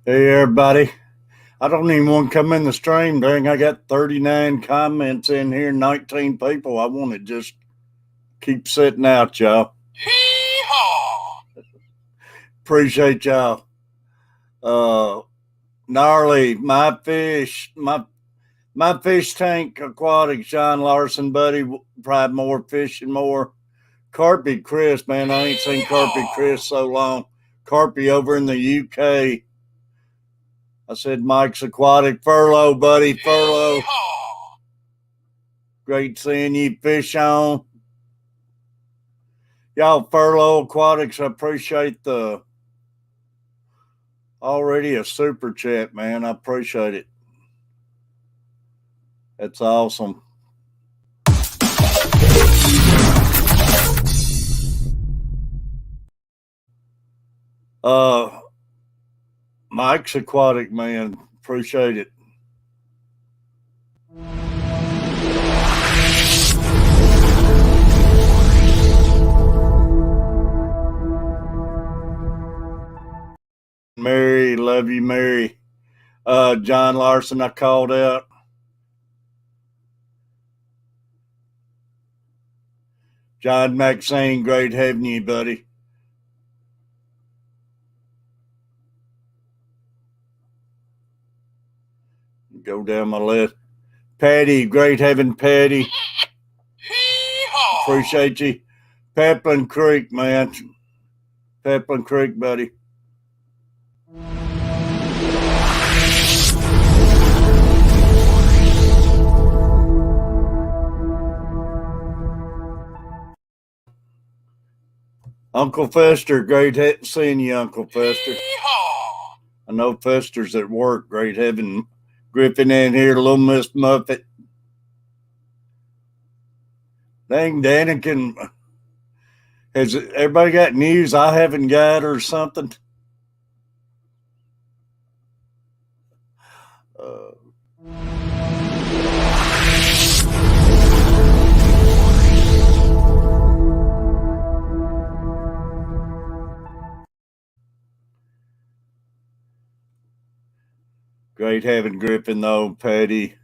Hey, everybody. I don't even want to come in the stream. Dang, I got 39 comments in here, 19 people. I want to just keep sitting out, y'all. Appreciate y'all. Gnarly, my fish tank aquatics, John Larson, buddy, probably more fishing, more. Carpy Chris, man, I ain't seen Carpy Chris so long. Carpy over in the UK. I said Mike's Aquatic. Furlough, buddy, Furlough. Great seeing you, Fish on. Y'all, Furlough Aquatics, I appreciate the already a super chat, man. I appreciate it. That's awesome. Uh, Mike's aquatic, man. Appreciate it. Mary, love you, Mary. John Larson, I called out. John Maxine, great having you, buddy. Go down my list. Patty, great having Patty. Appreciate you. Peplin Creek, man. Peplin Creek, buddy. Uncle Fester, great seeing you, Uncle Fester. I know Fester's at work. Great having Griffin in here, Little Miss Muffet. Dang, Danikin. Has everybody got news I haven't got or something? Great having Griffin, though, Patty.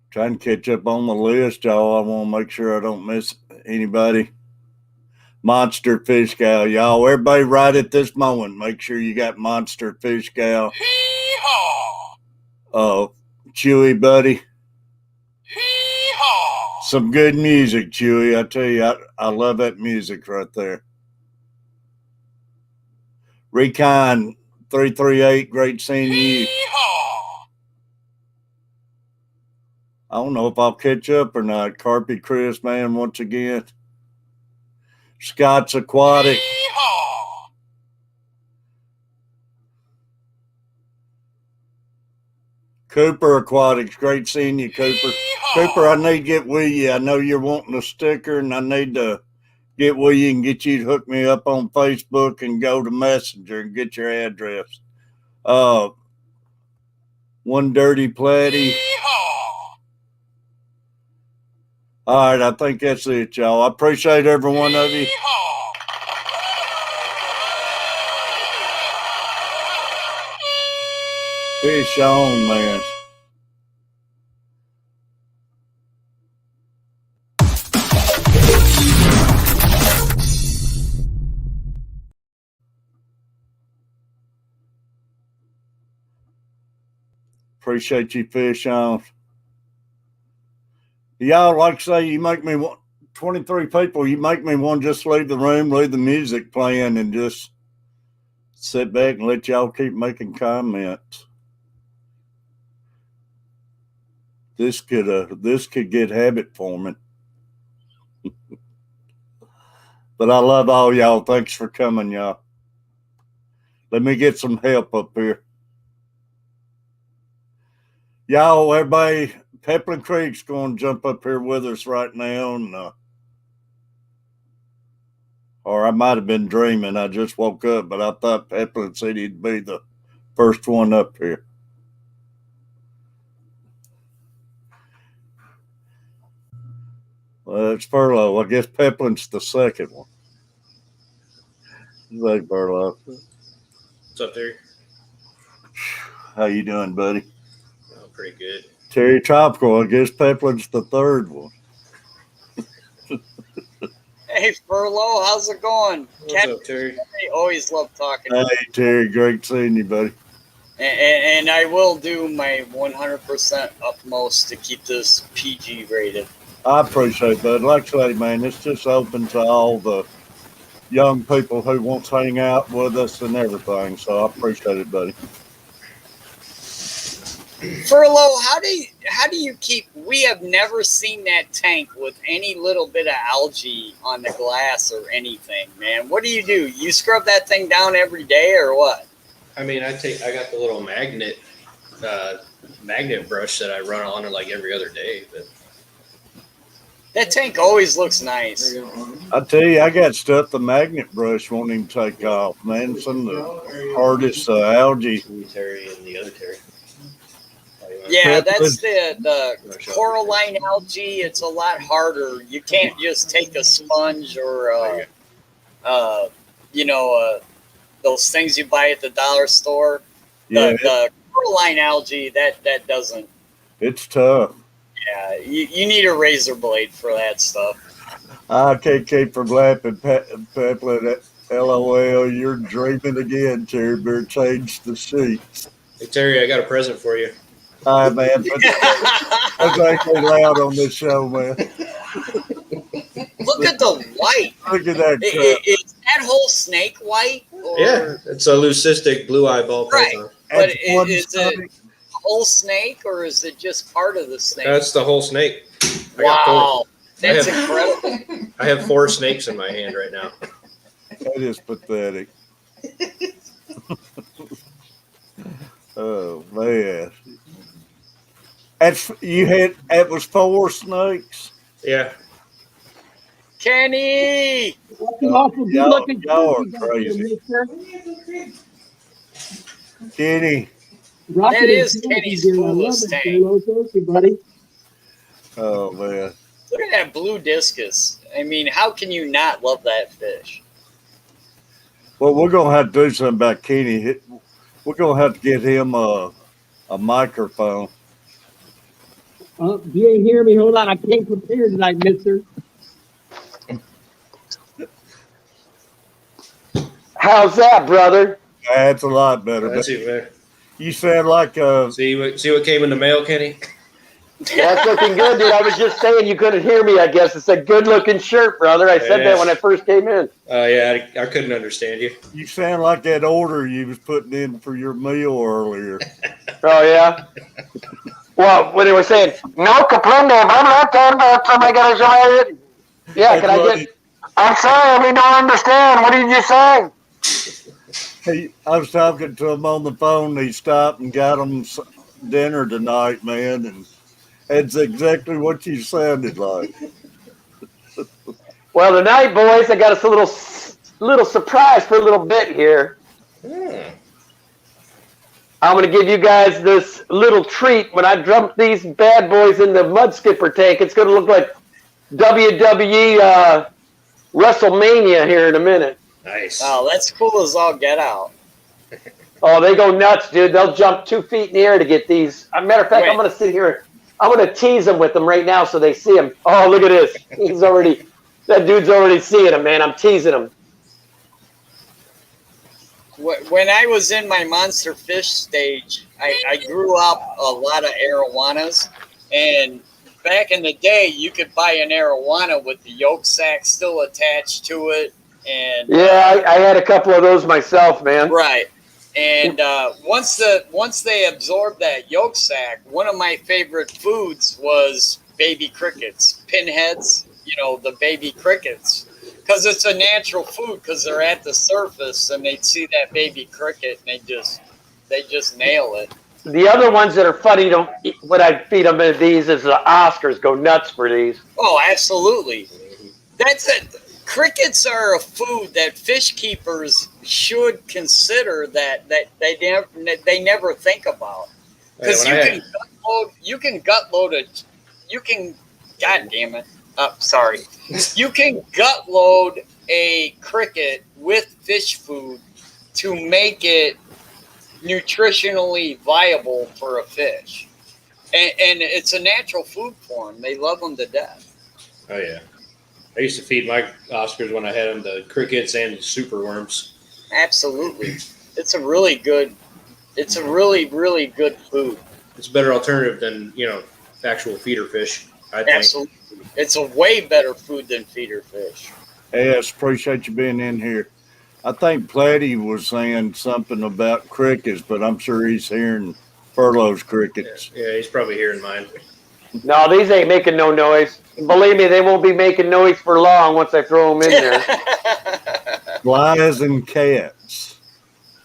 Trying to catch up on the list, y'all. I want to make sure I don't miss anybody. Monster Fish Gal, y'all. Everybody right at this moment, make sure you got Monster Fish Gal. Chewy, buddy. Some good music, Chewy. I tell you, I love that music right there. Recon 338, great seeing you. I don't know if I'll catch up or not. Carpy Chris, man, once again. Scott's Aquatic. Cooper Aquatics, great seeing you, Cooper. Cooper, I need to get with you. I know you're wanting a sticker, and I need to get with you and get you to hook me up on Facebook and go to Messenger and get your address. One Dirty Platty. All right, I think that's it, y'all. I appreciate every one of you. Fish on, man. Appreciate you, Fish on. Y'all, like I say, you make me want 23 people. You make me want to just leave the room, leave the music playing, and just sit back and let y'all keep making comments. This could get habit forming. But I love all y'all. Thanks for coming, y'all. Let me get some help up here. Y'all, everybody, Peplin Creek's going to jump up here with us right now. And, or I might have been dreaming. I just woke up, but I thought Peplin said he'd be the first one up here. Well, it's Furlough. I guess Peplin's the second one. Hey, Furlough. What's up, Terry? How you doing, buddy? Oh, pretty good. Terry Tropical. I guess Peplin's the third one. Hey, Furlough, how's it going? What's up, Terry? I always love talking to you. Hey, Terry, great seeing you, buddy. And I will do my 100% utmost to keep this PG rated. I appreciate that. Like I say, man, it's just open to all the young people who want to hang out with us and everything. So I appreciate it, buddy. Furlough, how do you keep? We have never seen that tank with any little bit of algae on the glass or anything, man. What do? You scrub that thing down every day or what? I mean, I got the little magnet brush that I run on it like every other day, but That tank always looks nice. I tell you, I got stuff the magnet brush won't even take off, man. Some of the hardest algae. Terry and the other Terry. Yeah, that's the coralline algae. It's a lot harder. You can't just take a sponge or those things you buy at the dollar store. The coralline algae that doesn't. It's tough. Yeah, you need a razor blade for that stuff. I can't keep from laughing, Peplet. LOL, you're dreaming again, Terry. Better change the sheets. Hey Terry, I got a present for you. All right, man. That's actually loud on this show, man. Look at the white. Look at that. Is that whole snake white? Or? Yeah, it's a leucistic blue eyeball python. Right. But is it a whole snake or is it just part of the snake? That's the whole snake. Wow. That's incredible. I have 4 snakes in my hand right now. That is pathetic. Oh man. It was 4 snakes. Yeah. Kenny! Y'all are crazy. Kenny. That is Kenny's coolest tank. Buddy. Oh man. Look at that blue discus. I mean, how can you not love that fish? Well, we're gonna have to do something about Kenny. We're gonna have to get him a microphone. You ain't hear me. Hold on. I can't prepare tonight, mister. How's that, brother? That's a lot better. That's even better. You sound like See what came in the mail, Kenny? That's looking good, dude. I was just saying you couldn't hear me, I guess. It's a good-looking shirt, brother. I said that when I first came in. Yeah, I couldn't understand you. You sound like that order you was putting in for your meal earlier. Oh, yeah? Well, when they were saying, no complaint, somebody got to it. Yeah, can I get... I'm sorry, we don't understand. What did you say? I was talking to him on the phone. He stopped and got him dinner tonight, man, and that's exactly what you sounded like. Well, tonight, boys, I got us a little surprise for a little bit here. I'm going to give you guys this little treat. When I dump these bad boys in the mud skipper tank, it's going to look like WWE WrestleMania here in a minute. Nice. Wow, that's cool as all get out. Oh, they go nuts, dude. They'll jump 2 feet in the air to get these. As a matter of fact, I'm going to sit here. I'm going to tease them with them right now so they see them. Oh, look at this. That dude's already seeing them, man. I'm teasing him. When I was in my monster fish stage, I grew up a lot of arowanas. And back in the day, you could buy an arowana with the yolk sac still attached to it. And yeah, I had a couple of those myself, man. Right. And once they absorbed that yolk sac, one of my favorite foods was baby crickets, pinheads, the baby crickets. Because it's a natural food because they're at the surface and they'd see that baby cricket and they just nail it. The other ones that are funny, when I feed them these is the Oscars go nuts for these. Oh, absolutely. That's it. Crickets are a food that fish keepers should consider that they never think about. Because you can gut load God damn it. Sorry. You can gut load a cricket with fish food to make it nutritionally viable for a fish. And it's a natural food for them. They love them to death. Oh, yeah. I used to feed my Oscars when I had them the crickets and super worms. Absolutely. It's a really, really good food. It's a better alternative than, actual feeder fish, I think. Absolutely. It's a way better food than feeder fish. Yes, appreciate you being in here. I think Platty was saying something about crickets, but I'm sure he's hearing Furlow's crickets. Yeah, he's probably hearing mine. No, these ain't making no noise. Believe me, they won't be making noise for long once I throw them in there. Flies and cats.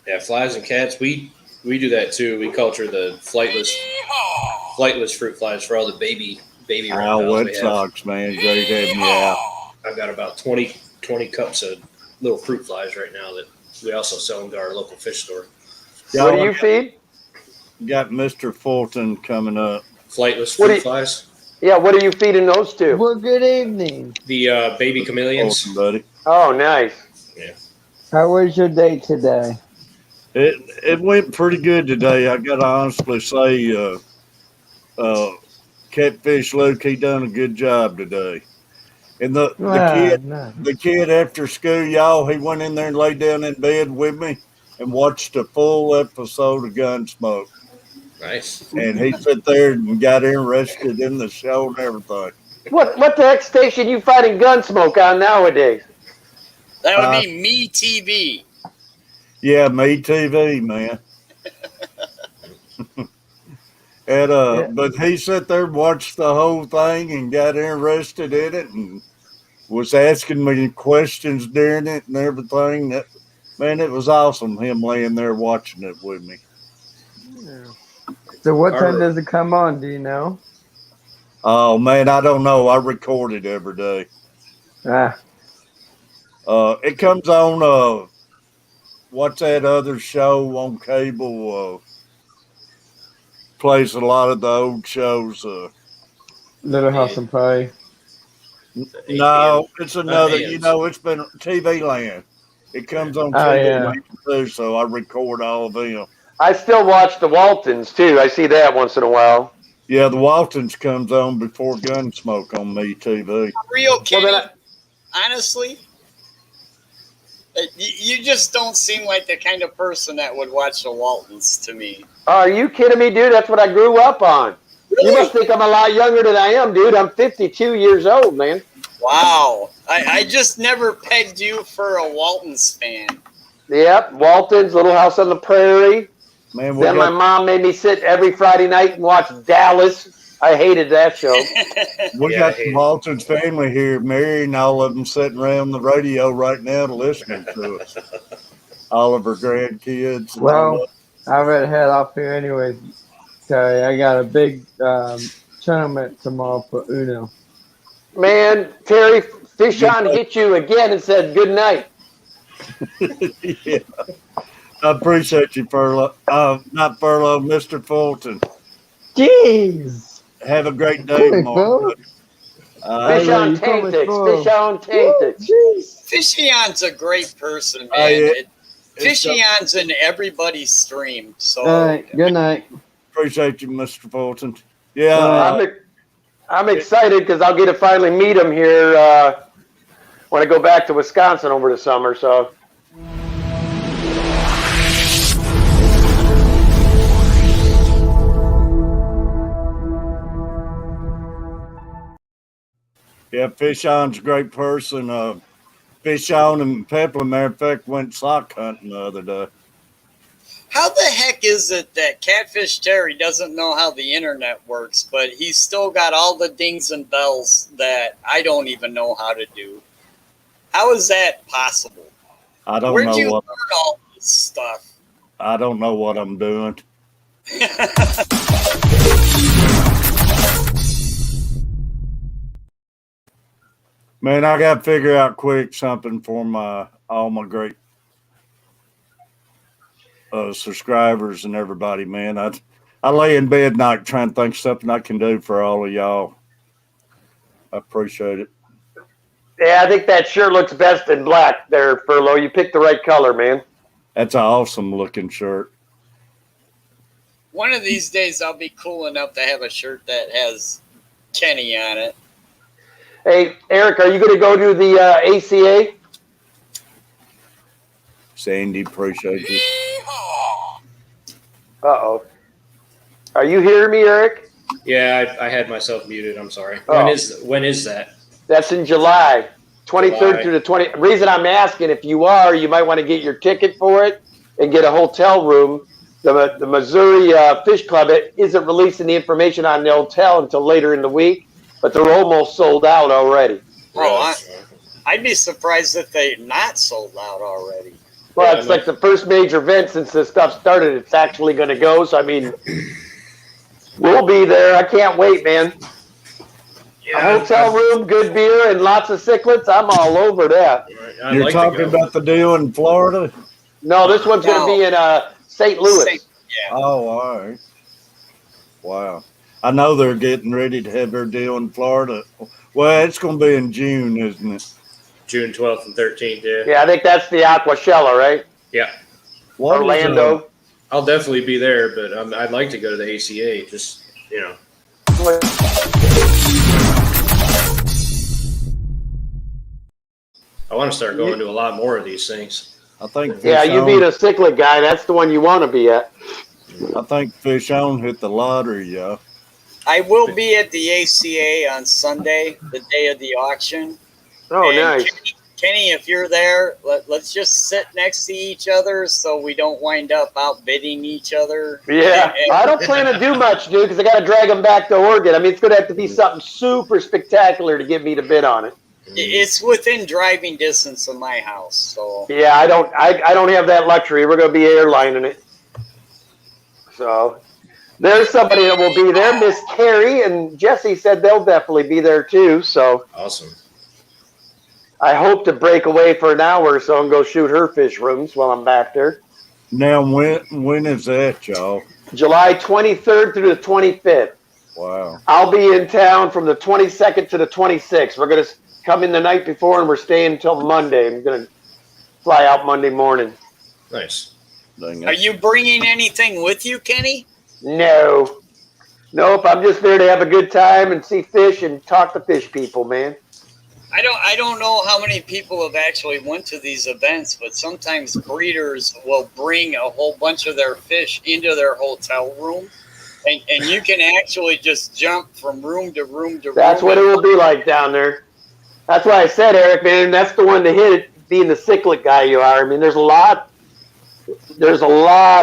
Yeah, flies and cats. We do that too. We culture the flightless fruit flies for all the baby baby Oh, reptiles Wet we have. Sox, man. Great having you out. I've got about 20 cups of little fruit flies right now that we also sell them to our local fish store. What do you feed? Got Mr. Fulton coming up. Flightless fruit flies. Yeah, what are you feeding those to? Well, good evening. The baby chameleons. Fulton, buddy. Oh, nice. Yeah. How was your day today? It went pretty good today. I gotta honestly say, Catfish Luke, he done a good job today. And the Nice. kid after school, y'all, he went in there and laid down in bed with me and watched a full episode of Gunsmoke. Nice. And he sat there and got interested in the show and everything. What the heck station you fighting Gunsmoke on nowadays? That would be Me TV. Yeah, Me TV, man. And but he sat there and watched the whole thing and got interested in it and was asking me questions during it and everything. Man, it was awesome him laying there watching it with me. Yeah. So what time does it come on? Do you know? Oh man, I don't know. I record it every day. It comes on what's that other show on cable? Plays a lot of the old shows. Little House on Prairie. No, it's another. You know, it's been TV Land. It comes on TV Land too, so I record all of them. I still watch the Waltons too. I see that once in a while. Yeah, the Waltons comes on before Gunsmoke on Me TV. Real Kenny, honestly, you just don't seem like the kind of person that would watch the Waltons to me. Are you kidding me, dude? That's what I grew up on. Really? You must think I'm a lot younger than I am, dude. I'm 52 years old, man. Wow. I just never pegged you for a Waltons fan. Yep, Waltons, Little House on the Prairie. Man, Then my mom made me sit every Friday night and watch Dallas. I hated that show. We got the Waltons family here, Mary and all of them sitting around the radio right now listening to us. All of her grandkids. Well, I better head off here anyways. Okay, I got a big tournament tomorrow for Uno. Man, Terry Fishon hit you again and said good night. Yeah. I appreciate you, Furlough. Not Furlough, Mr. Fulton. Jeez. Have a great day tomorrow. Fish on Taintix. Fish on Taintix. Fishion's a great person, man. Fishion's in everybody's stream. So all right, good night. Appreciate you, Mr. Fulton. Yeah. I'm excited because I'll get to finally meet him here when I go back to Wisconsin over the summer. So. Yeah, Fishon's a great person. Fishon and Pepper, matter of fact, went sock hunting the other day. how the heck is it that Catfish Terry doesn't know how the internet works, but he's still got all the dings and bells that I don't even know how to do? How is that possible? I don't Where'd know you what learn all this stuff? I don't know what I'm doing. Man, I got to figure out quick something for all my great subscribers and everybody, man. I lay in bed night trying to think of something I can do for all of y'all. I appreciate it. Yeah, I think that shirt looks best in black there, Furlough. You picked the right color, man. That's an awesome looking shirt. One of these days I'll be cool enough to have a shirt that has Kenny on it. Hey, Eric, are you going to go to the ACA? Sandy, appreciate you. Uh-oh. Are you hearing me, Eric? Yeah, I had myself muted. I'm sorry. Oh. When is that? That's in July, 23rd through the 20th. Reason I'm asking, if you are, you might want to get your ticket for it and get a hotel room. The Missouri Fish Club isn't releasing the information on the hotel until later in the week, but they're almost sold out already. Bro, I'd be surprised if they're not sold out already. Well, it's like the first major event since this stuff started. It's actually going to go. So, I mean, we'll be there. I can't wait, man. A hotel room, good beer, and lots of cichlids. I'm all over that. You're like talking about the deal in Florida? No, this one's going to be in St. Louis. Yeah. Oh, all right. Wow. I know they're getting ready to have their deal in Florida. Well, it's going to be in June, isn't it? June 12th and 13th. Yeah. Yeah, I think that's the Aquashella, right? Yeah. What is, Orlando. I'll definitely be there, but I'd like to go to the ACA. Just I want to start going to a lot more of these things. I think. Yeah, you beat a cichlid guy. That's the one you want to be at. I think Fish On hit the lottery, yeah. I will be at the ACA on Sunday, the day of the auction. Oh, And nice. Kenny, if you're there, let's just sit next to each other so we don't wind up outbidding each other. Yeah, I don't plan to do much, dude, because I got to drag them back to Oregon. I mean, it's going to have to be something super spectacular to get me to bid on it. It's within driving distance of my house, so Yeah, I don't have that luxury. We're going to be airlining it. So there's somebody that will be there. Miss Carrie and Jesse said they'll definitely be there too. So Awesome. I hope to break away for an hour or so and go shoot her fish rooms while I'm back there. Now, when is that, y'all? July 23rd through the 25th. Wow. I'll be in town from the 22nd to the 26th. We're going to come in the night before and we're staying until Monday. I'm going to fly out Monday morning. Nice. Dang are it. you bringing anything with you, Kenny? No. Nope, I'm just there to have a good time and see fish and talk to fish people, man. I don't know how many people have actually went to these events, but sometimes breeders will bring a whole bunch of their fish into their hotel room, and you can actually just jump from room to room to room. That's what it will be like down there. That's why I said, Eric, man, that's the one to hit it, being the cichlid guy you are. I mean, there's a lot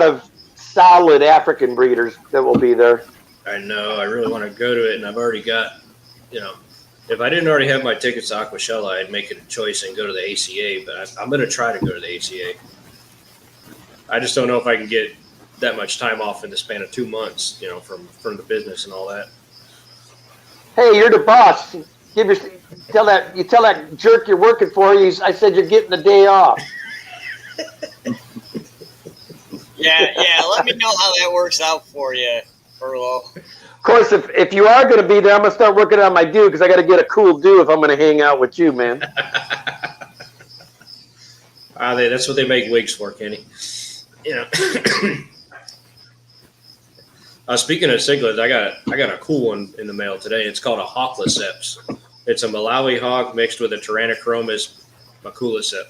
of solid African breeders that will be there. I know. I really want to go to it, and I've already got, if I didn't already have my tickets to Aquashella, I'd make it a choice and go to the ACA, but I'm going to try to go to the ACA. I just don't know if I can get that much time off in the span of 2 months, from the business and all that. Hey, you're the boss. Tell that jerk you're working for. I said you're getting the day off. Yeah. Let me know how that works out for you, Furlow. Of course, if you are going to be there, I'm going to start working on my do because I got to get a cool do if I'm going to hang out with you, man. That's what they make wigs for, Kenny. Speaking of cichlids, I got a cool one in the mail today. It's called a Hawkliceps. It's a Malawi hawk mixed with a Tyrannochromis maculicep.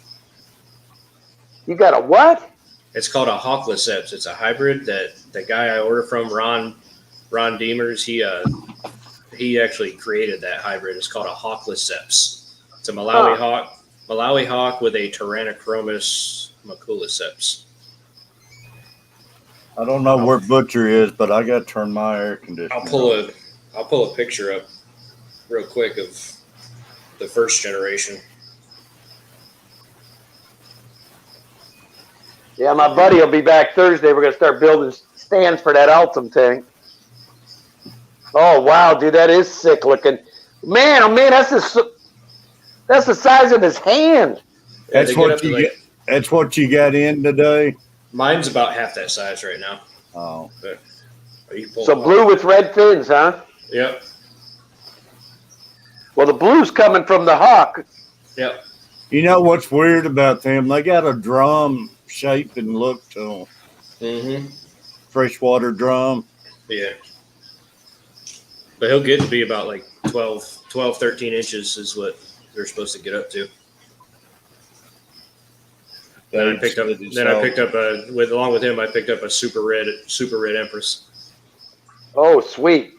You got a what? It's called a Hawkliceps. It's a hybrid that the guy I ordered from, Ron Demers, he actually created that hybrid. It's called a Hawkliceps. It's a Malawi hawk with a Tyrannochromis maculiceps. I don't know where Butcher is, but I got to turn my air conditioner. I'll pull a picture up real quick of the first generation. Yeah, my buddy will be back Thursday. We're going to start building stands for that Altum tank. Oh, wow, dude, that is sick looking. Man, oh, man, that's the size of his hand. That's what you got in today? Mine's about half that size right now. Oh. But so blue with red fins, huh? Yep. Well, the blue's coming from the hawk. Yep. You know what's weird about them? They got a drum shape and look to them. Mm-hmm. Freshwater drum. Yeah. But he'll get to be about like 12, 13 inches is what they're supposed to get up to. Then I picked up along with him, I picked up a super red Empress. Oh, sweet.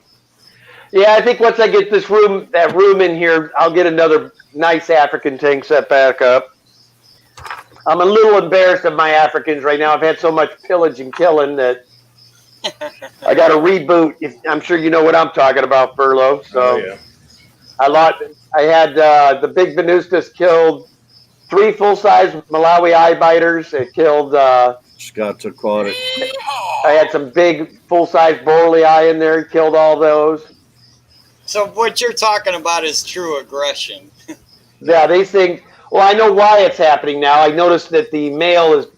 Yeah, I think once I get that room in here, I'll get another nice African tank set back up. I'm a little embarrassed of my Africans right now. I've had so much pillage and killing that I got to reboot. I'm sure you know what I'm talking about, Furlow. So yeah. I had the big Venustus killed 3 full-size Malawi eye biters. It killed. Scott's Aquatic. I had some big full-size Borley eye in there. Killed all those. So what you're talking about is true aggression. Yeah, these things. Well, I know why it's happening now. I noticed that the male is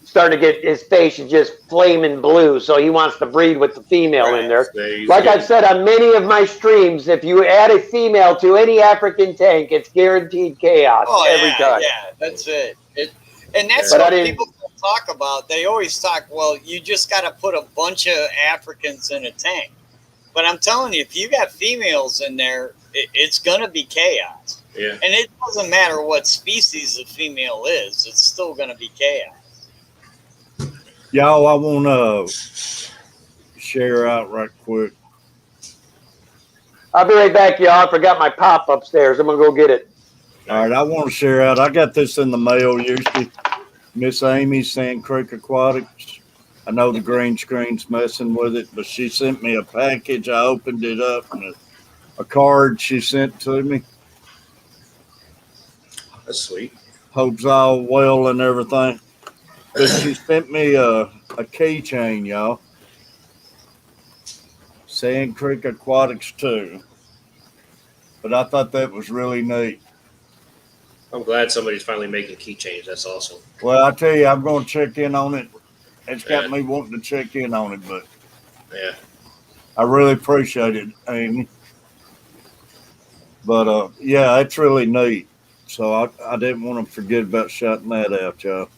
starting to get his face is just flaming blue, so he wants to breed with the female in Right. there. So he's Like I've getting- said on many of my streams, if you add a female to any African tank, it's guaranteed chaos every time. Yeah, that's it. And that's But I what didn't- people talk about. They always talk, well, you just got to put a bunch of Africans in a tank. But I'm telling you, if you got females in there, it's going to be chaos. Yeah. And it doesn't matter what species the female is, it's still going to be chaos. Y'all, I want to share out right quick. I'll be right back, y'all. I forgot my pop upstairs. I'm gonna go get it. All right, I want to share out. I got this in the mail usually. Miss Amy, Sand Creek Aquatics. I know the green screen's messing with it, but she sent me a package. I opened it up and a card she sent to me. That's sweet. Hope's all well and everything. But she sent me a keychain, y'all. Sand Creek Aquatics too. But I thought that was really neat. I'm glad somebody's finally making keychains. That's awesome. Well, I tell you, I'm going to check in on it. It's got Yeah. me wanting to check in on it, but Yeah. I really appreciate it, Amy. But yeah, it's really neat. So I didn't want to forget about shouting that out, y'all.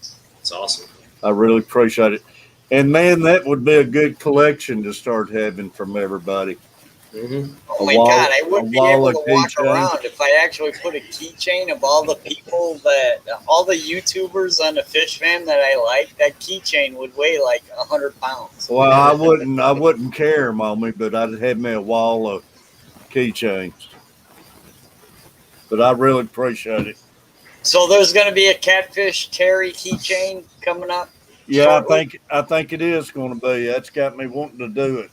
It's awesome. I really appreciate it. And man, that would be a good collection to start having from everybody. Mm-hmm. Oh A my wall- God, I a wouldn't be wall able of to walk keychains. around if I actually put a keychain of all the people all the YouTubers on the Fish Fam that I like. That keychain would weigh like 100 pounds. Well, I wouldn't carry them on me, but I'd have me a wall of keychains. But I really appreciate it. So there's going to be a Catfish Terry keychain coming up. Yeah, Shortly. I think it is going to be. That's got me wanting to do it.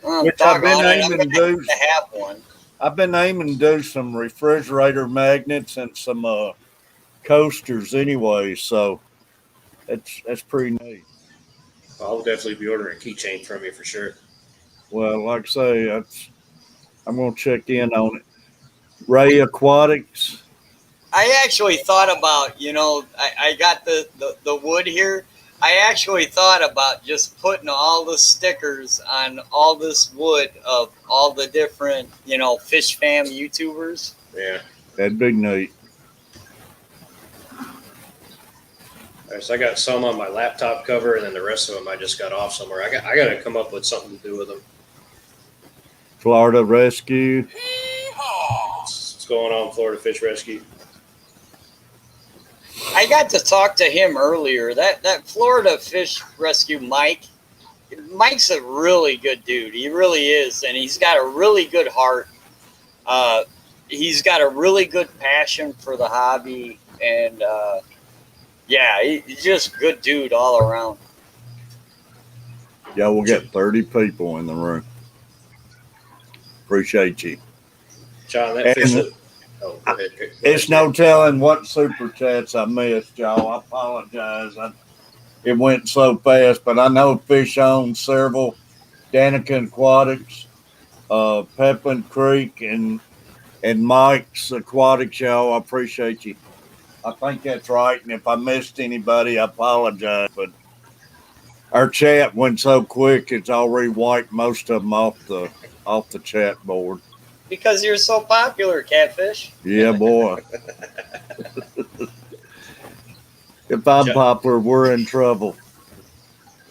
Which Which I've been I'm aiming to going do. to have one. I've been aiming to do some refrigerator magnets and some coasters anyway. So that's pretty neat. I'll definitely be ordering a keychain from you for sure. Well, like I say, I'm going to check in on it. Ray Aquatics. I actually thought about, I got the wood here. I actually thought about just putting all the stickers on all this wood of all the different, Fish Fam YouTubers. Yeah. That'd be neat. All right, so I got some on my laptop cover, and then the rest of them I just got off somewhere. I got to come up with something to do with them. Florida Rescue. What's going on, Florida Fish Rescue? I got to talk to him earlier. That Florida Fish Rescue Mike's a really good dude. He really is, and he's got a really good heart. He's got a really good passion for the hobby, and yeah, he's just a good dude all around. Yeah, we'll get 30 people in the room. Appreciate you. John, that And- fish. Oh, go ahead. It's no telling what super chats I missed, y'all. I apologize. It went so fast, but I know Fish owns several. Danica Aquatics, Pepin Creek, and Mike's Aquatics, y'all. I appreciate you. I think that's right. And if I missed anybody, I apologize. But our chat went so quick, it's already wiped most of them off the chat board. Because you're so popular, Catfish. Yeah, boy. If I'm popular, we're in trouble.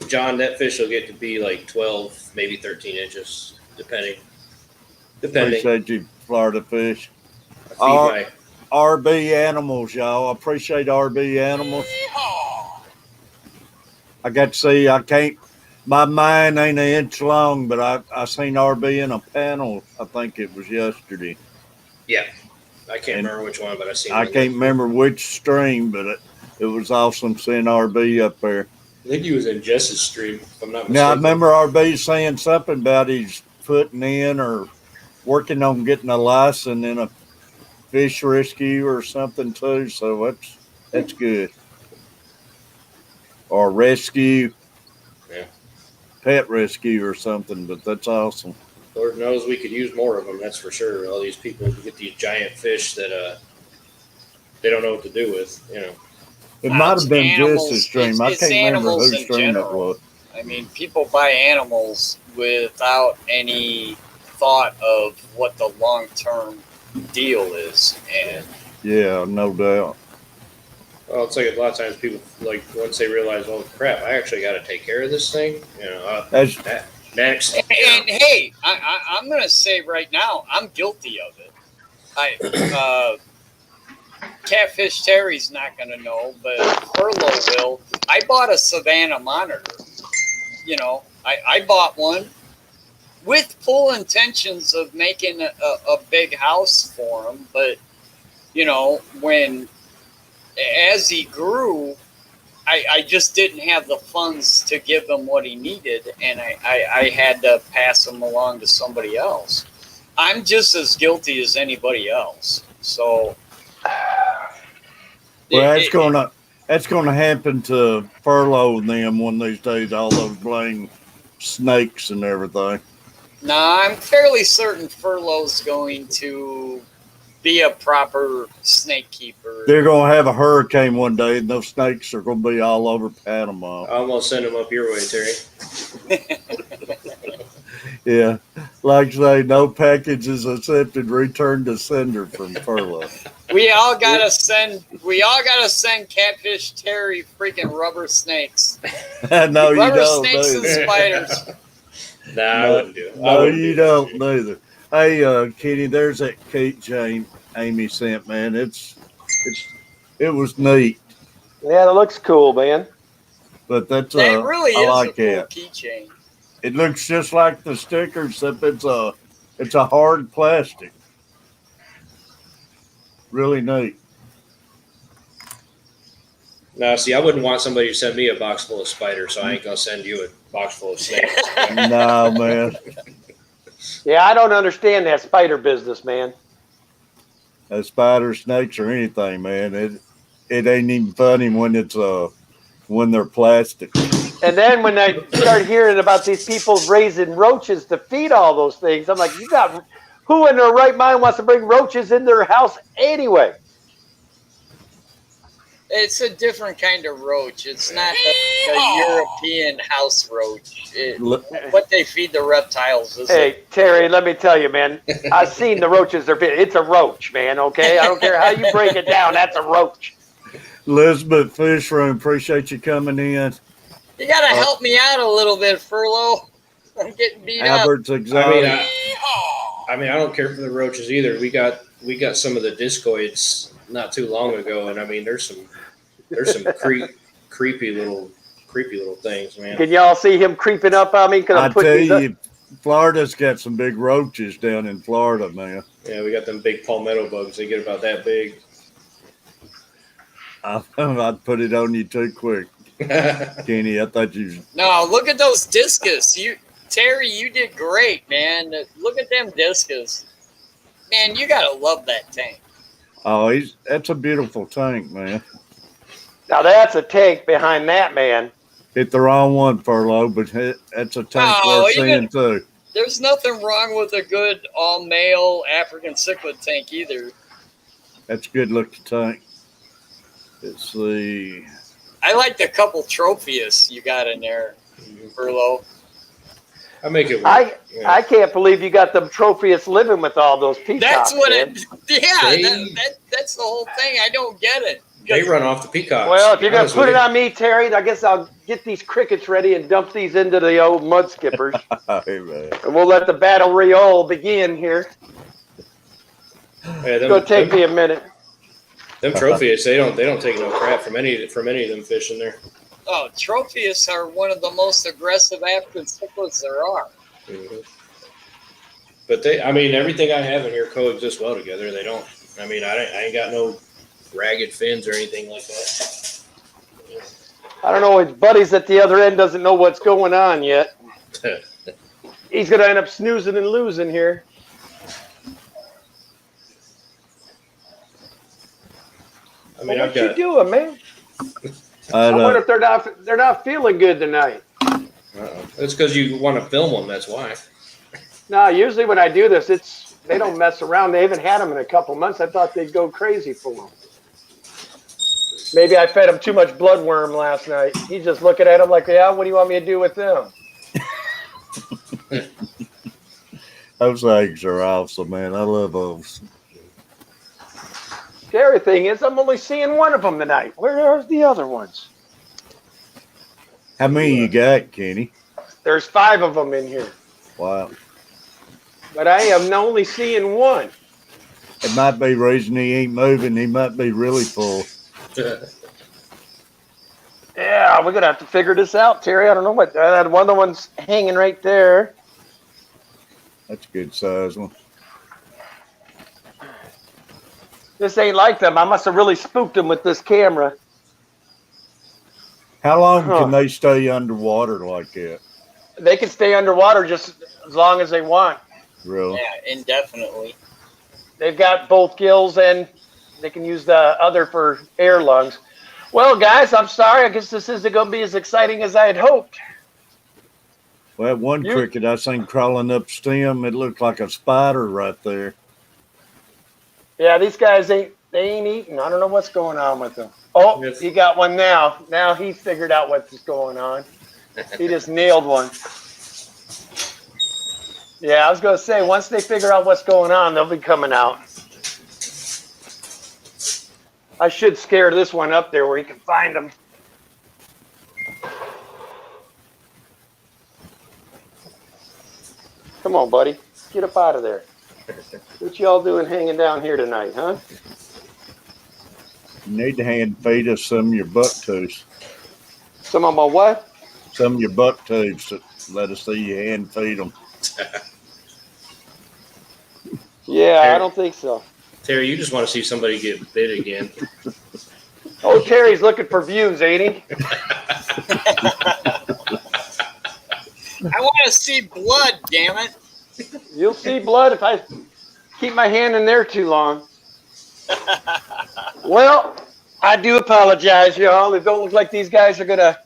John, that fish will get to be like 12, maybe 13 inches, depending. Appreciate you, Florida Fish. I feed All my, RB Animals, y'all. I appreciate RB Animals. I got to see, my mind ain't an inch long, but I seen RB in a panel. I think it was yesterday. yeah. I can't remember which one, but I seen. I can't remember which stream, but it was awesome seeing RB up there. I think he was in Jess's stream, if I'm not mistaken. Now, I remember RB saying something about he's putting in or working on getting a license in a fish rescue or something too. So that's good. Or rescue, Yeah. pet rescue or something. But that's awesome. Lord knows we could use more of them. That's for sure. All these people who get these giant fish that they don't know what to do with. You know. It might have been Animals, just a stream. I it's can't remember animals whose in stream it general. was. I mean, people buy animals without any thought of what the long-term deal is, and Yeah, no doubt. Well, it's like a lot of times people like once they realize, oh crap, I actually got to take care of this thing. You know, That's next. and hey, I'm gonna say right now, I'm guilty of it. Catfish Terry's not gonna know, but Furlough will. I bought a Savannah monitor. You know, I bought one with full intentions of making a big house for him, but you know, as he grew, I just didn't have the funds to give him what he needed, and I had to pass him along to somebody else. I'm just as guilty as anybody else. So, well, that's gonna happen to Furlough and them one of these days. All those blame snakes and everything. Nah, I'm fairly certain Furlough's going to be a proper snake keeper. They're gonna have a hurricane one day, and those snakes are gonna be all over Panama. I'm gonna send them up your way, Terry. Yeah, like say, no packages accepted. Return to sender from Furlough. We all gotta send Catfish Terry freaking rubber snakes. No, you Rubber don't. snakes and Neither. spiders. Nah, I wouldn't do it. No, you don't neither. Hey, Kenny, there's that keychain Amy sent, man. It was neat, Yeah, that looks cool, man. but that's That really I is like a cool it. keychain. It looks just like the sticker, except it's a hard plastic. Really neat. No, see, I wouldn't want somebody to send me a box full of spiders, so I ain't gonna send you a box full of snakes. No, man. Yeah, I don't understand that spider business, man. Spider, snakes, or anything, man. It ain't even funny when it's when they're plastic. And then when I start hearing about these people raising roaches to feed all those things, I'm like, who in their right mind wants to bring roaches in their house anyway? It's a different kind of roach. It's not the European house roach. What they feed the reptiles. Hey, Terry, let me tell you, man. I've seen the roaches. It's a roach, man, okay? I don't care how you break it down. That's a roach. Elizabeth Fish Room, appreciate you coming in. You got to help me out a little bit, Furlough. I'm getting beat Albert's exotic. I mean, I don't care for the roaches either. We got some of the discoids not too long ago, and I mean, there's some creepy little things, man. Can y'all see him creeping up on me? I tell you, Florida's got some big roaches down in Florida, man. Yeah, we got them big palmetto bugs. They get about that big. I'd put it on you too quick, Kenny. I thought you. No, look at those discus. Terry, you did great, man. Look at them discus. Man, you gotta love that tank. Oh, that's a beautiful tank, man. Now that's a tank behind that, man. Hit the wrong one, Furlough, but that's a tank worth seeing too. There's nothing wrong with a good all-male African cichlid tank either. That's a good looking tank. Let's see. I like the couple Tropheus you got in there, Furlough. I make it work. I can't believe you got them Tropheus living with all those peacocks. That's what man. that's the whole thing. I don't get it. They run off the peacocks. Well, if you're going to put it on me, Terry, I guess I'll get these crickets ready and dump these into the old mud skippers. Hey, man. And we'll let the battle royale begin here. Hey, It's going to take me a minute. Them Tropheus, they don't take no crap from any of them fish in there. Oh, Tropheus are one of the most aggressive African cichlids there are. Mm-hmm. But everything I have in here coexists well together. They don't. I mean, I ain't got no ragged fins or anything like that. I don't know. His buddies at the other end doesn't know what's going on yet. He's going to end up snoozing and losing here. I mean, what you doing, man? I wonder if they're not feeling good tonight. It's because you want to film them. That's why. No, usually when I do this, they don't mess around. They haven't had them in a couple months. I thought they'd go crazy for them. Maybe I fed him too much bloodworm last night. He's just looking at him like, yeah, what do you want me to do with them? Those eggs are awesome, man. I love those. Scary thing is, I'm only seeing one of them tonight. Where are the other ones? How many you got, Kenny? There's 5 of them in here. Wow. But I am only seeing one. It might be reason he ain't moving. He might be really full. Yeah, we're going to have to figure this out, Terry. I don't know what. One of the ones hanging right there. That's a good size one. This ain't like them. I must have really spooked them with this camera. How long can they stay underwater like that? They can stay underwater just as long as they want. Really? Yeah, indefinitely. They've got both gills and they can use the other for air lungs. Well, guys, I'm sorry. I guess this isn't going to be as exciting as I had hoped. Well, one cricket I seen crawling up stem, it looked like a spider right there. Yeah, these guys ain't eating. I don't know what's going on with them. Oh, Yes. He got one now. Now he figured out what's going on. He just nailed one. Yeah, I was going to say, once they figure out what's going on, they'll be coming out. I should scare this one up there where you can find them. Come on, buddy. Get up out of there. What y'all doing hanging down here tonight, huh? You need to hand feed us some of your buck tubes. Some of my what? Some of your buck tubes. Let us see you hand feed them. Yeah, I don't think so. Terry, you just want to see somebody get bit again. Oh, Terry's looking for views, ain't he? I want to see blood, damn it. You'll see blood if I keep my hand in there too long. Well, I do apologize, y'all. It don't look like these guys are going to...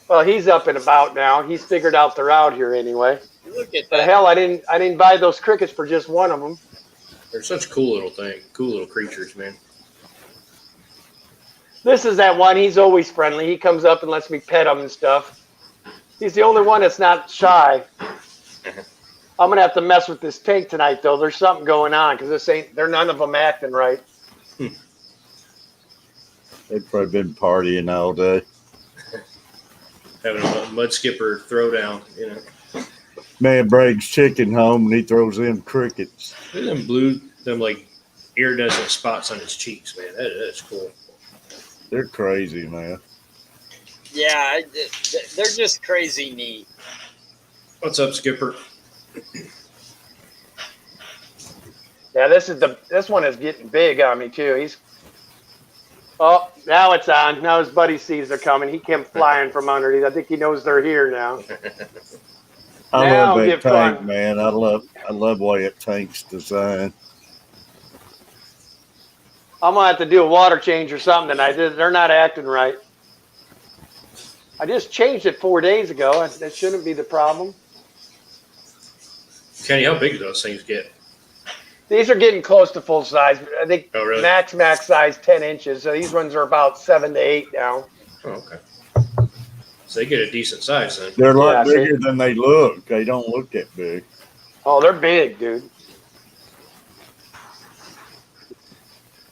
Well, he's up and about now. He's figured out they're out here anyway. Look at But that. hell, I didn't buy those crickets for just one of them. They're such cool little creatures, man. This is that one. He's always friendly. He comes up and lets me pet him and stuff. He's the only one that's not shy. I'm going to have to mess with this tank tonight, though. There's something going on because they're none of them acting right. They've probably been partying all day. Having a mud skipper throwdown, you know. Man brings chicken home and he throws them crickets. Look at them like iridescent spots on his cheeks, man. That's cool. They're crazy, man. Yeah, they're just crazy neat. What's up, Skipper? Yeah, this one is getting big on me too. Oh, now it's on. Now his buddy sees they're coming. He came flying from underneath. I think he knows they're here now. I Now love that get tank, fun. man. I love the way that tank's designed. I'm gonna have to do a water change or something tonight. They're not acting right. I just changed it 4 days ago. That shouldn't be the problem. Kenny, how big do those things get? These are getting close to full size. I think Oh, really? max size 10 inches. So these ones are about 7 to 8 now. Oh, okay. So they get a decent size then. They're a lot Yeah, see? bigger than they look. They don't look that big. Oh, they're big, dude.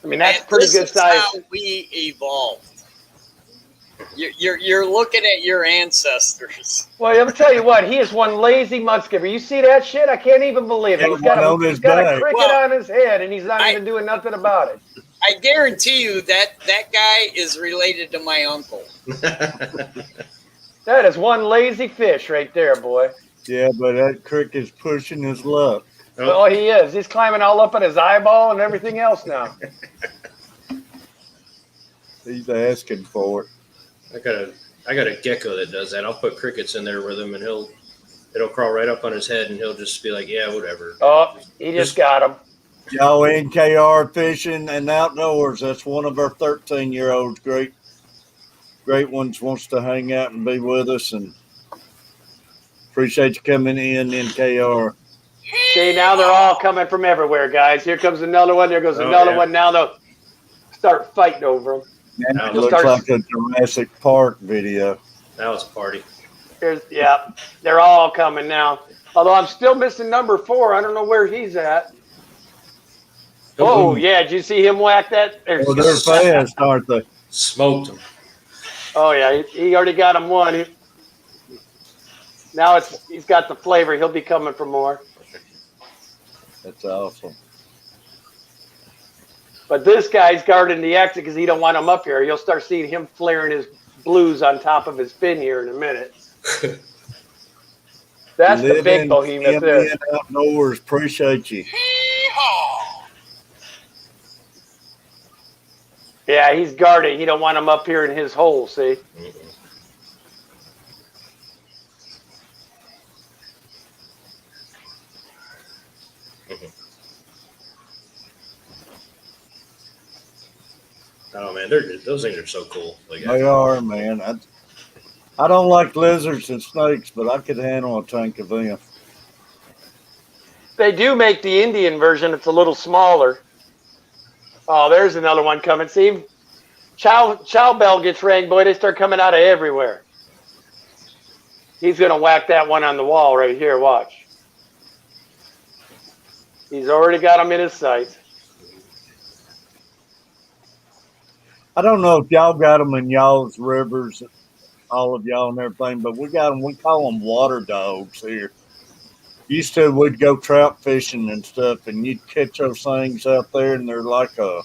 I mean, that's And pretty this good is size. how we evolved. You're looking at your ancestors. Well, let me tell you what. He is one lazy mudskipper. You see that shit? I can't even believe it. Yeah, He's got one on his he's got a back. cricket Well, on his head, and he's not I- even doing nothing about it. I guarantee you that guy is related to my uncle. That is one lazy fish right there, boy. Yeah, but that cricket's pushing his luck. Oh, he is. He's climbing all up on his eyeball and everything else now. He's asking for it. I got a gecko that does that. I'll put crickets in there with him, and it'll crawl right up on his head, and he'll just be like, "Yeah, whatever." Oh, he just got him. Y'all NKR fishing and outdoors. That's one of our 13-year-olds. Great ones wants to hang out and be with us, and appreciate you coming in, NKR. See, now they're all coming from everywhere, guys. Here comes another one. There goes another one. Now they'll start fighting over them. Man, Now it looks like a Jurassic Park video. Now it's a party. They're all coming now. Although I'm still missing number 4. I don't know where he's at. Oh, yeah. Did you see him whack that? Oh, they're fast, aren't they? Smoked him. Oh, yeah. He already got him one. Now he's got the flavor. He'll be coming for more. That's awesome. But this guy's guarding the exit because he don't want him up here. You'll start seeing him flaring his blues on top of his fin here in a minute. That's the big behemoth there. Outdoors, appreciate you. Yeah, he's guarding. He don't want him up here in his hole, see? Oh man, those things are so cool. Like, They are, man. I don't like lizards and snakes, but I could handle a tank of them. They do make the Indian version. It's a little smaller. Oh, there's another one coming. See, chow bell gets rang, boy. They start coming out of everywhere. He's going to whack that one on the wall right here. Watch. He's already got him in his sights. I don't know if y'all got them in y'all's rivers, all of y'all and everything, but we got them. We call them water dogs here. Used to, we'd go trout fishing and stuff, and you'd catch those things out there, and they're like a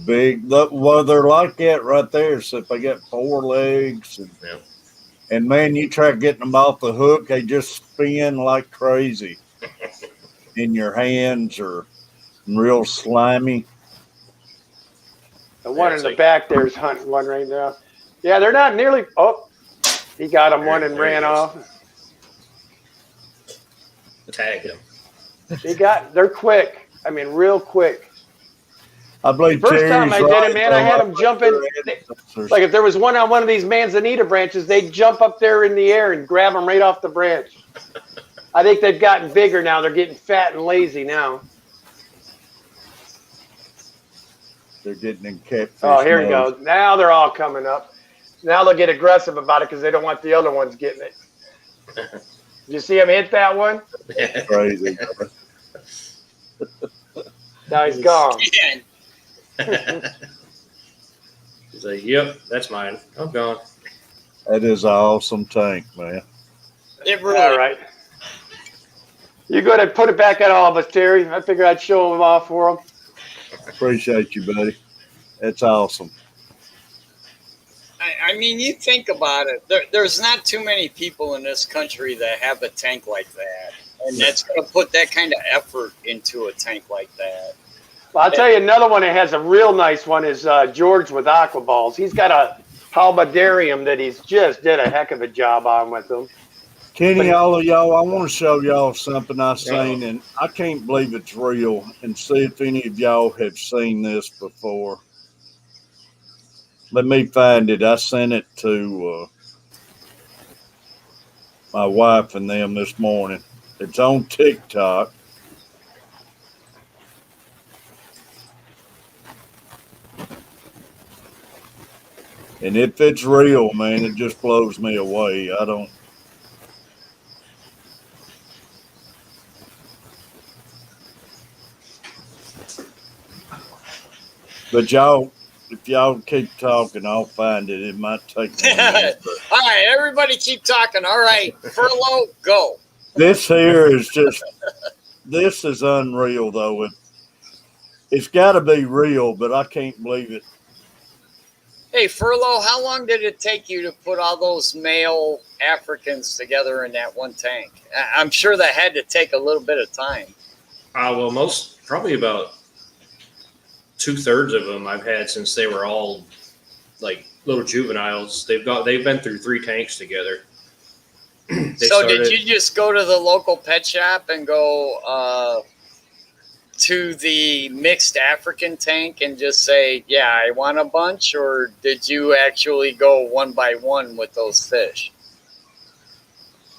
big. Well, they're like that right there. Except they got 4 legs, and man, you try getting them off the hook, they just spin like crazy in your hands, or real slimy. The one in the back there's hunting one right now. Yeah, they're not nearly. Oh, he got him one and ran off. Tag him. They're quick. I mean, real quick. I believe First time I did it, man, I had them jumping. Like if there was one on one of these manzanita branches, they'd jump up there in the air and grab them right off the branch. I think they've gotten bigger now. They're getting fat and lazy now. They're getting in catfish. Oh, here we go. Now they're all coming up. Now they'll get aggressive about it because they don't want the other ones getting it. Did you see him hit that one? Crazy. Now he's gone. He's like, yep, that's mine. I'm gone. That is an awesome tank, man. It really, All right. You go ahead and put it back at all of us, Terry. I figured I'd show him off for him. Appreciate you, buddy. That's awesome. I mean, you think about it. There's not too many people in this country that have a tank like that, and that's going to put that kind of effort into a tank like that. Well, I'll tell you another one that has a real nice one is George with Aqua Balls. He's got a halberdarium that he's just did a heck of a job on with them. Kenny, all of y'all, I want to show y'all something I seen, and I can't believe it's real, and see if any of y'all have seen this before. Let me find it. I sent it to my wife and them this morning. It's on TikTok. And if it's real, man, it just blows me away. I don't. But y'all, if y'all keep talking, I'll find it. It might take me a minute, All right, everybody keep talking. All right, Furlough, go. This here is just, this is unreal, though. It's got to be real, but I can't believe it. Hey, Furlough, how long did it take you to put all those male Africans together in that one tank? I'm sure that had to take a little bit of time. Well, probably about 2/3 of them I've had since they were all like little juveniles. They've been through 3 tanks together. Did you just go to the local pet shop and go to the mixed African tank and just say, yeah, I want a bunch? Or did you actually go one by one with those fish?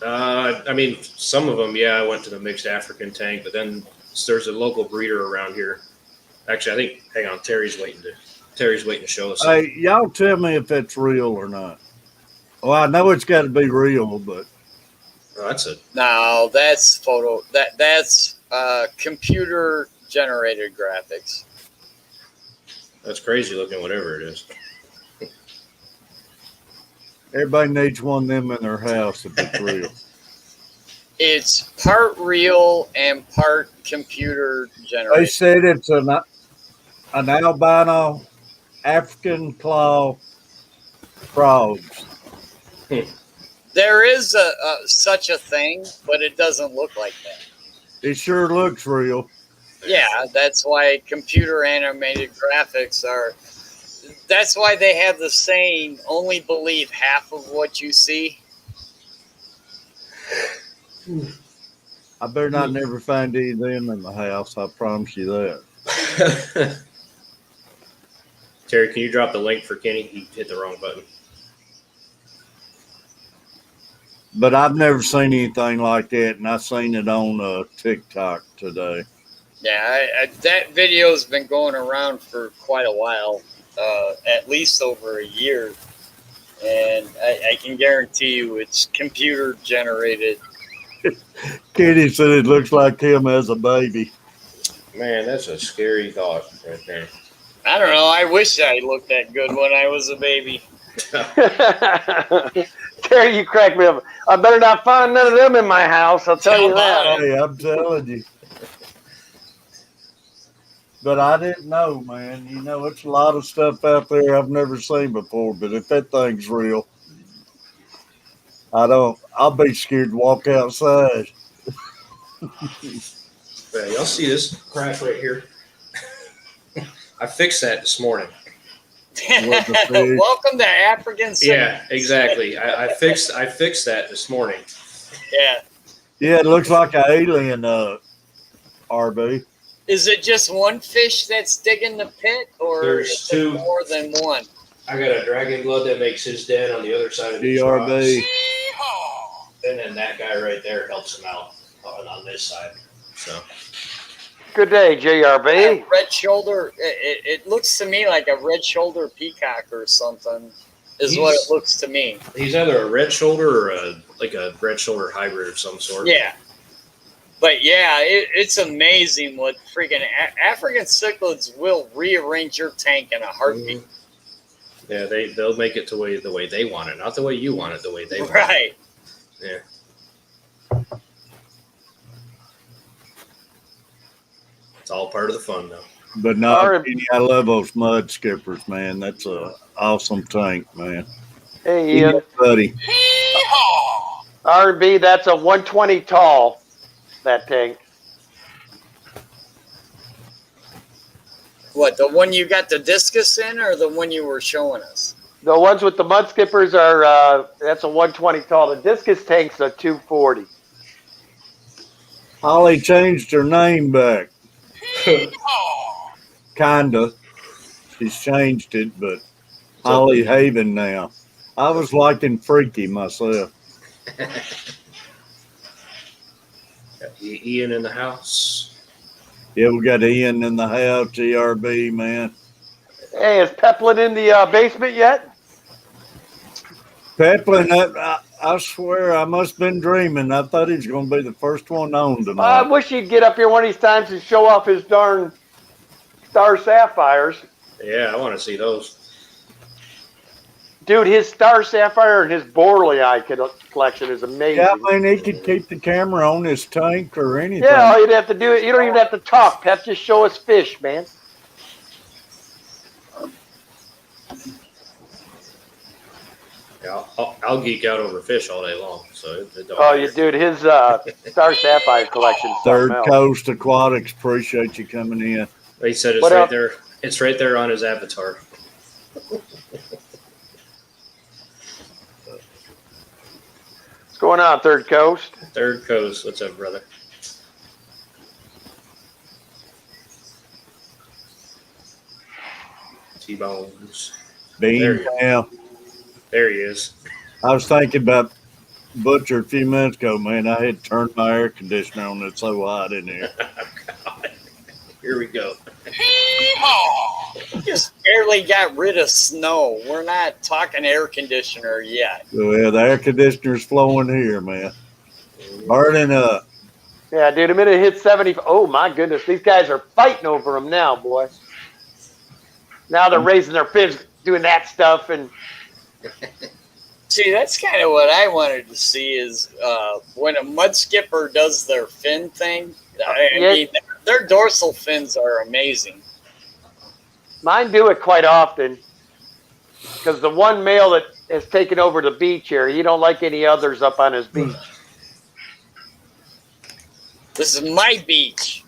I mean, some of them, yeah, I went to the mixed African tank, but then there's a local breeder around here. Actually, I think, hang on, Terry's waiting to show us. Hey, y'all tell me if that's real or not. Well, I know it's got to be real, but Oh, that's it. No, that's photo. That's computer generated graphics. That's crazy looking, whatever it is. everybody needs one of them in their house if it's real. It's part real and part computer They generated. said it's an albino African claw frogs. There is a such a thing, but it doesn't look like that. It sure looks real. Yeah, that's why computer animated graphics are. That's why they have the saying, only believe half of what you see. I better not never find any of them in the house. I promise you that. Terry, can you drop the link for Kenny? He hit the wrong button. But I've never seen anything like that, and I seen it on TikTok today. Yeah, that video's been going around for quite a while, at least over a year. And I can guarantee you it's computer generated. Kitty said it looks like him as a baby. Man, that's a scary thought right there. I don't know. I wish I looked that good when I was a baby. Terry, you crack me up. I better not find none of them in my house. I'll tell you that. Hey, I'm telling you. But I didn't know, man. You know, it's a lot of stuff out there I've never seen before. But if that thing's real, I'll be scared to walk outside. Yeah, y'all see this crack right here? I fixed that this morning. Welcome to African City. Yeah, exactly. I fixed that this morning. Yeah. Yeah, it looks like an alien RB. Is it just one fish that's digging the pit, or There's is two. it more than one? I got a dragon blood that makes his den on the other side of these DRB. rocks. And then that guy right there helps him out on this side. So Good day, JRB. Red shoulder. It looks to me like a red shoulder peacock or something. Is what it looks to me. he's either a red shoulder or a red shoulder hybrid of some sort. Yeah. But yeah, it's amazing what freaking African cichlids will rearrange your tank in a heartbeat. Mm-hmm. Yeah, they'll make it the way they want it, not the way you want it, the way they want Right. it. Yeah. It's all part of the fun, though. But no, I love those mud skippers, man. That's a awesome tank, man. Hey, Ian. Yeah, buddy. R&B, that's a 120 tall, that tank. What, the one you got the discus in, or the one you were showing us? The ones with the mud skippers are, that's a 120 tall. The discus tank's a 240. Holly changed her name back. Kinda. She's changed it, but Holly Haven now. I was liking Freaky myself. Got Ian in the house. Yeah, we got Ian in the house, GRB, man. Hey, is Peplin in the basement yet? Peplin, I swear I must have been dreaming. I thought he was going to be the first one on I tonight. wish he'd get up here one of these times and show off his darn star sapphires. Yeah, I want to see those. Dude, his star sapphire and his Borlei collection is amazing. Yeah, I mean, he could keep the camera on his tank or anything. Yeah, all you'd have to do, you don't even have to talk, Pep. Just show us fish, man. Yeah, I'll geek out over fish all day long. So it don't Oh, matter. you dude, his star sapphire collection. Third Coast Aquatics, appreciate you coming in. He said it's What right up? there. It's right there on his avatar. What's going on, Third Coast? Third Coast. What's up, brother? T-Bones. Bean There you go. Cow. There he is. I was thinking about Butcher a few minutes ago, man. I had turned my air conditioner on. It's so hot in here. Here we go. Just barely got rid of snow. We're not talking air conditioner yet. So, yeah, the air conditioner's flowing here, man. Burning up. Yeah, dude, a minute hit 70. Oh, my goodness. These guys are fighting over them now, boy. Now they're raising their fins, doing that stuff. And see, that's kind of what I wanted to see is when a mud skipper does their fin thing. I mean, their dorsal fins are amazing. mine do it quite often because the one male that has taken over the beach here, he don't like any others up on his beach. This is my beach.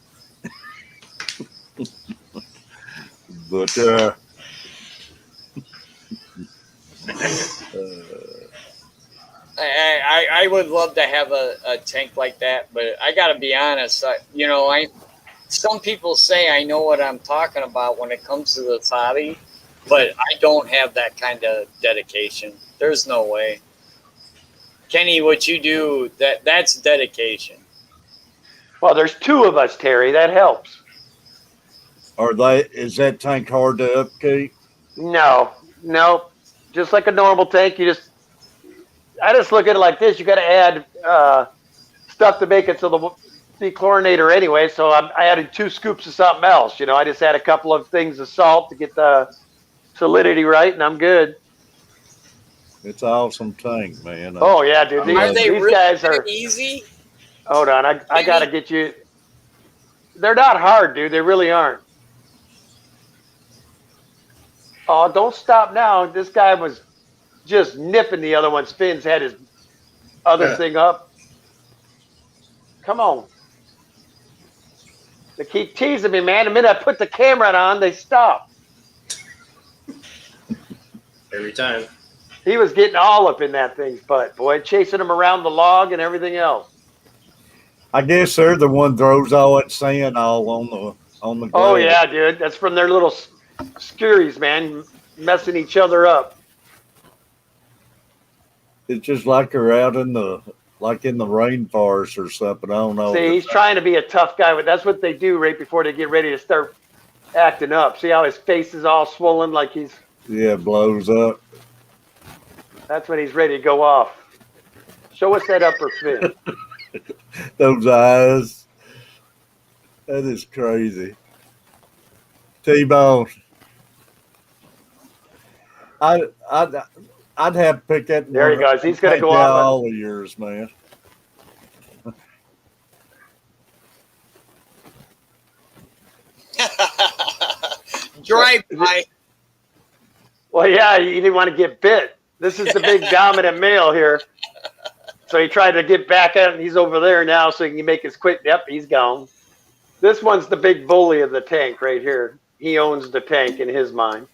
But I would love to have a tank like that, but I got to be honest. Some people say I know what I'm talking about when it comes to this hobby, but I don't have that kind of dedication. There's no way. Kenny, what you do, that's dedication. Well, there's two of us, Terry. That helps. is that tank hard to upkeep? No. Just like a normal tank, I just look at it like this. You got to add stuff to make it so the dechlorinator anyway. So I added 2 scoops of something else. I just add a couple of things of salt to get the solidity right, and I'm good. It's an awesome tank, man. Oh yeah, dude. Are they these really guys are easy? Hold on, I got to get you. They're not hard, dude. They really aren't. Oh, don't stop now. This guy was just nipping the other one's fins, had his other thing up. Come on. They keep teasing me, man. The minute I put the camera on, they stop. Every time. He was getting all up in that thing's butt, boy, chasing him around the log and everything else. I guess they're the one throws all that sand all on the ground. Oh yeah, dude. That's from their little scurries, man, messing each other up. It's just like they're out in the rainforest or something. I don't know. See, he's trying to be a tough guy, but that's what they do right before they get ready to start acting up. See how his face is all swollen like he's... Yeah, blows up. That's when he's ready to go off. Show us that upper fin. Those eyes. That is crazy. T-Bone. I'd have to pick that. There he goes. He's going to go off. All of yours, man. Drive by. Well, yeah, you didn't want to get bit. This is the big dominant male here. So he tried to get back at him. He's over there now, so he can make his quick. Yep, he's gone. This one's the big bully of the tank right here. He owns the tank in his mind.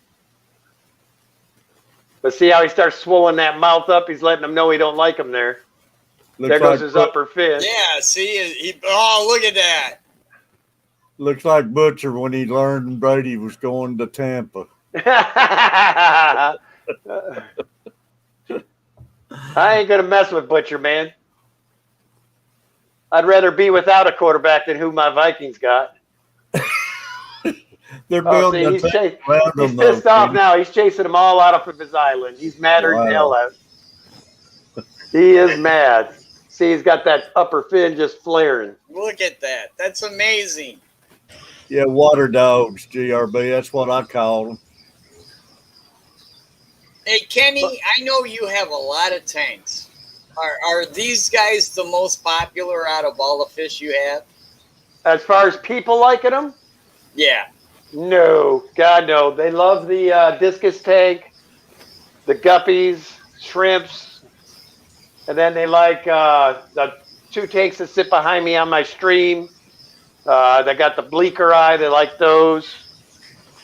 But see how he starts swelling that mouth up? He's letting them know he don't like him there. There goes his upper fin. Yeah, see? Look at that. Looks like Butcher when he learned Brady was going to Tampa. I ain't going to mess with Butcher, man. I'd rather be without a quarterback than who my Vikings got. They're building he's pissed off now. He's chasing them all out of his island. He's madder than hell out. He is mad. See, he's got that upper fin just flaring. Look at that. That's amazing. Yeah, water dogs, GRB. That's what I call them. Hey, Kenny, I know you have a lot of tanks. Are these guys the most popular out of all the fish you have? As far as people liking them? Yeah. No. God, no. They love the discus tank, the guppies, shrimps, and then they like the 2 tanks that sit behind me on my stream. They got the bleaker eye. They like those.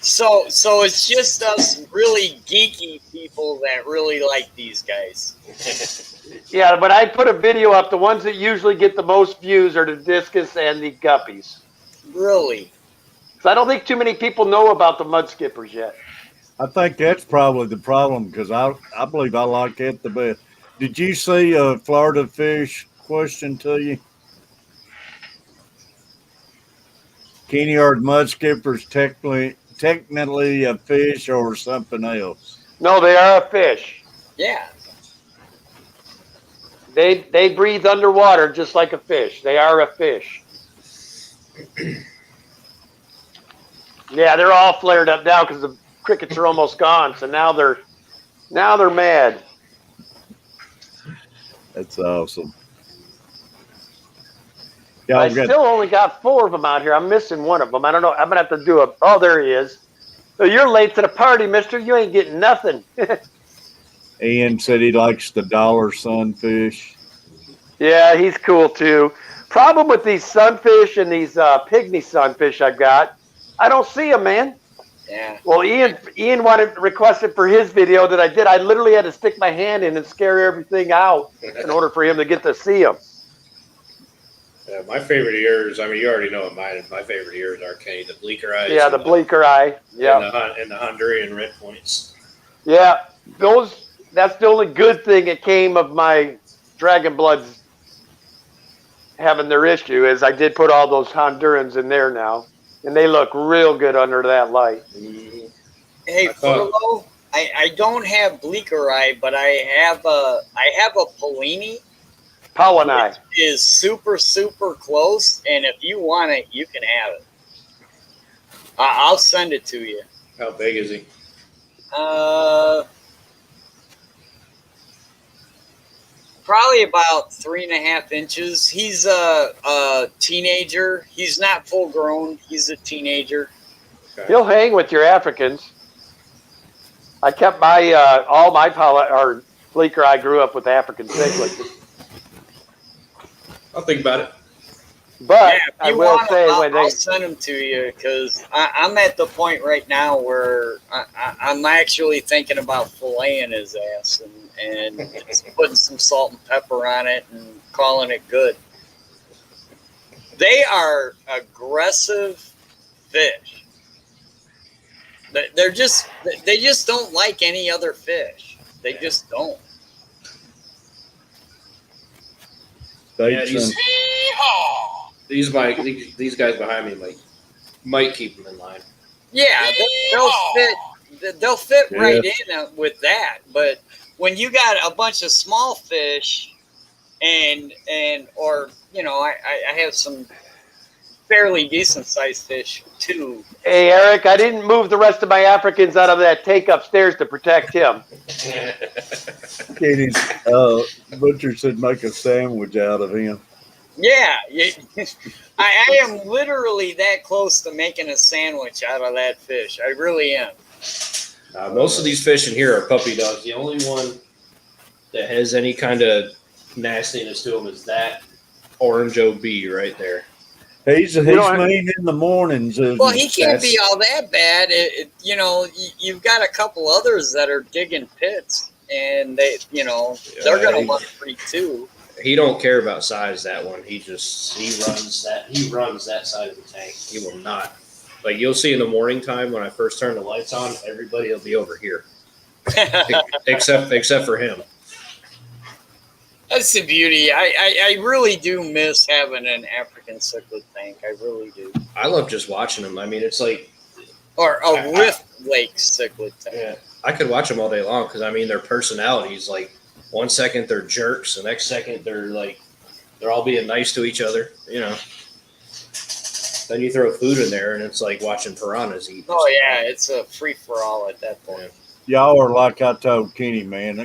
So it's just us really geeky people that really like these guys. Yeah, but I put a video up. The ones that usually get the most views are the discus and the guppies. Really? So I don't think too many people know about the mud skippers yet. I think that's probably the problem because I believe I like it the best. Did you see a Florida fish question to you? Kenny, are mud skippers technically a fish or something else? No, they are a fish. Yeah. They breathe underwater just like a fish. They are a fish. Yeah, they're all flared up now because the crickets are almost gone. So now they're mad. That's awesome. I Y'all got still only got 4 of them out here. I'm missing one of them. I don't know. I'm gonna have to do a. Oh, there he is. So you're late to the party, Mister. You ain't getting nothing. Ian said he likes the dollar sunfish. Yeah, he's cool too. Problem with these sunfish and these pygmy sunfish I've got, I don't see them, man. Yeah. Well, Ian requested for his video that I did. I literally had to stick my hand in and scare everything out in order for him to get to see them. Yeah, my favorite ears. I mean, you already know what mine. My favorite ears are Kenny, the bleaker eyes. Yeah, the bleaker eye. Yeah, and the Honduran red points. yeah. That's the only good thing that came of my Dragon Bloods having their issue is I did put all those Hondurans in there now, and they look real good under that light. Mm-hmm. Hey, Furlow, I don't have bleaker eye, but I have a Polini. Polini is super, super close, and if you want it, you can have it. I'll send it to you. How big is he? Probably about 3.5 inches. He's a teenager. He's not full grown. He's a teenager. Okay. He'll hang with your Africans. I kept my all my bleaker eye grew up with African cichlids. I'll think about it. But Yeah, if I you will want say them, when I'll they send them to you because I'm at the point right now where I'm actually thinking about filleting his ass and just putting some salt and pepper on it and calling it good. They are aggressive fish. They just don't like any other fish. They just don't. Yeah, these guys behind me might keep them in line. Yeah, they'll fit right in with that. But when you got a bunch of small fish and or I have some fairly decent sized fish too. Hey Eric, I didn't move the rest of my Africans out of that take upstairs to protect him. Kenny's butcher said make a sandwich out of him. Yeah, I am literally that close to making a sandwich out of that fish. I really am. Most of these fish in here are puppy dogs. The only one that has any kind of nastiness to them is that orange OB right there. He's mean in the mornings. Well, he can't be all that bad. You've got a couple others that are digging pits, and they're going to want free too. He don't care about size. That one, he runs that side of the tank. He will not. Like you'll see in the morning time when I first turn the lights on, everybody will be over here, except for him. That's the beauty. I really do miss having an African cichlid tank. I really do. I love just watching them. I mean, it's like or a Rift Lake cichlid tank. Yeah, I could watch them all day long because I mean their personalities. Like 1 second they're jerks, the next second they're all being nice to each other. Then you throw food in there and it's like watching piranhas eat. Oh yeah, it's a free for all at that point. Y'all are like I told Kenny, man.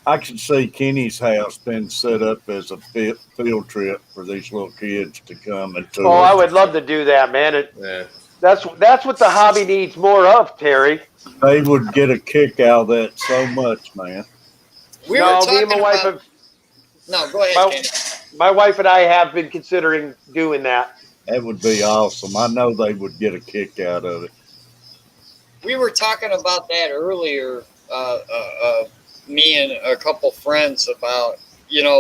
I could see Kenny's house being set up as a field trip for these little kids to come and tour. Oh, I would love to do that, man. Yeah. That's what the hobby needs more of, Terry. They would get a kick out of that so much, man. Me and my wife have. No, go ahead, Kenny. My wife and I have been considering doing that. That would be awesome. I know they would get a kick out of it. We were talking about that earlier. Me and a couple friends about,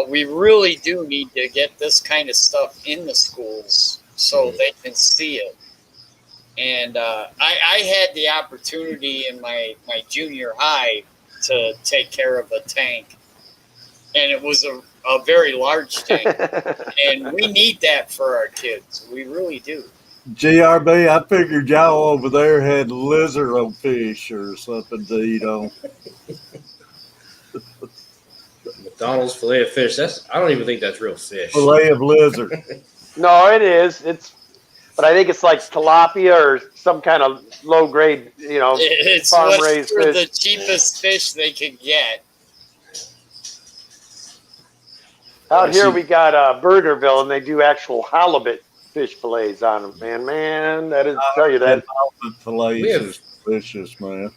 we really do need to get this kind of stuff in the schools so they can see it. And I had the opportunity in my junior high to take care of a tank. and it was a very large tank. And we need that for our kids. We really do. GRB, I figured y'all over there had lizard fish or something to eat on. McDonald's filet of fish. I don't even think that's real fish. Fillet of lizard. No, it is. But I think it's like tilapia or some kind of low grade, It's farm what's raised for fish. the cheapest fish they could get. Out here we got Burgerville, and they do actual halibut fish fillets on them. Man, that is tell you that. Fillets is delicious, man.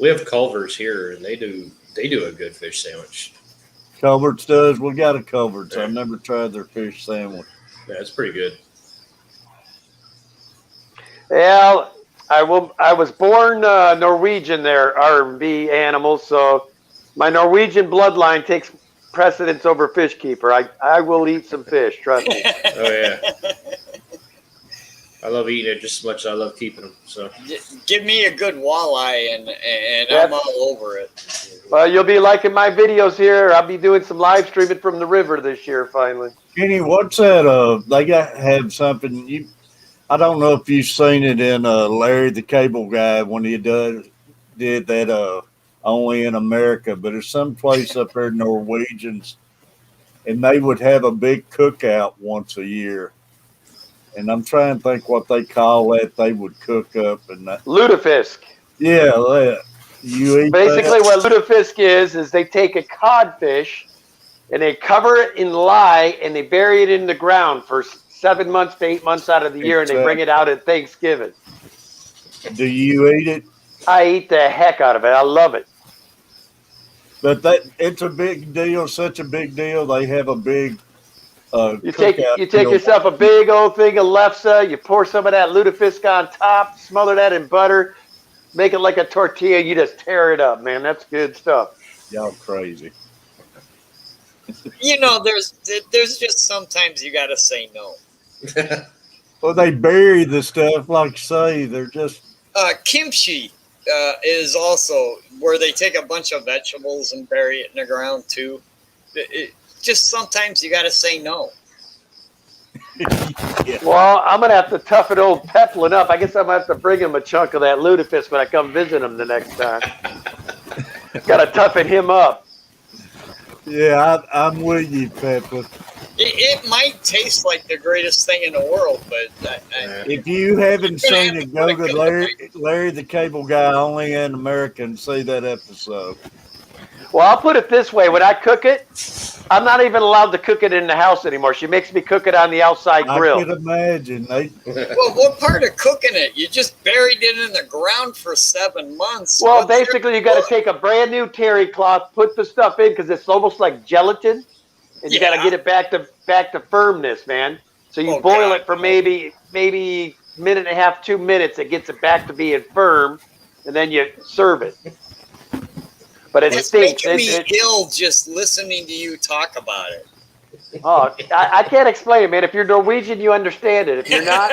We have Culver's here, and they do a good fish sandwich. Culver's does. We got a Culver's. I've never tried their fish sandwich. Yeah, it's pretty good. Yeah, I was born Norwegian there, R&B animals, so my Norwegian bloodline takes precedence over fish keeper. I will eat some fish, trust me. Oh yeah. I love eating it just as much as I love keeping them. So Give me a good walleye and I'm all over it. Well, you'll be liking my videos here. I'll be doing some live streaming from the river this year finally. Kenny, what's that? They have something. I don't know if you've seen it in Larry the Cable Guy when he did that only in America, but it's some place up there, Norwegians, and they would have a big cookout once a year. And I'm trying to think what they call that. They would cook up and Lutefisk. Yeah, that. You eat Basically, that? what lutefisk is they take a codfish and they cover it in lye and they bury it in the ground for 7 months to 8 months out of the year, and they bring it out at Thanksgiving. Do you eat it? I eat the heck out of it. I love it. But it's a big deal, such a big deal. They have a big You take yourself a big old thing of lefse, you pour some of that lutefisk on top, smother that in butter, make it like a tortilla, you just tear it up, man. That's good stuff. Y'all crazy. There's just sometimes you gotta say no. Well, they bury the stuff, like say, they're just Kimchi is also where they take a bunch of vegetables and bury it in the ground too. Just sometimes you got to say no. Yeah. Well, I'm going to have to toughen old Peplin up. I guess I'm going to have to bring him a chunk of that lutefisk when I come visit him the next time. Got to toughen him up. Yeah, I'm with you, Pepper. It might taste like the greatest thing in the world, but if you haven't seen it, go to Larry the Cable Guy only in America and see that episode. Well, I'll put it this way. When I cook it, I'm not even allowed to cook it in the house anymore. She makes me cook it on the outside grill. I can imagine. Well, what part of cooking it? You just buried it in the ground for 7 months. Well, basically, you got to take a brand new terry cloth, put the stuff in because it's almost like gelatin, and you got to get it back to firmness, man. So you boil it for maybe minute and a half, 2 minutes. It gets it back to being firm, and then you serve it. But it stinks. Making me ill just listening to you talk about it. Oh, I can't explain it, man. If you're Norwegian, you understand it. If you're not,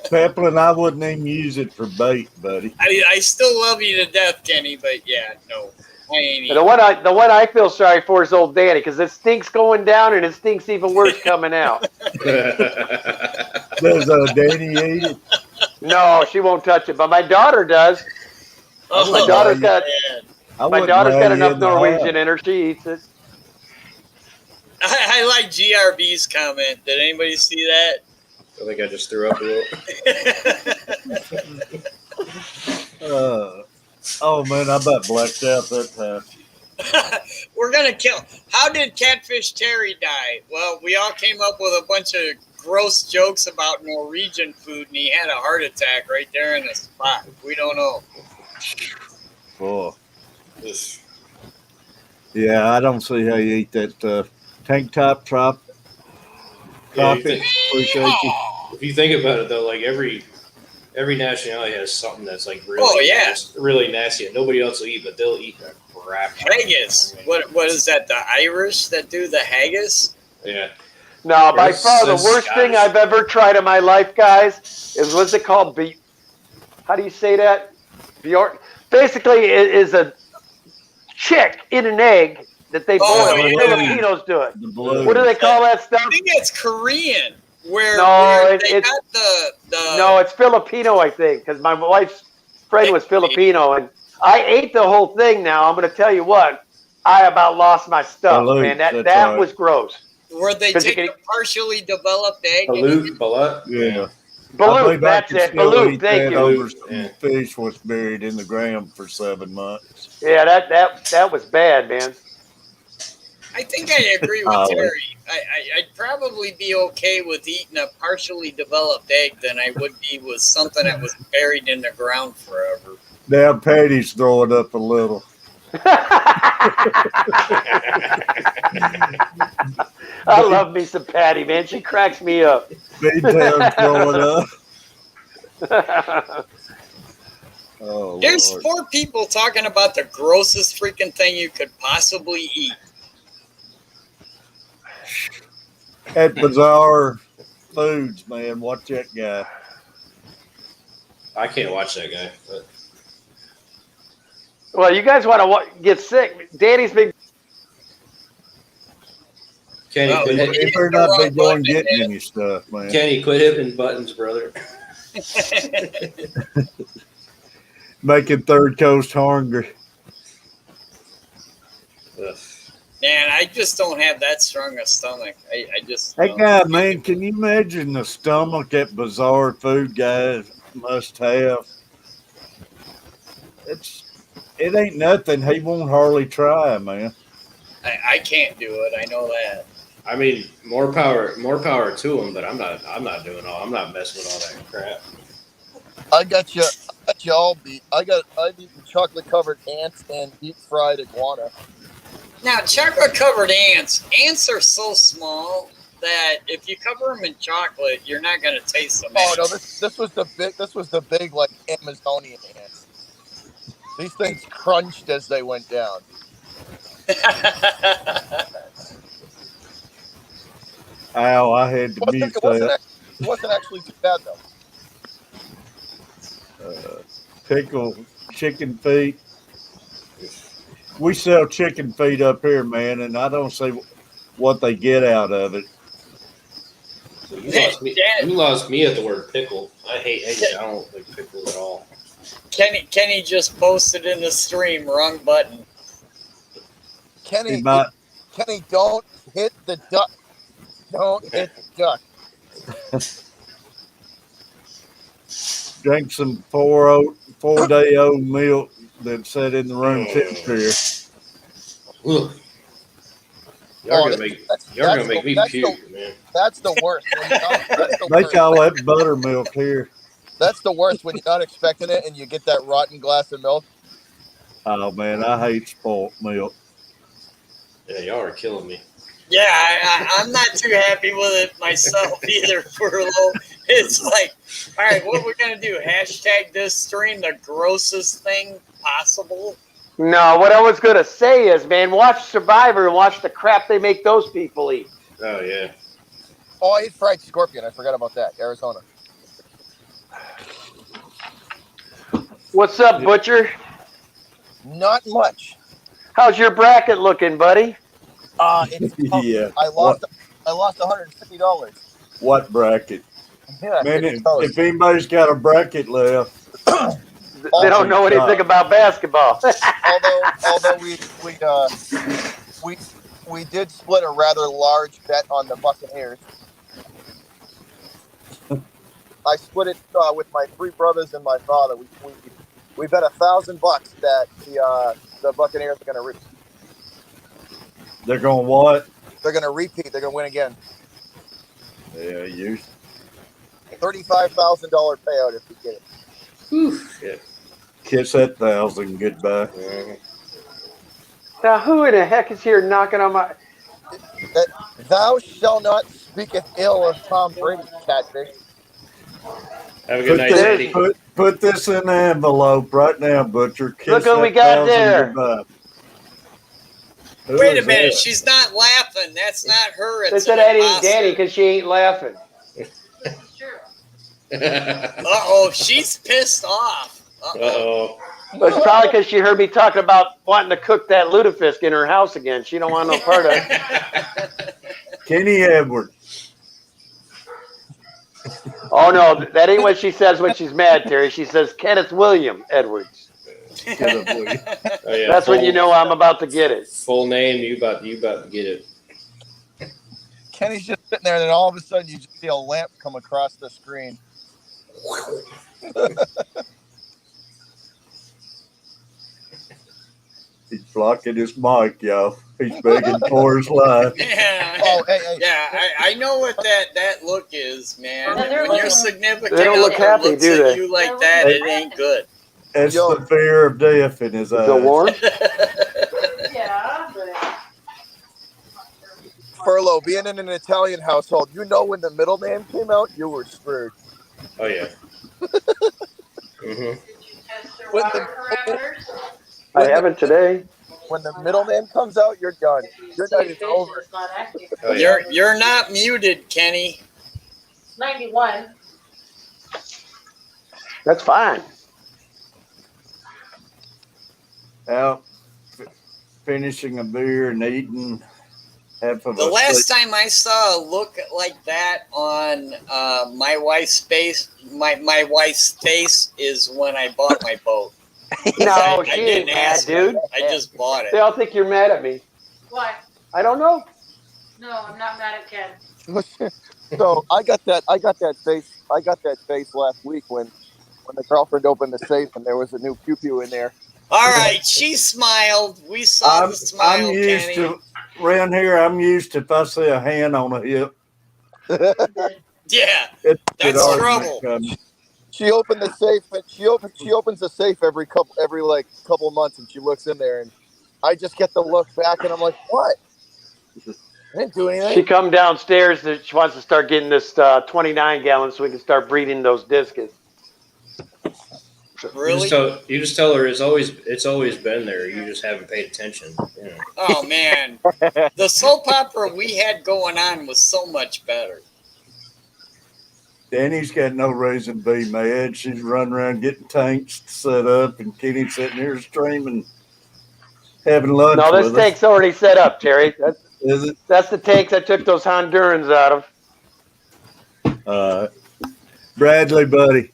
Peplin, I wouldn't even use it for bait, buddy. I still love you to death, Kenny, but yeah, no, I ain't. The one I feel sorry for is old Danny because it stinks going down and it stinks even worse coming out. Does Danny eat it? No, she won't touch it, but my daughter does. My daughter's got enough Norwegian in her. She eats it. I like GRB's comment. Did anybody see that? I think I just threw up a little. Oh man, I about blacked out that time. We're gonna kill. How did Catfish Terry die? Well, we all came up with a bunch of gross jokes about Norwegian food, and he had a heart attack right there in the spot. We don't know. Oh. Yeah, I don't see how you eat that tank top trop. Appreciate you. If you think about it, though, like every nationality has something that's like really, really nasty, and nobody else will eat, but they'll eat the crap. Haggis. What is that? The Irish that do the haggis? Yeah. No, by far the worst thing I've ever tried in my life, guys, is what's it called? How do you say that? Basically, it is a chick in an egg that they Oh, boil. yeah. Filipinos do it. The blue. What do they call that I stuff? think it's Korean. Where No, they got the No, it's Filipino, I think, because my wife's friend was Filipino, and I ate the whole thing. Now I'm going to tell you what, I about lost my stuff, Balut, man. That that's right. was gross. where they 'Cause you take can- a partially developed egg. Balut. Yeah. I Balut, believe I that's could it. still Balut, eat thank that you. over Balut, some yeah. fish was buried in the ground for 7 months. Yeah, that was bad, man. I think I agree with Ollie. Terry. I'd probably be okay with eating a partially developed egg than I would be with something that was buried in the ground forever. Now Patty's throwing up a little. I love me some Patty, man. She cracks me up. B-Town throwing up. Oh, There's Lord. 4 people talking about the grossest freaking thing you could possibly eat. At Bizarre Foods, man. Watch that guy. I can't watch that guy. But Well, you guys want to get sick. Danny's been. Kenny, Well, quit He hitting, better not be going getting any stuff, man. Kenny, quit hitting buttons, brother. Making Third Coast hungry. Ugh. Man, I just don't have that strong a stomach. I just That don't. guy, man, can you imagine the stomach that Bizarre Food guy must have? It ain't nothing he won't hardly try, man. I can't do it. I know that. I mean, more power to him. But I'm not doing all. I'm not messing with all that crap. I got you all beat. I've eaten chocolate covered ants and deep fried iguana. Now, chocolate covered ants. Ants are so small that if you cover them in chocolate, you're not going to taste them. Oh no, this was the big like Amazonian ants. These things crunched as they went down. Ow, I had to mute that. It wasn't actually too bad though. Pickle chicken feet. We sell chicken feet up here, man, and I don't see what they get out of it. So you lost me at the word pickle. I don't like pickle at all. Kenny just posted in the stream, wrong button. Kenny, But don't hit the duck. Don't hit the duck. drink some 4-day-old milk that sat in the room temperature. Ugh. Y'all gonna make me puke, man. That's the worst. They call that buttermilk here. That's the worst when you're not expecting it and you get that rotten glass of milk. Oh man, I hate spoiled milk. Yeah, y'all are killing me. Yeah, I'm not too happy with it myself either. It's like, all right, what we're gonna do? Hashtag this stream the grossest thing possible. No, what I was going to say is, man, watch Survivor and watch the crap they make those people eat. Oh yeah. Oh, I ate fried scorpion. I forgot about that. Arizona. What's up, Butcher? Not much. How's your bracket looking, buddy? It's Yeah. I lost $150. What bracket? Yeah, Man, if anybody's got a bracket left, They don't know anything about basketball. although we did split a rather large bet on the Buccaneers. I split it with my 3 brothers and my father. We bet $1,000 that the Buccaneers are going to repeat. they're going what? They're going to repeat. They're going to win again. Yeah, you. $35,000 payout if we get it. Yeah. Kiss that 1,000 goodbye. Now, who in the heck is here knocking on my... Thou shalt not speaketh ill of Tom Brady, Catfish. Have a good night, Sandy. Put this in the envelope right now, Butcher. Kiss Look what we that got 1,000 there. goodbye. Who Wait a is minute, that? she's not laughing. That's not her. They It's said that ain't Danny because she ain't laughing. Uh-oh, she's pissed off. Uh-oh. Uh-oh. But it's probably because she heard me talking about wanting to cook that lutefisk in her house again. She don't want no part of it. Kenny Edwards. Oh, no, that ain't what she says when she's mad, Terry. She says Kenneth William Edwards. Oh, yeah, That's when you know I'm about to get it. Full name, you about to get it. Kenny's just sitting there, and then all of a sudden you just see a lamp come across the screen. He's blocking his mic, y'all. He's begging for his life. Yeah. Oh, hey. Yeah, I know what that look is, man. When your significant They don't look other happy, looks do at they? you like that, it ain't good. It's the fear of death in his eyes. The war? Yeah, but Furlough, being in an Italian household, you know when the middle name came out, you were screwed. Oh yeah. Mm-hmm. did you test your When water the- parameters? I haven't today. When the middle name comes out, you're done. Your night is over. It's not active. Oh, yeah. You're not muted, Kenny. 91. That's fine. Out finishing a beer and eating half of The a last steak. time I saw a look like that on my wife's face is when I bought my boat. No, I she didn't ain't mad, ask her. dude. I just bought They it. all think you're mad at me. Why? I don't know. No, I'm not mad at Ken. So I got that face last week when the girlfriend opened the safe and there was a new pew pew in there. All right, she smiled. We saw the smile, I'm used Kenny. to around here. I'm used to if I see a hand on a hip, Yeah, it's That's an argument trouble. coming. She opened the safe, and she opens the safe every couple of months, and she looks in there, and I just get the look back, and I'm like, what? I didn't do anything. She come downstairs. She wants to start getting this 29 gallons so we can start breeding those discus. really? You just tell her it's always been there. You just haven't paid attention. Yeah. Oh man, the soap opera we had going on was so much better. Danny's got no reason to be mad. She's running around getting tanks set up, and Kenny's sitting here streaming, having lunch No, this with us. tank's already set up, Terry. Is it? That's the tanks I took those Hondurans out of. Bradley, buddy.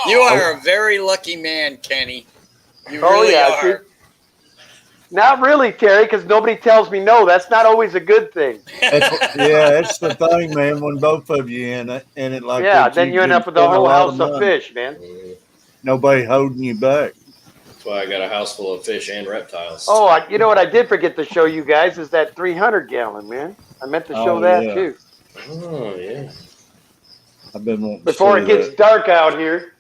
You are a very lucky man, Kenny. You Oh, really yeah, are. Not really, Terry, because nobody tells me no. That's not always a good thing. That's the thing, man. When both of you in it like Yeah, that, then you end can up with a spend whole lot house of money. fish, man. Nobody holding you back. That's why I got a house full of fish and reptiles. Oh, you know what I did forget to show you guys is that 300 gallon, man. I meant to show Oh, that yeah. too. Oh yeah. I've been wanting Before to it see gets dark out here.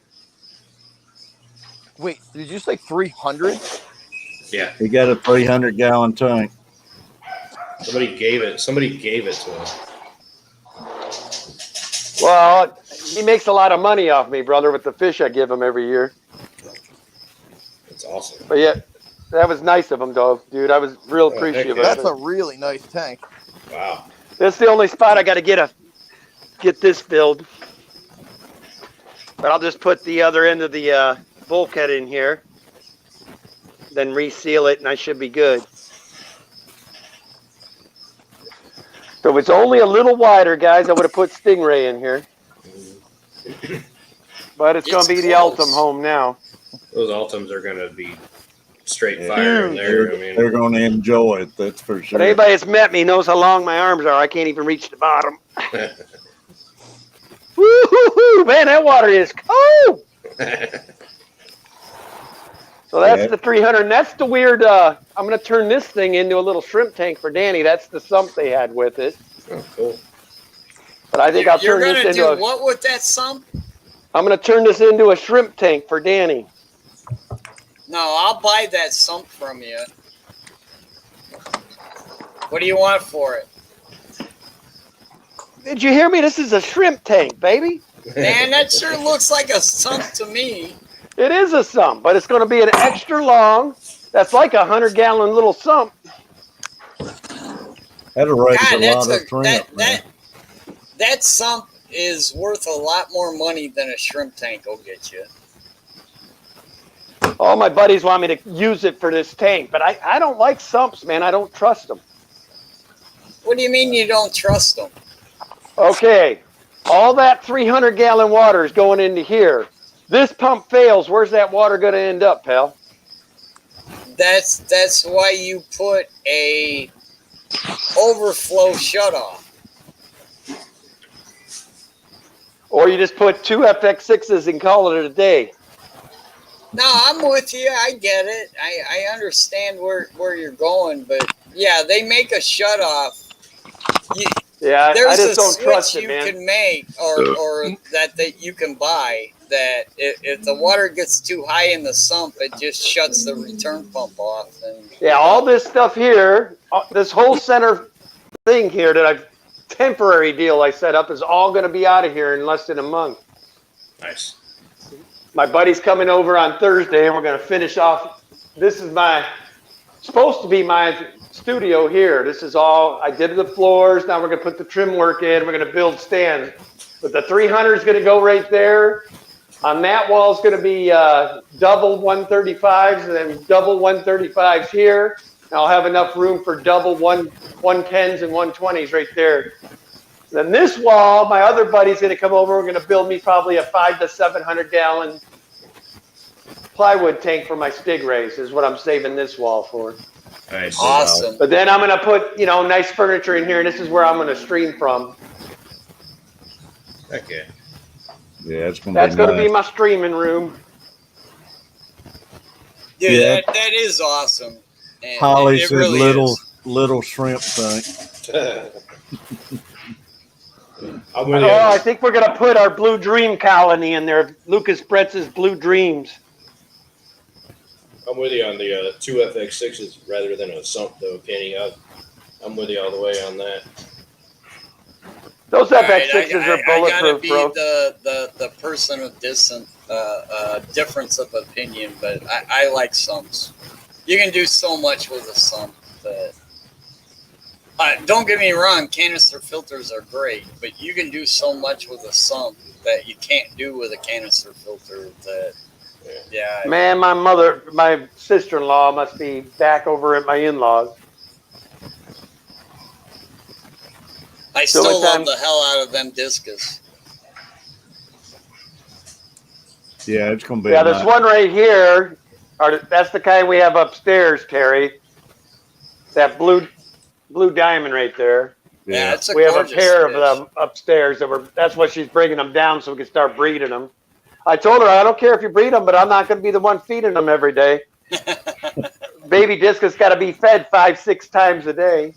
Wait, did you say 300? Yeah. that. He got a 300-gallon tank. Somebody gave it to him. Well, he makes a lot of money off me, brother, with the fish I give him every year. That's awesome. But yeah, that was nice of him, though, dude. I was real appreciative yeah. of That's it. a really nice tank. Wow. That's the only spot I got to get this filled. But I'll just put the other end of the bulkhead in here, then reseal it, and I should be good. So if it's only a little wider, guys, I would have put Stingray in here. But it's going to be the close. Ultim home now. Those Ultims are gonna be straight Yeah. fire in there. I They're mean, going to enjoy it, that's for sure. But anybody that's met me knows how long my arms are. I can't even reach the bottom. Woo-hoo-hoo! Man, that water is cold! So that's Yeah. the 300. And that's the weird, I'm going to turn this thing into a little shrimp tank for Danny. That's the sump they had with it. oh, cool. But I think I'll You're turn this gonna into do what with that sump? I'm going to turn this into a shrimp tank for Danny. No, I'll buy that sump from you. What do you want for it? Did you hear me? This is a shrimp tank, baby. Man, that sure looks like a sump to me. It is a sump, but it's going to be an extra long. That's like a 100-gallon little sump. That'll raise God, a lot of shrimp, man. that sump is worth a lot more money than a shrimp tank will get you. All my buddies want me to use it for this tank, but I don't like sumps, man. I don't trust them. What do you mean you don't trust them? Okay, all that 300-gallon water is going into here. This pump fails. Where's that water going to end up, pal? That's why you put a overflow shutoff. Or you just put 2 FX6s and call it a day. No, I'm with you. I get it. I understand where you're going, but yeah, they make a shutoff. Yeah, There's I just don't switch trust it, you man. can make or that you can buy that if the water gets too high in the sump, it just shuts the return pump off. And Yeah, all this stuff here, this whole center thing here that I've temporary deal I set up is all going to be out of here in less than a month. Nice. My buddy's coming over on Thursday, and we're going to finish off. This is supposed to be my studio here. This is all, I did the floors. Now we're going to put the trim work in. We're going to build stands. But the 300 is going to go right there. On that wall is going to be double 135s and then double 135s here. And I'll have enough room for double 110s and 120s right there. Then this wall, my other buddy's going to come over. We're going to build me probably a 500 to 700 gallon plywood tank for my Stingrays is what I'm saving this wall for. Nice. awesome. But then I'm going to put, nice furniture in here, and this is where I'm going to stream from. Okay. Yeah, it's gonna That's be going to nice. be my streaming room. Dude, Yeah. that is awesome. And Holly it said really little shrimp tank. I'm with you. I think we're going to put our Blue Dream colony in there. Lucas Bretz's Blue Dreams. I'm with you on the 2 FX6s rather than a sump, though, Kenny. I'm with you all the way on that. Those FX6s I are gotta bulletproof, be bro. the person of difference of opinion, but I like sumps. You can do so much with a sump that. Don't get me wrong, canister filters are great, but you can do so much with a sump that you can't do with a canister filter. That, yeah. Man, my sister-in-law must be back over at my in-laws. I still only love time- the hell out of them discus. Yeah, it's gonna be. Yeah, there's nice. one right here. That's the kind we have upstairs, Terry. That blue diamond right there. Yeah, it's a We have a gorgeous pair fish. of them upstairs. That's what she's bringing them down so we can start breeding them. I told her, I don't care if you breed them, but I'm not going to be the one feeding them every day. Baby discus got to be fed 5-6 times a day.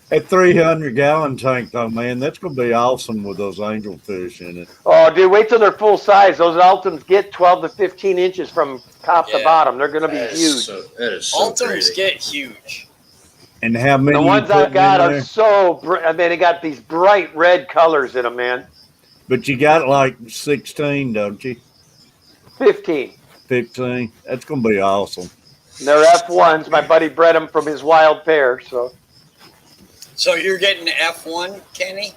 That 300-gallon tank, though, man, that's gonna be awesome with those angelfish in it. Oh, dude, wait till they're full size. Those Ultims get 12 to 15 inches from top to Yeah. bottom. They're going to be That huge. is so Ultims crazy. get huge. And how many? The you ones I've putting got in are there? so, they got these bright red colors in them, man. But you got like 16, don't you? 15. 15. That's gonna be awesome. And they're F1s. My buddy bred them from his wild pair. So So you're getting F1, Kenny?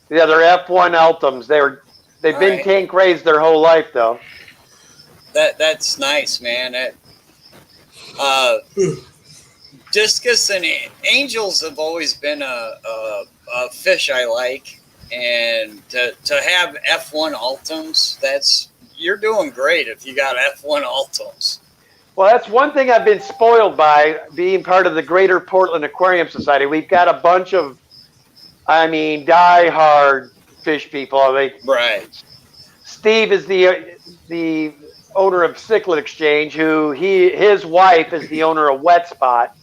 yeah, they're F1 Ultims. They've been Alright. tank raised their whole life, though. That's nice, man. Discus and angels have always been a fish I like, and to have F1 Ultims, you're doing great if you got F1 Ultims. Well, that's one thing I've been spoiled by being part of the Greater Portland Aquarium Society. We've got a bunch of, die-hard fish people. Right. Steve is the owner of Cichlid Exchange, his wife is the owner of Wet Spot.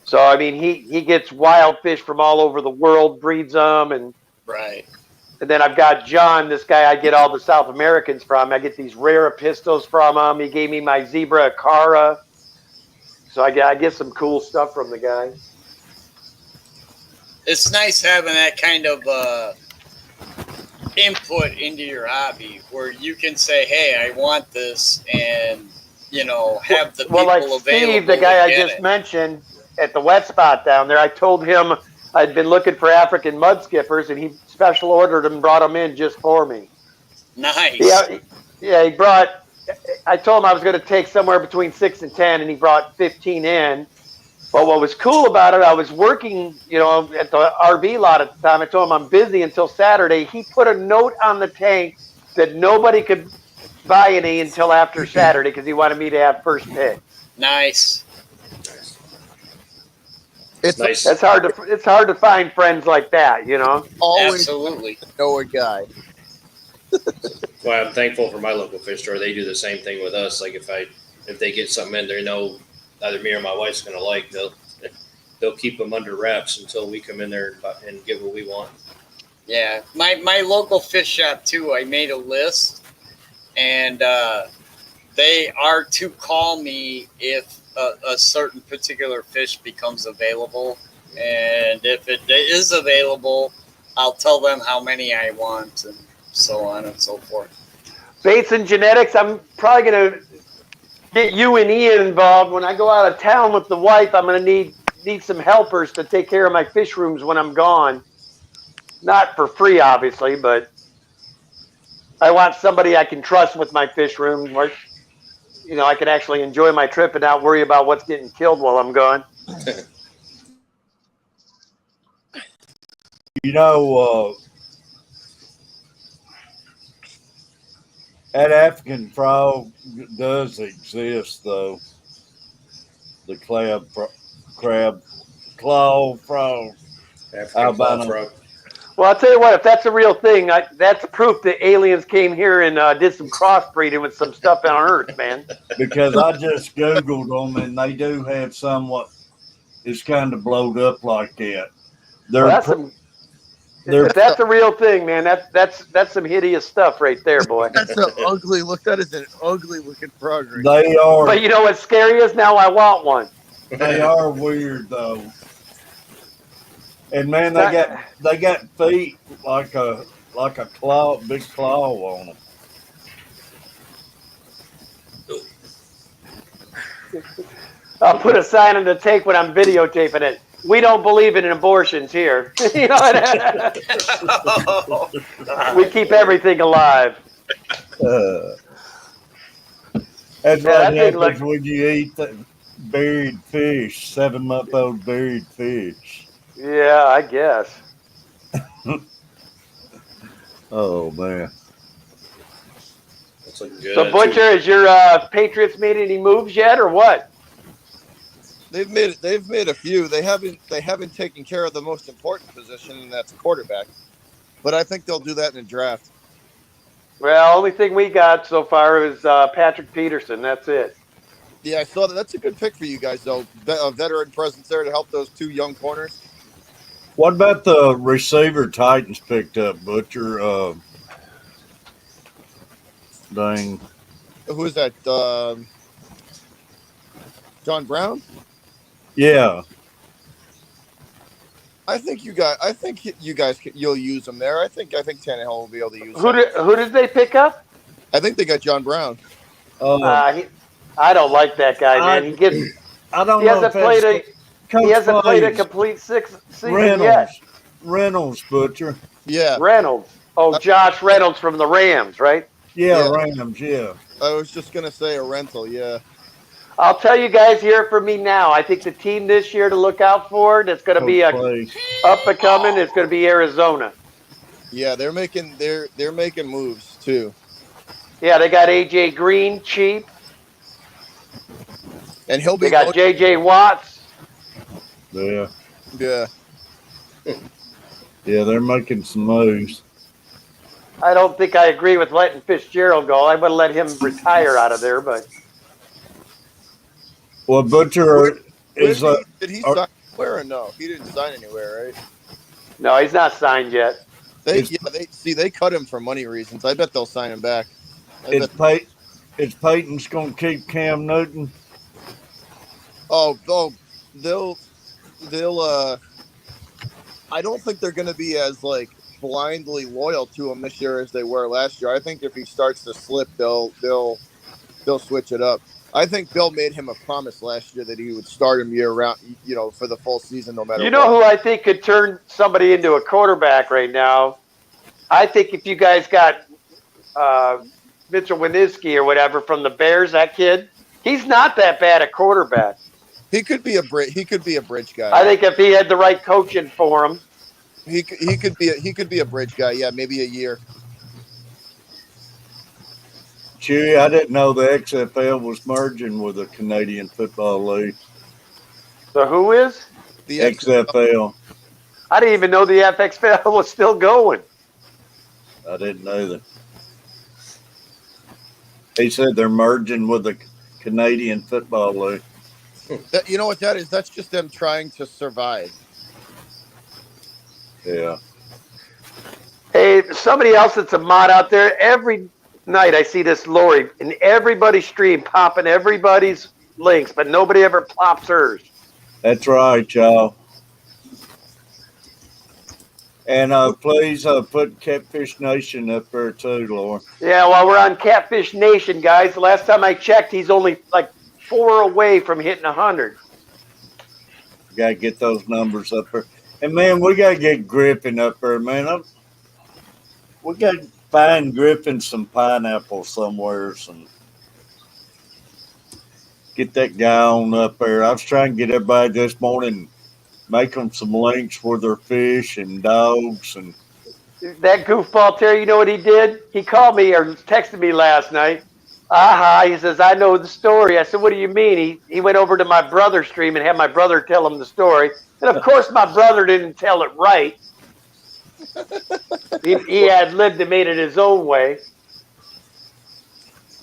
So he gets wild fish from all over the world, breeds them, and Right. then I've got John, this guy I get all the South Americans from. I get these rare Epistos from him. He gave me my Zebra Acara. So I get some cool stuff from the guy. It's nice having that kind of input into your hobby where you can say, "Hey, I want this," and have the people Like available. Steve, the guy to I get just it. mentioned at the Wet Spot down there, I told him I'd been looking for African mud skippers, and he special ordered them and brought them in just for me. Nice. Yeah, he brought I told him I was going to take somewhere between 6 and 10, and he brought 15 in. But what was cool about it, I was working, at the RV lot at the time. I told him I'm busy until Saturday. He put a note on the tank that nobody could buy any until after Saturday because he wanted me to have first pick. Nice. It's Nice. It's hard to find friends like that, always Absolutely. know a guy. Well, I'm thankful for my local fish store. They do the same thing with us. Like if they get something in, they know either me or my wife's going to like. They'll keep them under wraps until we come in there and get what we want. Yeah, my local fish shop too. I made a list, and they are to call me if a certain particular fish becomes available, and if it is available, I'll tell them how many I want, and so on and so forth. Baits and genetics, I'm probably going to get you and Ian involved. When I go out of town with the wife, I'm going to need some helpers to take care of my fish rooms when I'm gone. Not for free, obviously, but I want somebody I can trust with my fish room where, I can actually enjoy my trip and not worry about what's getting killed while I'm gone. That African frog does exist, though. The crab claw frog. African claw frog. Well, I'll tell you what, if that's a real thing, that's proof that aliens came here and did some crossbreeding with some stuff on Earth, man. Because I just Googled them, and they do have somewhat, it's kind of blowed up like that. If that's a real thing, man, that's some hideous stuff right there, boy. That's an ugly look. That is an ugly looking frog. They are. But you know what's scary is now I want one. They are weird, though. And man, they got feet like a claw, big claw on them. I'll put a sign on the tank when I'm videotaping it. We don't believe in abortions here. We keep everything alive. That's what happens when you eat buried fish, 7-month-old buried fish. Yeah, I guess. Oh man. That's looking good. So Butcher, has your Patriots made any moves yet, or what? They've made a few. They haven't taken care of the most important position, and that's quarterback. But I think they'll do that in the draft. Well, only thing we got so far is Patrick Peterson. That's it. Yeah, I saw that. That's a good pick for you guys, though. A veteran presence there to help those two young corners. What about the receiver Titans picked up, Butcher? Dang. Who is that? John Brown? Yeah. I think you guys you'll use him there. I think Tannehill will be able to use him. Who did they pick up? I think they got John Brown. I don't like that guy, man. I don't know. He hasn't played a complete season yet. Reynolds, Butcher. Yeah. Reynolds. Oh, Josh Reynolds from the Rams, right? Yeah, Rams, yeah. I was just going to say a rental, yeah. I'll tell you guys here from me now. I think the team this year to look out for that's going to be up and coming is going to be Arizona. Yeah, they're making moves too. Yeah, they got AJ Green cheap. And he'll be They got JJ Watts. Yeah. Yeah. Yeah, they're making some moves. I don't think I agree with letting Fitzgerald go. I would let him retire out of there, but. Well, Butcher is. Did he sign anywhere or no? He didn't sign anywhere, right? No, he's not signed yet. They cut him for money reasons. I bet they'll sign him back. Is Peyton's going to keep Cam Newton? Oh, they'll. I don't think they're going to be as blindly loyal to him this year as they were last year. I think if he starts to slip, they'll switch it up. I think Bill made him a promise last year that he would start him year round, for the full season, no matter what. You know who I think could turn somebody into a quarterback right now? I think if you guys got Mitchell Winsky or whatever from the Bears. That kid, he's not that bad at quarterback. He could be a bridge. He could be a bridge guy. I think if he had the right coaching for him, he could be a bridge guy. Yeah, maybe a year. Chewy, I didn't know the XFL was merging with the Canadian Football League. so who is? The XFL. I didn't even know the FXFL was still going. I didn't know that. He said they're merging with the Canadian Football League. You know what that is? That's just them trying to survive. Yeah. Hey, somebody else that's a mod out there. Every night I see this Lori in everybody's stream popping everybody's links, but nobody ever pops hers. That's right, y'all. And please put Catfish Nation up there too, Lauren. Yeah, well, we're on Catfish Nation, guys. The last time I checked, he's only like 4 away from hitting 100. Got to get those numbers up there. And, man, we got to get Griffin up there, man. We got to find Griffin some pineapple somewhere. Get that guy on up there. I was trying to get everybody this morning, make them some links for their fish and dogs. And That goofball, Terry, you know what he did? He called me or texted me last night. He says, I know the story. I said, what do you mean? He went over to my brother's stream and had my brother tell him the story. And, of course, my brother didn't tell it right. He had lived and made it his own way.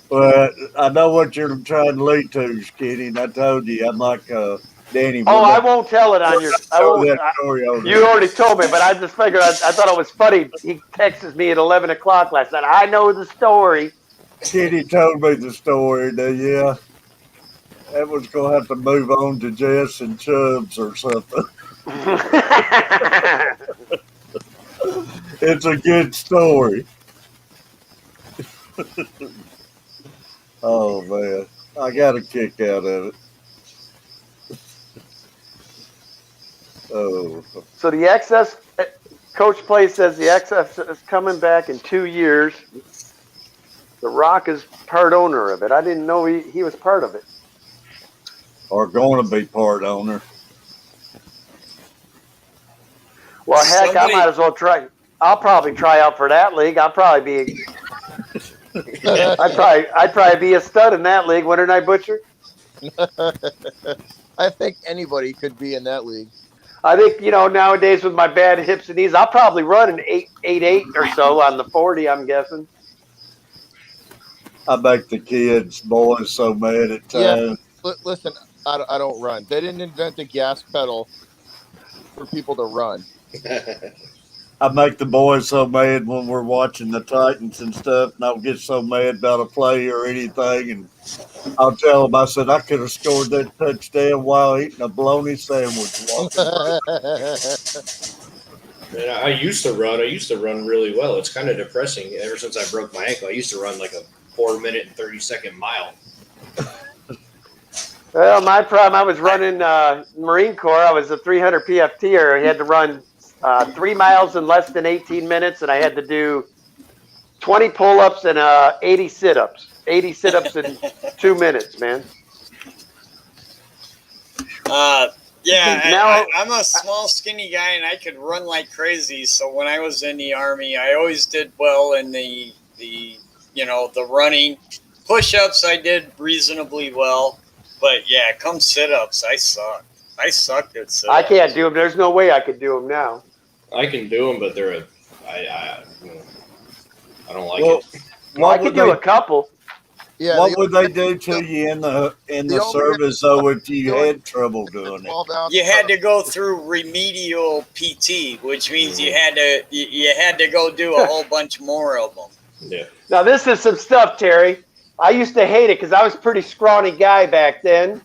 But I know what you're trying to lead to, Skinny, and I told you I'm like Danny. Oh, I won't tell it on your. You already told me, but I just figured I thought it was funny. He texted me at 11 o'clock last night. I know the story. Skinny told me the story. Yeah, that was gonna have to move on to Jess and Chubbs or something. It's a good story. Oh man, I got a kick out of it. Oh. So the XS Coach Play says the XS is coming back in 2 years. The Rock is part owner of it. I didn't know he was part of it. Or going to be part owner. Well, heck, I might as well try. I'll probably try out for that league. I'd probably be a stud in that league, wouldn't I, Butcher? I think anybody could be in that league. I think, nowadays with my bad hips and knees, I'll probably run an 8.88 or so on the 40, I'm guessing. I make the kids, boys, so mad at times. Yeah, listen, I don't run. They didn't invent the gas pedal for people to run. I make the boys so mad when we're watching the Titans and stuff, and I'll get so mad about a play or anything, and I'll tell them, I said, I could have scored that touchdown while eating a bologna sandwich. Man, I used to run. I used to run really well. It's kind of depressing. Ever since I broke my ankle, I used to run like a 4-minute and 30-second mile. Well, my problem, I was running Marine Corps. I was a 300 PFTer. I had to run 3 miles in less than 18 minutes, and I had to do 20 pull-ups and 80 sit-ups. 80 sit-ups in 2 minutes, man. I'm a small, skinny guy, and I could run like crazy. So when I was in the Army, I always did well in the running. Push-ups, I did reasonably well. But, yeah, come sit-ups, I suck. I sucked at sit-ups. I can't do them. There's no way I could do them now. I can do them, but I don't like Well, it. Well, I could do a couple. Yeah. What would they do to you in the service though if you had trouble doing it? You had to go through remedial PT, which means you had to go do a whole bunch more of them. Yeah. Now, this is some stuff, Terry. I used to hate it because I was a pretty scrawny guy back then.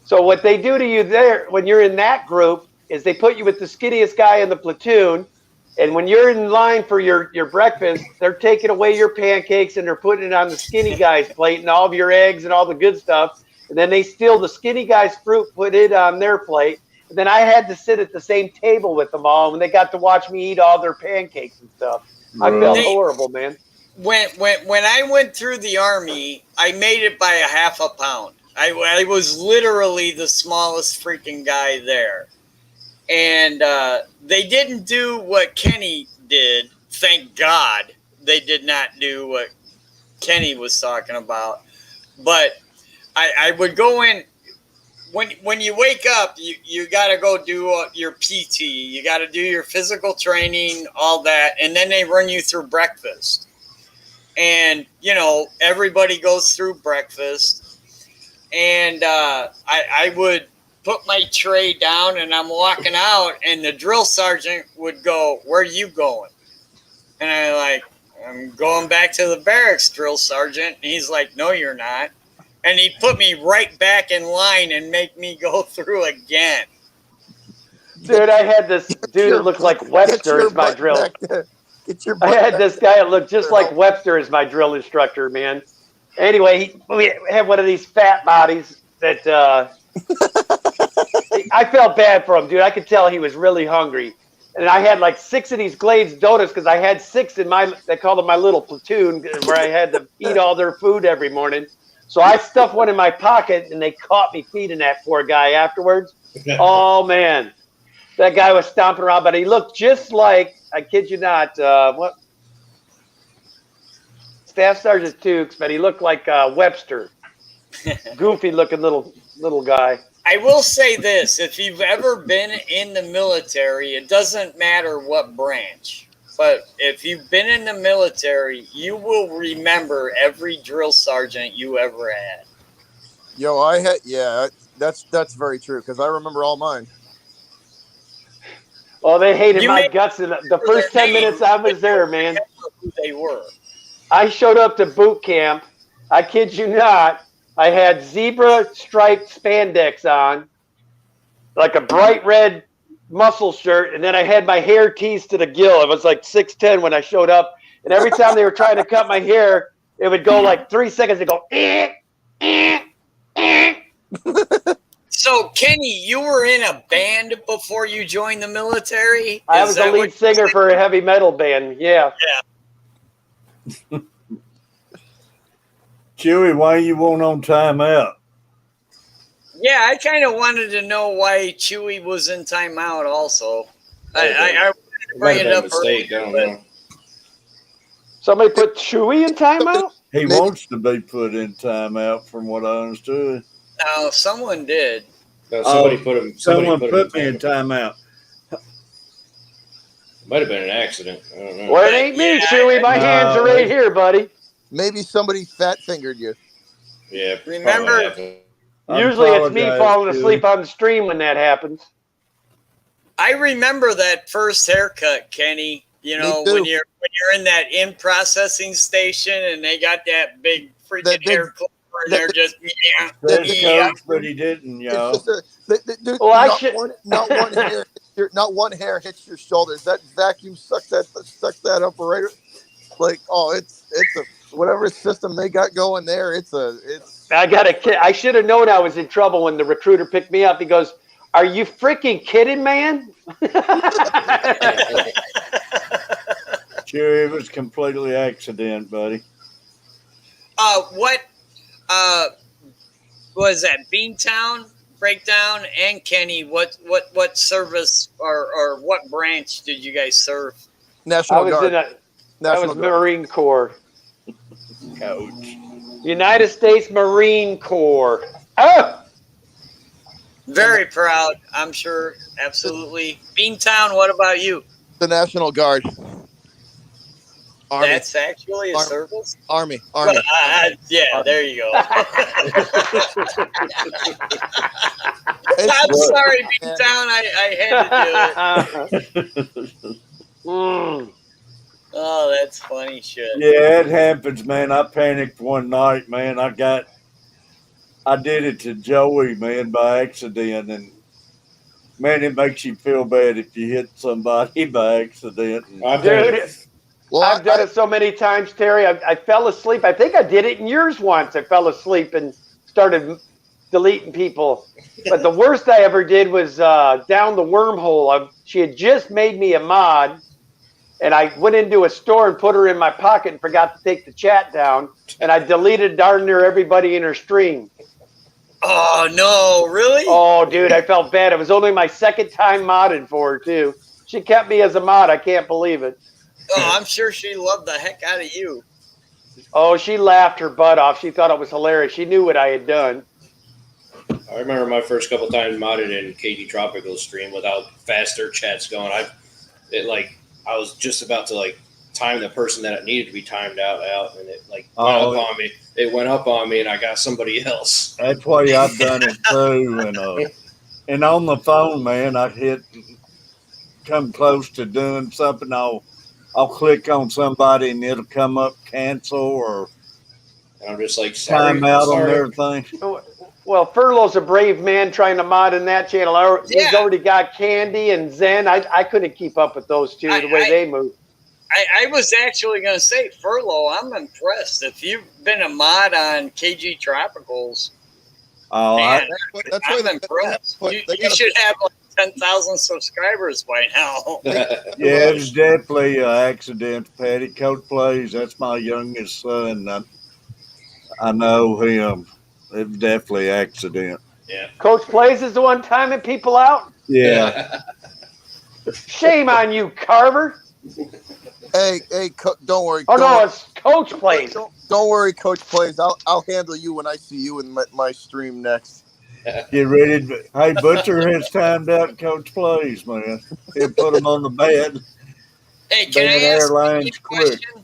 So what they do to you there when you're in that group is they put you with the skinniest guy in the platoon. And when you're in line for your breakfast, they're taking away your pancakes and they're putting it on the skinny guy's plate and all of your eggs and all the good stuff. And then they steal the skinny guy's fruit, put it on their plate. And then I had to sit at the same table with them all, and they got to watch me eat all their pancakes and stuff. I felt horrible, man. when I went through the Army, I made it by a half a pound. I was literally the smallest freaking guy there. And they didn't do what Kenny did. Thank God they did not do what Kenny was talking about. But I would go in. When you wake up, you got to go do your PT. You got to do your physical training, all that. And then they run you through breakfast. And, you know, everybody goes through breakfast. And I would put my tray down and I'm walking out and the drill sergeant would go, "Where are you going?" And I'm going back to the barracks, drill sergeant. And he's like, "No, you're not." And he'd put me right back in line and make me go through again. Dude, I had this dude that looked like Webster as my drill. I had this guy that looked just like Webster as my drill instructor, man. Anyway, we had one of these fat bodies that I felt bad for him, dude. I could tell he was really hungry. And I had like 6 of these glazed donuts because I had 6 in my, they called them my little platoon, where I had to eat all their food every morning. So I stuffed one in my pocket and they caught me feeding that poor guy afterwards. Oh, man. That guy was stomping around, but he looked just like, I kid you not, what? Staff Sergeant Tukes, but he looked like Webster. Goofy looking little guy. I will say this, if you've ever been in the military, it doesn't matter what branch, but if you've been in the military, you will remember every drill sergeant you ever had. Yo, I had, yeah, that's very true, because I remember all mine. Oh, they hated my guts in the first 10 minutes I was there, man. Who they were. I showed up to boot camp. I kid you not. I had zebra striped spandex on, like a bright red muscle shirt, and then I had my hair teased to the gill. I was like 6'10" when I showed up, and every time they were trying to cut my hair, it would go like 3 seconds. It'd go, So, Kenny, you were in a band before you joined the military? I was the lead singer for a heavy metal band, yeah. Yeah. Chewy, why you won't on timeout? Yeah, I kind of wanted to know why Chewy was in timeout also. I bring it up earlier. Somebody put Chewy in timeout? He wants to be put in timeout from what I understood. No, someone did. No, somebody put him. Someone put me in timeout. Might have been an accident. I don't know. Well, it ain't me, Chewy. My hands are right here, buddy. Maybe somebody fat fingered you. Yeah. Remember, usually it's me falling asleep on the stream when that happens. I remember that first haircut, Kenny. You know, when you're in that in processing station and they got that big freaking hair clipper and they're just but he didn't, yo. Not one hair hits your shoulders. That vacuum sucks that up right. Like, oh, it's a whatever system they got going there. I should have known I was in trouble when the recruiter picked me up. He goes, "Are you freaking kidding, man?" Sure, it was completely accident, buddy. What was that? Beantown Breakdown and Kenny. What service or what branch did you guys serve? National Guard. I was Marine Corps. Coach. United States Marine Corps. Oh! Very proud, I'm sure. Absolutely. Beantown, what about you? The National Guard. Army. That's actually a service? Army. Yeah, Army. There you go. I'm sorry, Beantown. I had to do it. Oh, that's funny shit. Yeah, it happens, man. I panicked one night, man. I did it to Joey, man, by accident. And, man, it makes you feel bad if you hit somebody by accident. I've done it so many times, Terry. I fell asleep. I think I did it in yours once. I fell asleep and started deleting people. But the worst I ever did was down the wormhole. She had just made me a mod. and I went into a store and put her in my pocket and forgot to take the chat down, and I deleted darn near everybody in her stream. Oh no, really? Oh, dude, I felt bad. It was only my second time modding for her too. She kept me as a mod. I can't believe it. Oh, I'm sure she loved the heck out of you. Oh, she laughed her butt off. She thought it was hilarious. She knew what I had done. I remember my first couple times modded in KG Tropical's stream without faster chats going. I was just about to like time the person that it needed to be timed out, and it like went up on me. It went up on me, and I got somebody else. That's why I've done it too. And on the phone, man, I come close to doing something. I'll click on somebody, and it'll come up cancel or And I'm just like, sorry, time out on sorry. everything. Well, Furlow's a brave man trying to mod in that channel. He's already got Candy and Zen. I couldn't keep up with those two, the way they move. I was actually going to say, Furlow, I'm impressed. If you've been a mod on KG Tropicals, man, I'm impressed. You should have like 10,000 subscribers by now. Yeah, it's definitely an accident. Patty Coach Plays, that's my youngest son. I know him. It's definitely an accident. Yeah. Coach Plays is the one timing people out? Yeah. Shame on you, Carver. Hey, don't worry. Oh, no, it's Coach Plays. Don't worry, Coach Plays. I'll handle you when I see you in my stream next. Get ready. Hey, Butcher has timed out Coach Plays, man. He'll put him on the bed. Hey, can I ask Airlines a question?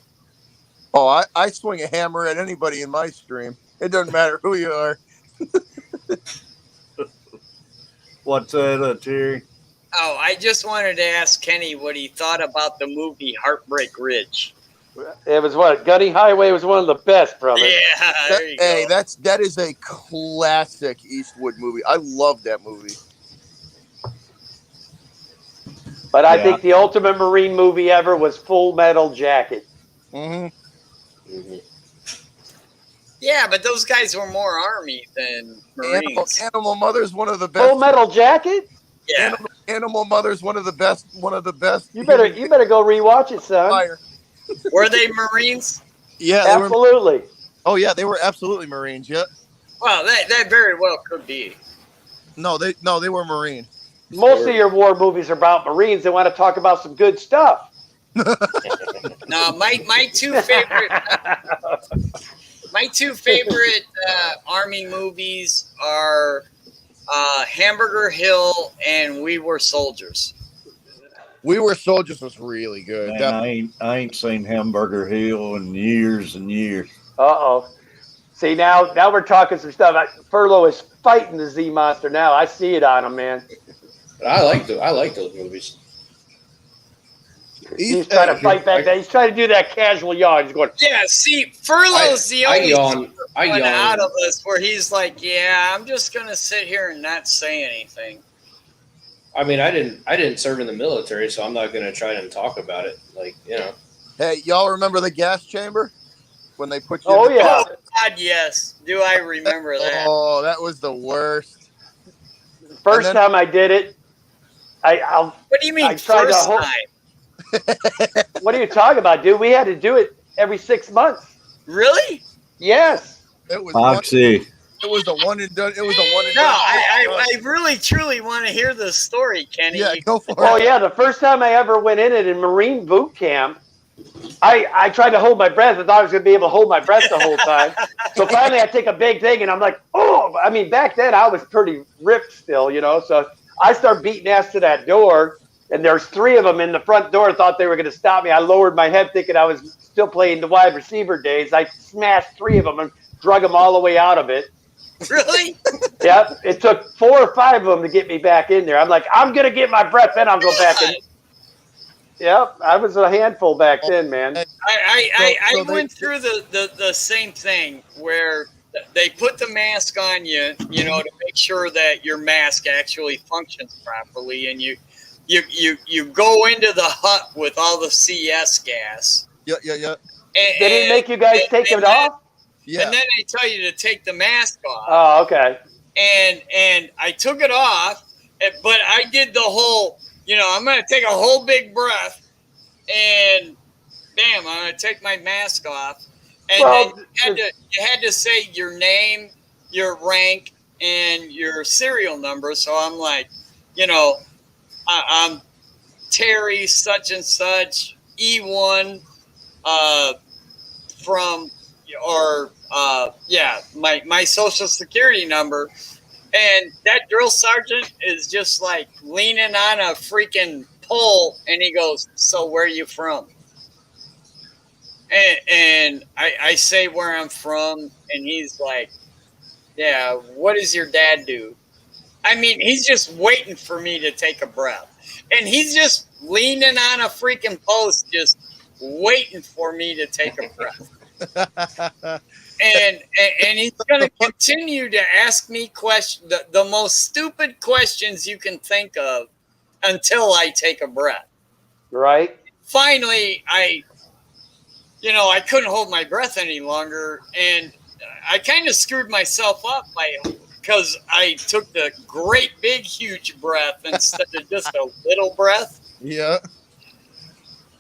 Oh, I swing a hammer at anybody in my stream. It doesn't matter who you are. What's that, Terry? Oh, I just wanted to ask Kenny what he thought about the movie Heartbreak Ridge. It was what? Gunny Highway was one of the best, brother. Yeah, there you Hey, go. that is a classic Eastwood movie. I love that movie. But I think the ultimate Marine movie ever was Full Metal Jacket. Mm-hmm. Mm-hmm. Yeah, but those guys were more Army than Marines. Animal Mother's one of the best. Full Metal Jacket? Yeah. Animal Mother's one of the best. One of the best. You better go rewatch it, son. Fire. Were they Marines? Yeah, Absolutely. Oh yeah, they were absolutely Marines. Yeah. Well, that very well could be. No, they were Marine. Most of your war movies are about Marines. They want to talk about some good stuff. No, my two favorite Army movies are Hamburger Hill and We Were Soldiers. We Were Soldiers was really good. Man, I ain't seen Hamburger Hill in years and years. Uh-oh. See, now we're talking some stuff. Furlow is fighting the Z Monster now. I see it on him, man. But I like those movies. He's trying to fight back there. He's trying to do that casual yawn. He's going, Yeah, see, Furlow's the only one yawn. out of us where he's like, yeah, I'm just going to sit here and not say anything. I mean, I didn't serve in the military, so I'm not going to try and talk about it. Like, you know. Hey, y'all remember the gas chamber when they put you? oh, in the yeah. Oh, God, yes. Do I remember that? Oh, that was the worst. First time I did it, What do you mean I tried first to hold- time? what are you talking about, dude? We had to do it every 6 months. Really? Yes. It was Foxy. It was a one and done. It was a one and No, done. I really, truly want to hear the story, Kenny. Yeah, go for Oh, it. yeah. The first time I ever went in it in Marine boot camp, I tried to hold my breath. I thought I was going to be able to hold my breath the whole time. So finally I take a big thing and I'm like, oh, I mean, back then I was pretty ripped still, you know. So I start beating ass to that door and there's 3 of them in the front door. Thought they were going to stop me. I lowered my head thinking I was still playing the wide receiver days. I smashed 3 of them and drug them all the way out of it. Really? Yep. It took 4 or 5 of them to get me back in there. I'm like, I'm going to get my breath, then I'll go back in. Yep. I was a handful back then, man. I went through the same thing where they put the mask on you, you know, to make sure that your mask actually functions properly, and you go into the hut with all the CS gas. Yeah. And, They didn't make you guys take it off? Yeah. And then they tell you to take the mask off. Oh, okay. And I took it off, but I did the whole, you know, I'm going to take a whole big breath am. I'm gonna take my mask off, and Well, then you had to say your name, your rank, and your serial number. So I'm like, I'm Terry such and such E1 from my social security number. And that drill sergeant is just like leaning on a freaking pole, and he goes, "So where are you from?" And I say where I'm from, and he's like, "Yeah, what does your dad do?" I mean, he's just waiting for me to take a breath, and he's just leaning on a freaking post, just waiting for me to take a breath. And he's going to continue to ask me the most stupid questions you can think of until I take a breath. Right. Finally, I couldn't hold my breath any longer, and I kind of screwed myself up because I took the great big huge breath instead of just a little breath. Yeah.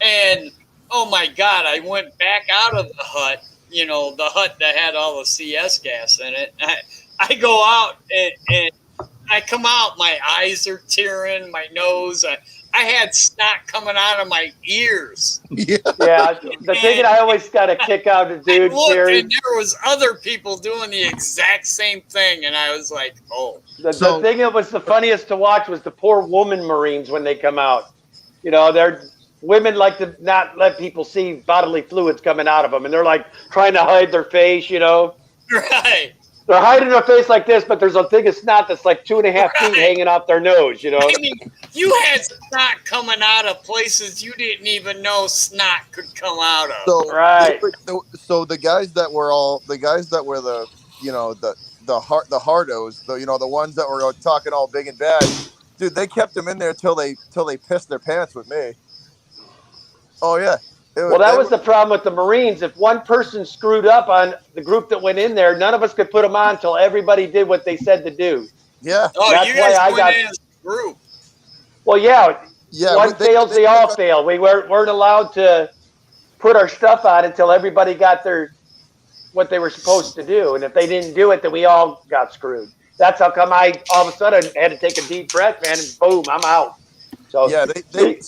And oh my God, I went back out of the hut. The hut that had all the CS gas in it. I go out and I come out, my eyes are tearing, my nose. I had snot coming out of my ears. Yeah. Yeah. The thing that I always got a kick out of, dude, I looked, Terry. and there was other people doing the exact same thing, and I was like, oh. The thing that was the funniest to watch was the poor woman Marines when they come out. They're women like to not let people see bodily fluids coming out of them, and they're like trying to hide their face. Right. They're hiding their face like this, but there's a thing of snot that's like 2.5 feet hanging off their nose. I mean, you had snot coming out of places you didn't even know snot could come out of. So Right. So the guys that were the hardos, the ones that were talking all big and bad, dude, they kept them in there till they pissed their pants with me. Oh yeah. Well, that was the problem with the Marines. If one person screwed up on the group that went in there, none of us could put them on until everybody did what they said to do. Yeah. Oh, That's you guys why I went got in as a group. Well, yeah. Yeah. One fails, they all fail. We weren't allowed to put our stuff on until everybody got what they were supposed to do. And if they didn't do it, then we all got screwed. That's how come I all of a sudden had to take a deep breath, man, and boom, I'm out. So yeah, they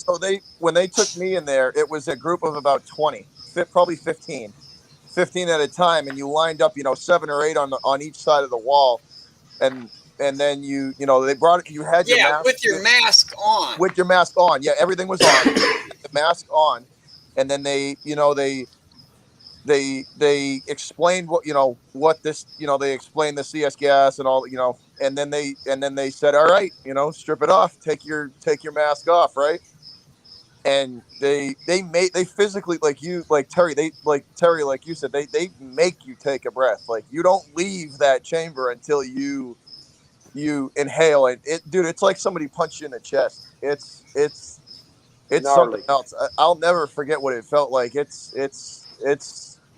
when they took me in there, it was a group of about 20, probably 15 at a time, and you lined up, 7 or 8 on each side of the wall, and then they brought you had your mask with your mask on. With your mask on, yeah, everything was on, the mask on, and then they explained what this they explained the CS gas and all, and then they said, all right, strip it off, take your mask off, right? And they physically, like Terry, like you said, they make you take a breath. Like, you don't leave that chamber until you inhale it. Dude, it's like somebody punched you in the chest. It's something else. I'll never forget what it felt like. It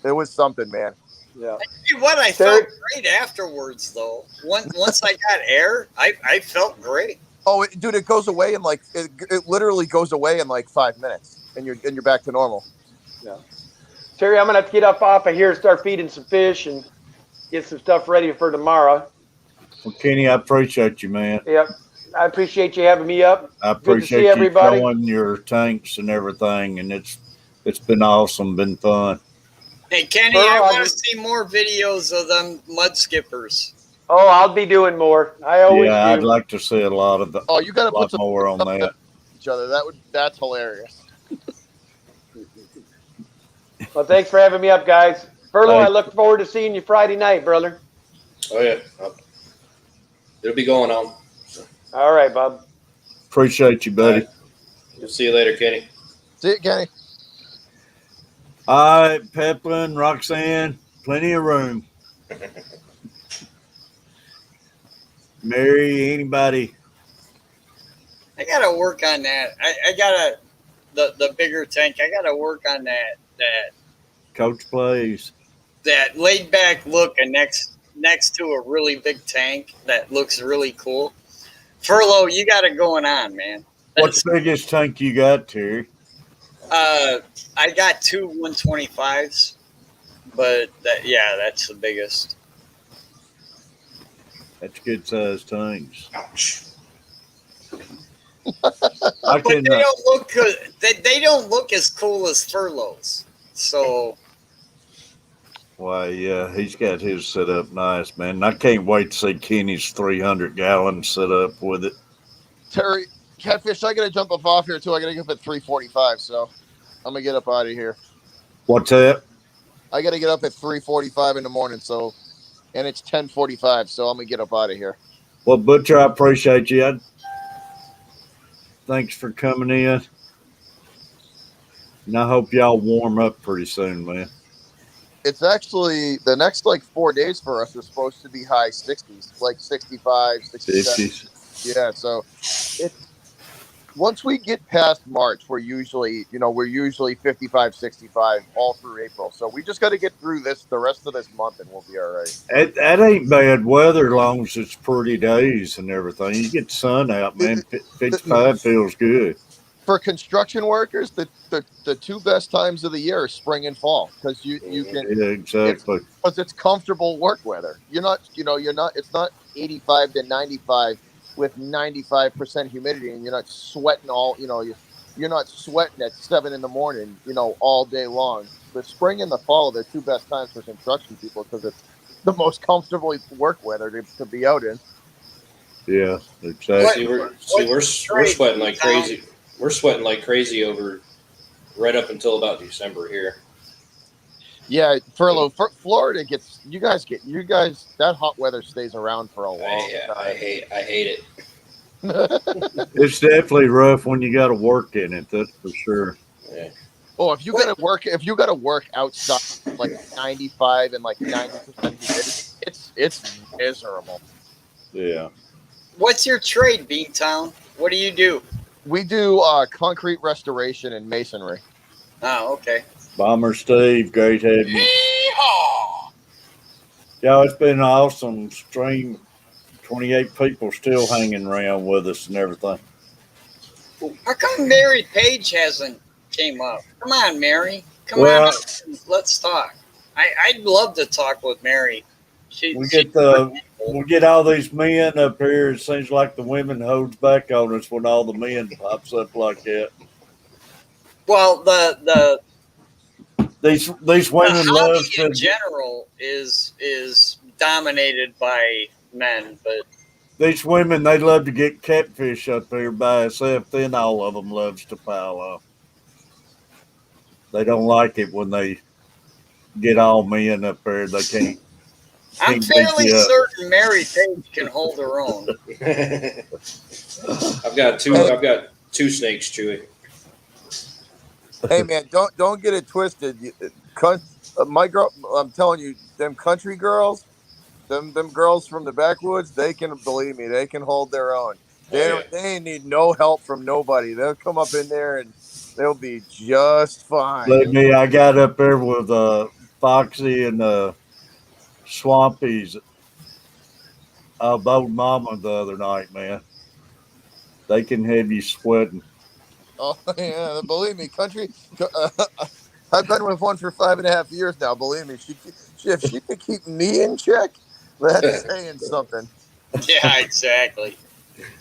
was something, man. Yeah. I felt great afterwards, though. Once I got air, I felt great. Oh, dude, it goes away in it literally goes away in like 5 minutes, and you're back to normal. Yeah. Terry, I'm gonna have to get off of here and start feeding some fish and get some stuff ready for tomorrow. Well, Kenny, I appreciate you, man. Yep. I appreciate you having me up. I appreciate you everybody. Showing your tanks and everything, and it's been awesome, been fun. Hey, Kenny, I want to see more videos of them mud skippers. Oh, I'll be doing more. I always do. I'd like to see a lot of you got to put some more on that. Each other. That's hilarious. Well, thanks for having me up, guys. Furlough, I look forward to seeing you Friday night, brother. Oh yeah, it'll be going on. All right, Bob. Appreciate you, buddy. Right. We'll see you later, Kenny. See you, Kenny. All right, Peplin, Roxanne, plenty of room. Mary, anybody? I gotta work on that. I gotta the bigger tank. I gotta work on that Coach plays. That laid back look and next to a really big tank that looks really cool. Furlough, you got it going on, man. What's the biggest tank you got, Terry? I got two 125s, but that's the biggest. That's good sized tanks. Ouch. I But can. they don't look good. They don't look as cool as furloughs. So Why, yeah, he's got his set up nice, man. I can't wait to see Kenny's 300-gallon set up with it. Terry, Catfish, I gotta jump off here too. I gotta get up at 3:45, so I'm gonna get up out of here. What's that? I gotta get up at 3:45 in the morning, so and it's 10:45, so I'm gonna get up out of here. Well, Butcher, I appreciate you. Thanks for coming in. And I hope y'all warm up pretty soon, man. It's actually the next like 4 days for us are supposed to be high 60s, like 65, 67. 50s. Yeah, so it's once we get past March, we're usually 55, 65 all through April. So we just got to get through the rest of this month, and we'll be all right. That ain't bad weather as long as it's pretty days and everything. You get sun out, man. 55 feels good. For construction workers, the two best times of the year are spring and fall because you can Yeah, exactly. because it's comfortable work weather. It's not 85 to 95 with 95% humidity, and you're not sweating you're not sweating at 7 a.m, all day long. The spring and the fall are the two best times for construction people because it's the most comfortable work weather to be out in. Yeah, exactly. We're sweating like crazy. We're sweating like crazy over right up until about December here. Yeah, Florida gets you guys that hot weather stays around for a long time. I hate it. It's definitely rough when you got to work in it. That's for sure. Yeah. Oh, if you got to work outside like 95 and like 90% humidity, it's miserable. Yeah. what's your trade, Beantown? What do you do? We do concrete restoration and masonry. Oh, okay. Bomber Steve, great having you. Yeah, it's been an awesome stream. 28 people still hanging around with us and everything. How come Mary Page hasn't came up? Come on, Mary. Come Well, on. Let's talk. I'd love to talk with Mary. We get all these men up here. It seems like the women holds back on us when all the men pops up like that. Well, These the women love hobby in to. general is dominated by men, but These women, they love to get catfish up here by itself. Then all of them loves to pile on. They don't like it when they get all men up there. They can't. I'm Can't beat fairly you up. certain Mary Page can hold her own. I've got two snakes, Chewy. Hey man, don't get it twisted. My girl, I'm telling you, them country girls, them girls from the backwoods, they can believe me. They can hold their own. They ain't need no help from nobody. They'll come up in there and they'll be just fine. Believe me, I got up there with Foxy and Swampies old mama the other night, man. They can have you sweating. Oh yeah, believe me, country. I've been with one for 5.5 years now. Believe me, if she could keep me in check, that's saying something. Yeah, exactly.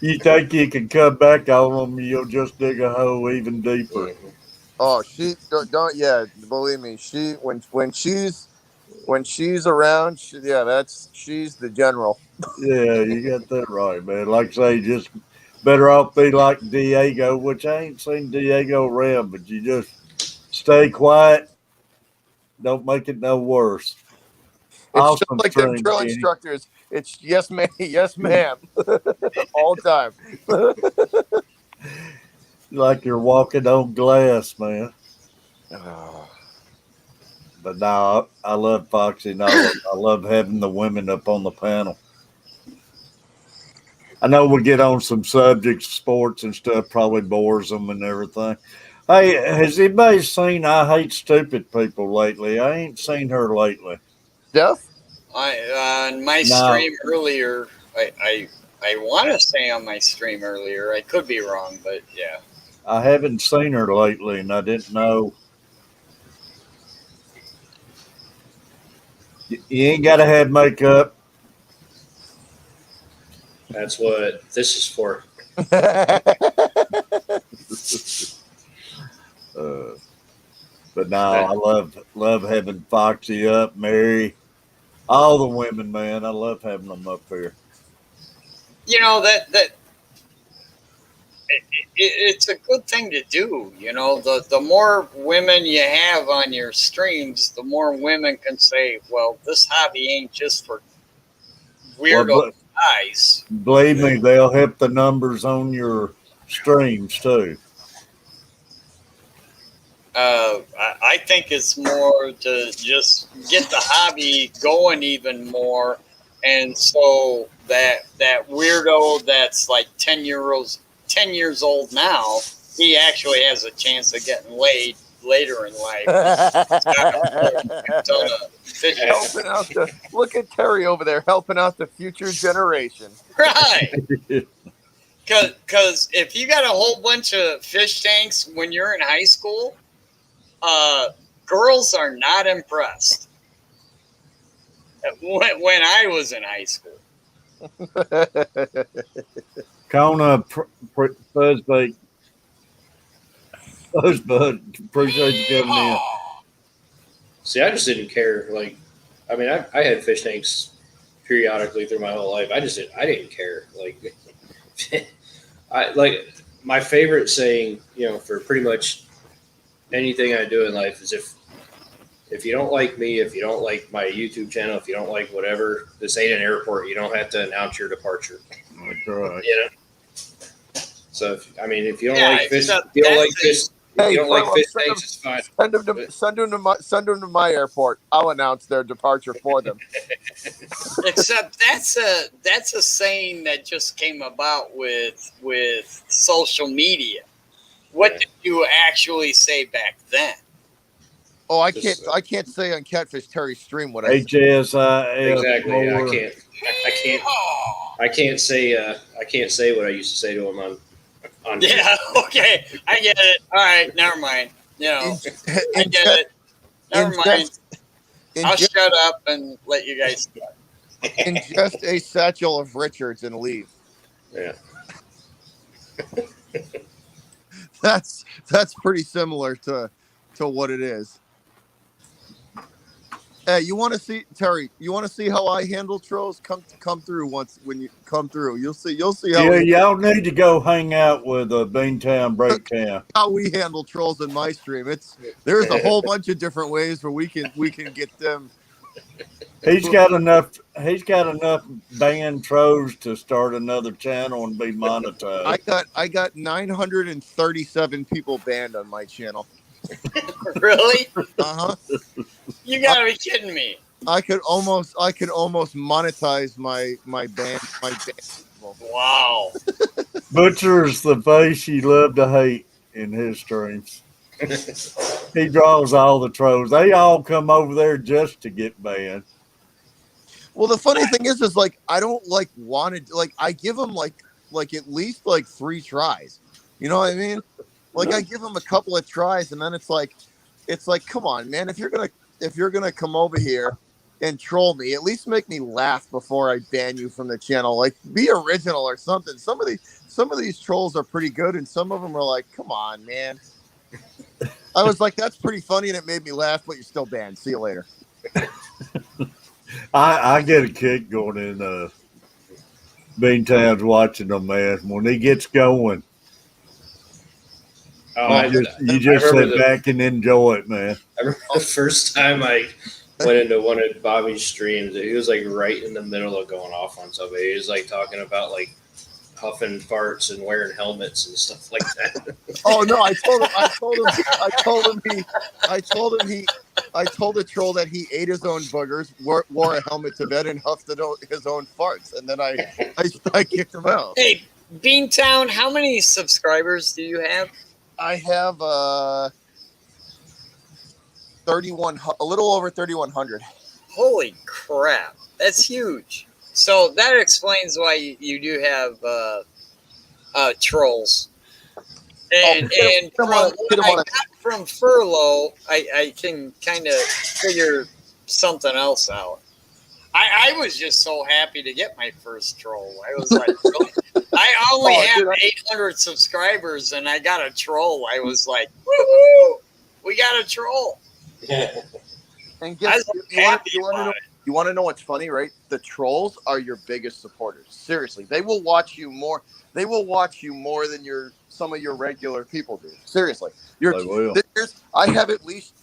You think you can come back on them, you'll just dig a hole even deeper. Oh, she don't yeah. Believe me, when she's around, she's the general. Yeah, you got that right, man. Like I say, just better off be like Diego, which I ain't seen Diego around, but you just stay quiet. Don't make it no worse. It's just Awesome like them stream, drill Kenny. instructors. It's yes ma'am, yes ma'am, all the time. Like you're walking on glass, man. Oh. But now I love Foxy. And I love having the women up on the panel. I know we get on some subjects, sports and stuff, probably bores them and everything. Hey, has anybody seen I Hate Stupid People lately? I ain't seen her lately. Steph? On my stream earlier, I want to say on my stream earlier. I could be wrong, but yeah. I haven't seen her lately, and I didn't know. You ain't got to have makeup. That's what this is for. Uh, but no, I love having Foxy up, Mary, all the women, man. I love having them up here. You know that it's a good thing to do. You know, the more women you have on your streams, the more women can say, "Well, this hobby ain't just for weirdo Well, guys." believe me, they'll help the numbers on your streams too. I think it's more to just get the hobby going even more, and so that weirdo that's like 10 years old now, he actually has a chance of getting laid later in life. Helping out the look at Terry over there helping out the future generation. Right. Because if you got a whole bunch of fish tanks when you're in high school, girls are not impressed. When I was in high school. Kona, Fuzzbait, Fuzzbud, appreciate you coming in. See, I just didn't care. Like, I mean, I had fish tanks periodically through my whole life. I didn't care. Like, I like my favorite saying, for pretty much anything I do in life is if you don't like me, if you don't like my YouTube channel, if you don't like whatever, this ain't an airport. You don't have to announce your departure. That's right. So if you don't like fish, except if you don't that's like fish, if you don't like fish tanks, it's fine. Send them to my airport. I'll announce their departure for them. Except that's a saying that just came about with social media. What did you actually say back then? Oh, I can't say on Catfish Terry's stream what HSIF. Exactly. Yeah, more. I can't say what I used to say to him on. Yeah. Okay. I get it. All right. Never mind. I get it. Never mind. I'll shut up and let you guys go. Ingest a satchel of Richards and leave. Yeah. That's pretty similar to what it is. Hey, you want to see Terry? You want to see how I handle trolls? Come through once when you come through. You'll see how. Yeah, y'all need to go hang out with Beantown Breaktown. How we handle trolls in my stream. There's a whole bunch of different ways where we can get them. He's got enough banned trolls to start another channel and be monetized. I got 937 people banned on my channel. Really? Uh-huh. You gotta be kidding me. I could almost monetize my band. Wow. Butcher's the face you love to hate in his streams. He draws all the trolls. They all come over there just to get banned. Well, the funny thing is like I don't I give them like at least 3 tries. You know what I mean? Like I give them a couple of tries, and then it's like, come on, man! If you're gonna come over here and troll me, at least make me laugh before I ban you from the channel. Like, be original or something. Some of these trolls are pretty good, and some of them are like, come on, man. I was like, that's pretty funny, and it made me laugh, but you're still banned. See you later. I get a kick going in Beantown's watching them, man. When he gets going. You just sit back and enjoy it, man. I remember the first time I went into one of Bobby's streams. He was like right in the middle of going off on somebody. He was like talking about like huffing farts and wearing helmets and stuff like that. Oh no! I told the troll that he ate his own boogers, wore a helmet to bed, and huffed his own farts, and then I kicked him out. Hey, Beantown, how many subscribers do you have? I have 31, a little over 3,100. Holy crap, that's huge. So that explains why you do have trolls. And hit from him on what I a- got from Furlough, I can kind of figure something else out. I was just so happy to get my first troll. I was like, really? I only Oh, have dude, 800 subscribers, and I got a troll. I was like, woohoo! We got a troll. And I was happy about it. you want to know what's funny, right? The trolls are your biggest supporters. Seriously, they will watch you more. They will watch you more than some of your regular people do. Seriously, They will. I have at least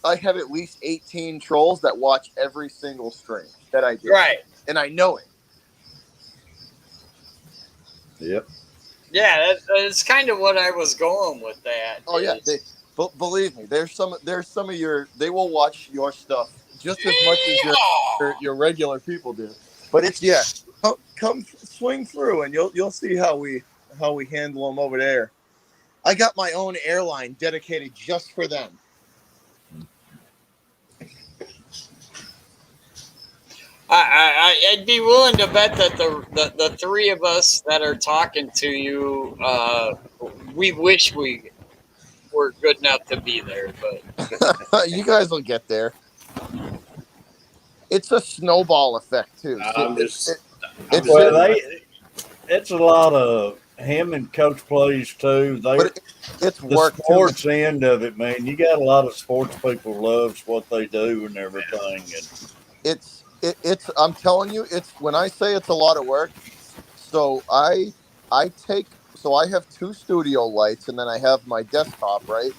18 trolls that watch every single stream that I do, Right. and I know it. Yep. Yeah, that's kind of what I was going with that. Oh yeah, believe me, there's some of your they will watch your stuff just as much as your regular people do. But it's come swing through and you'll see how we handle them over there. I got my own airline dedicated just for them. I'd be willing to bet that the three of us that are talking to you, we wish we were good enough to be there, but You guys will get there. It's a snowball effect too. It's a lot of him and Coach plays too. It's the work sports too. end of it, man. You got a lot of sports people loves what they do and everything, and it's I'm telling you, it's when I say it's a lot of work. So I have 2 studio lights and then I have my desktop, right?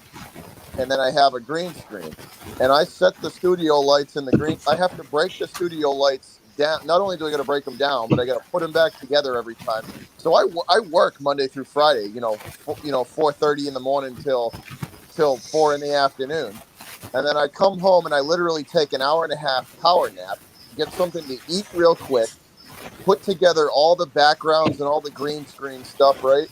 And then I have a green screen. And I set the studio lights in the green. I have to break the studio lights down. Not only do I got to break them down, but I got to put them back together every time. So I work Monday through Friday, 4:30 in the morning till 4 in the afternoon. And then I come home and I literally take an hour and a half power nap, get something to eat real quick, put together all the backgrounds and all the green screen stuff, right?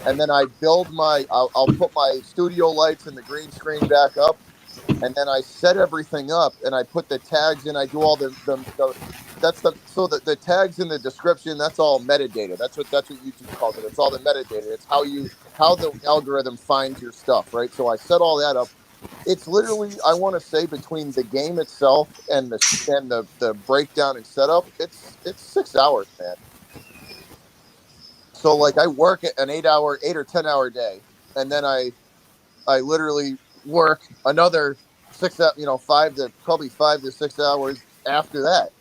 And then I build I'll put my studio lights and the green screen back up, and then I set everything up and I put the tags in. I do all the tags in the description. That's all metadata. That's what YouTube calls it. It's all the metadata. It's how the algorithm finds your stuff, right? So I set all that up. It's literally, I want to say, between the game itself and the breakdown and setup, it's 6 hours, man. So like I work an 8 or 10 hour day, and then I literally work another 5 to 6 hours after that.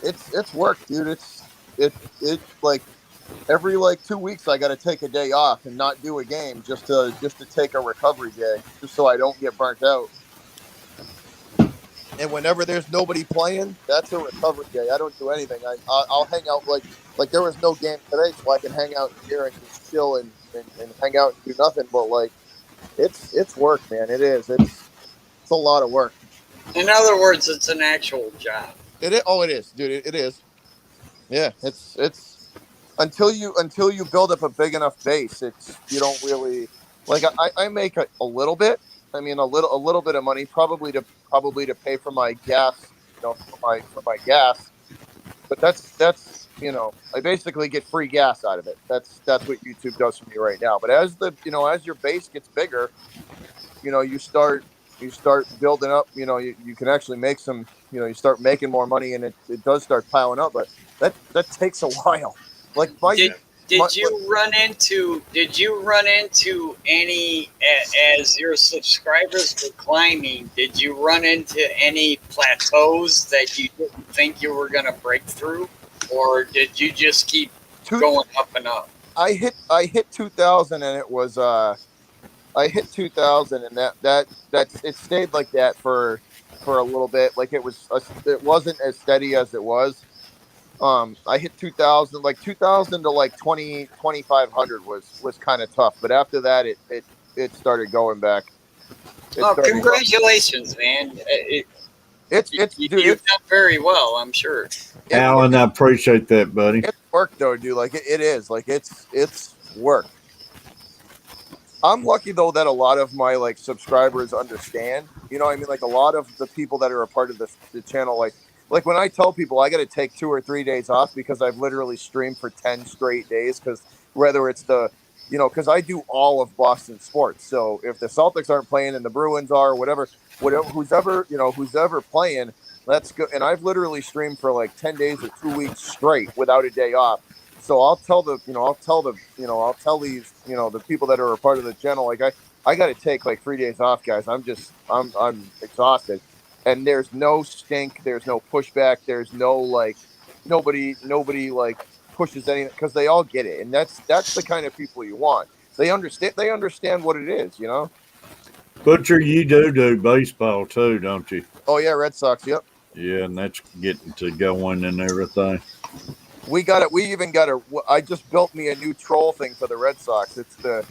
It's work, dude. It's like every 2 weeks I got to take a day off and not do a game just to take a recovery day, just so I don't get burnt out. And whenever there's nobody playing, that's a recovery day. I don't do anything. I'll hang out like there was no game today, so I can hang out here and just chill and hang out and do nothing. But it's work, man. It is. It's a lot of work. In other words, it's an actual job. It is, dude. It is. Yeah, it's until you build up a big enough base, you don't really I make a little bit. I mean, a little bit of money, probably to pay for my gas, for my gas. But that's I basically get free gas out of it. That's what YouTube does for me right now. But as as your base gets bigger, you start building up. You can actually make some. You start making more money, and it does start piling up. But that takes a while. Like Did you run into any, as your subscribers were climbing, did you run into any plateaus that you didn't think you were going to break through, or did you just keep going up and up? I hit 2,000 and it was I hit 2,000 and that it stayed like that for a little bit. Like it wasn't as steady as it was. I hit 2,000, 2,000 to 2,500 was kind of tough, but after that, it started going back. Congratulations, man! You've done very well, I'm sure. Alan, I appreciate that, buddy. It's work though, dude. It is. It's work. I'm lucky though that a lot of my subscribers understand. You know what I mean? A lot of the people that are a part of the channel, like when I tell people I got to take 2 or 3 days off because I've literally streamed for 10 straight days, because whether it's the because I do all of Boston sports. So if the Celtics aren't playing and the Bruins are, whatever, who's ever playing, let's go. And I've literally streamed for like 10 days or 2 weeks straight without a day off. So I'll tell these, the people that are a part of the channel, like I got to take like 3 days off, guys. I'm exhausted, and there's no stink. There's no pushback. There's no like, nobody like pushes anything, because they all get it, and that's the kind of people you want. They understand what it is, Butcher, you do baseball too, don't you? Oh yeah, Red Sox. Yep. Yeah, and that's getting to going and everything. We got it. We even got a. I just built me a new troll thing for the Red Sox. It's the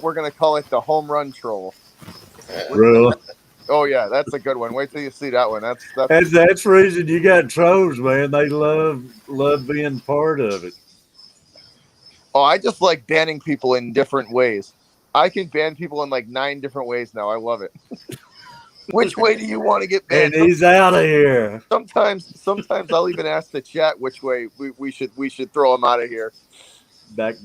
we're gonna call it the home run troll. Really? Oh yeah, that's a good one. Wait till you see that one. That's the reason you got trolls, man. They love being part of it. Oh, I just like banning people in different ways. I can ban people in like 9 different ways now. I love it. Which way do you want to get banned? And he's out of here. Sometimes I'll even ask the chat which way we should throw him out of here. Back.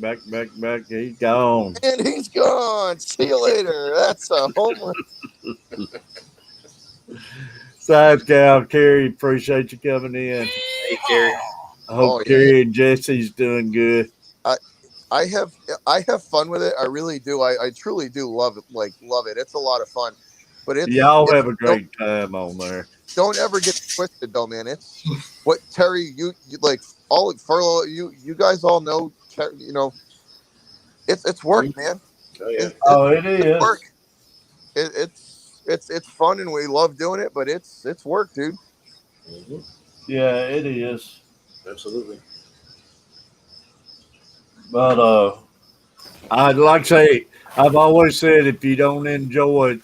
He's gone. And he's gone. See you later. That's a home run. Side Gal, Carrie, appreciate you coming in. Hey, Gary. I hope Carrie and Jesse's doing good. I have fun with it. I really do. I truly do love it. It's a lot of fun. But y'all have a great time on there. Don't ever get twisted though, man. It's what Terry, you like all Furlough, you guys all know, it's work, man. Oh yeah. It is work. It's fun and we love doing it, but it's work, dude. Mm-hmm. Yeah, it is. Absolutely. But I'd like to say, I've always said, if you don't enjoy it,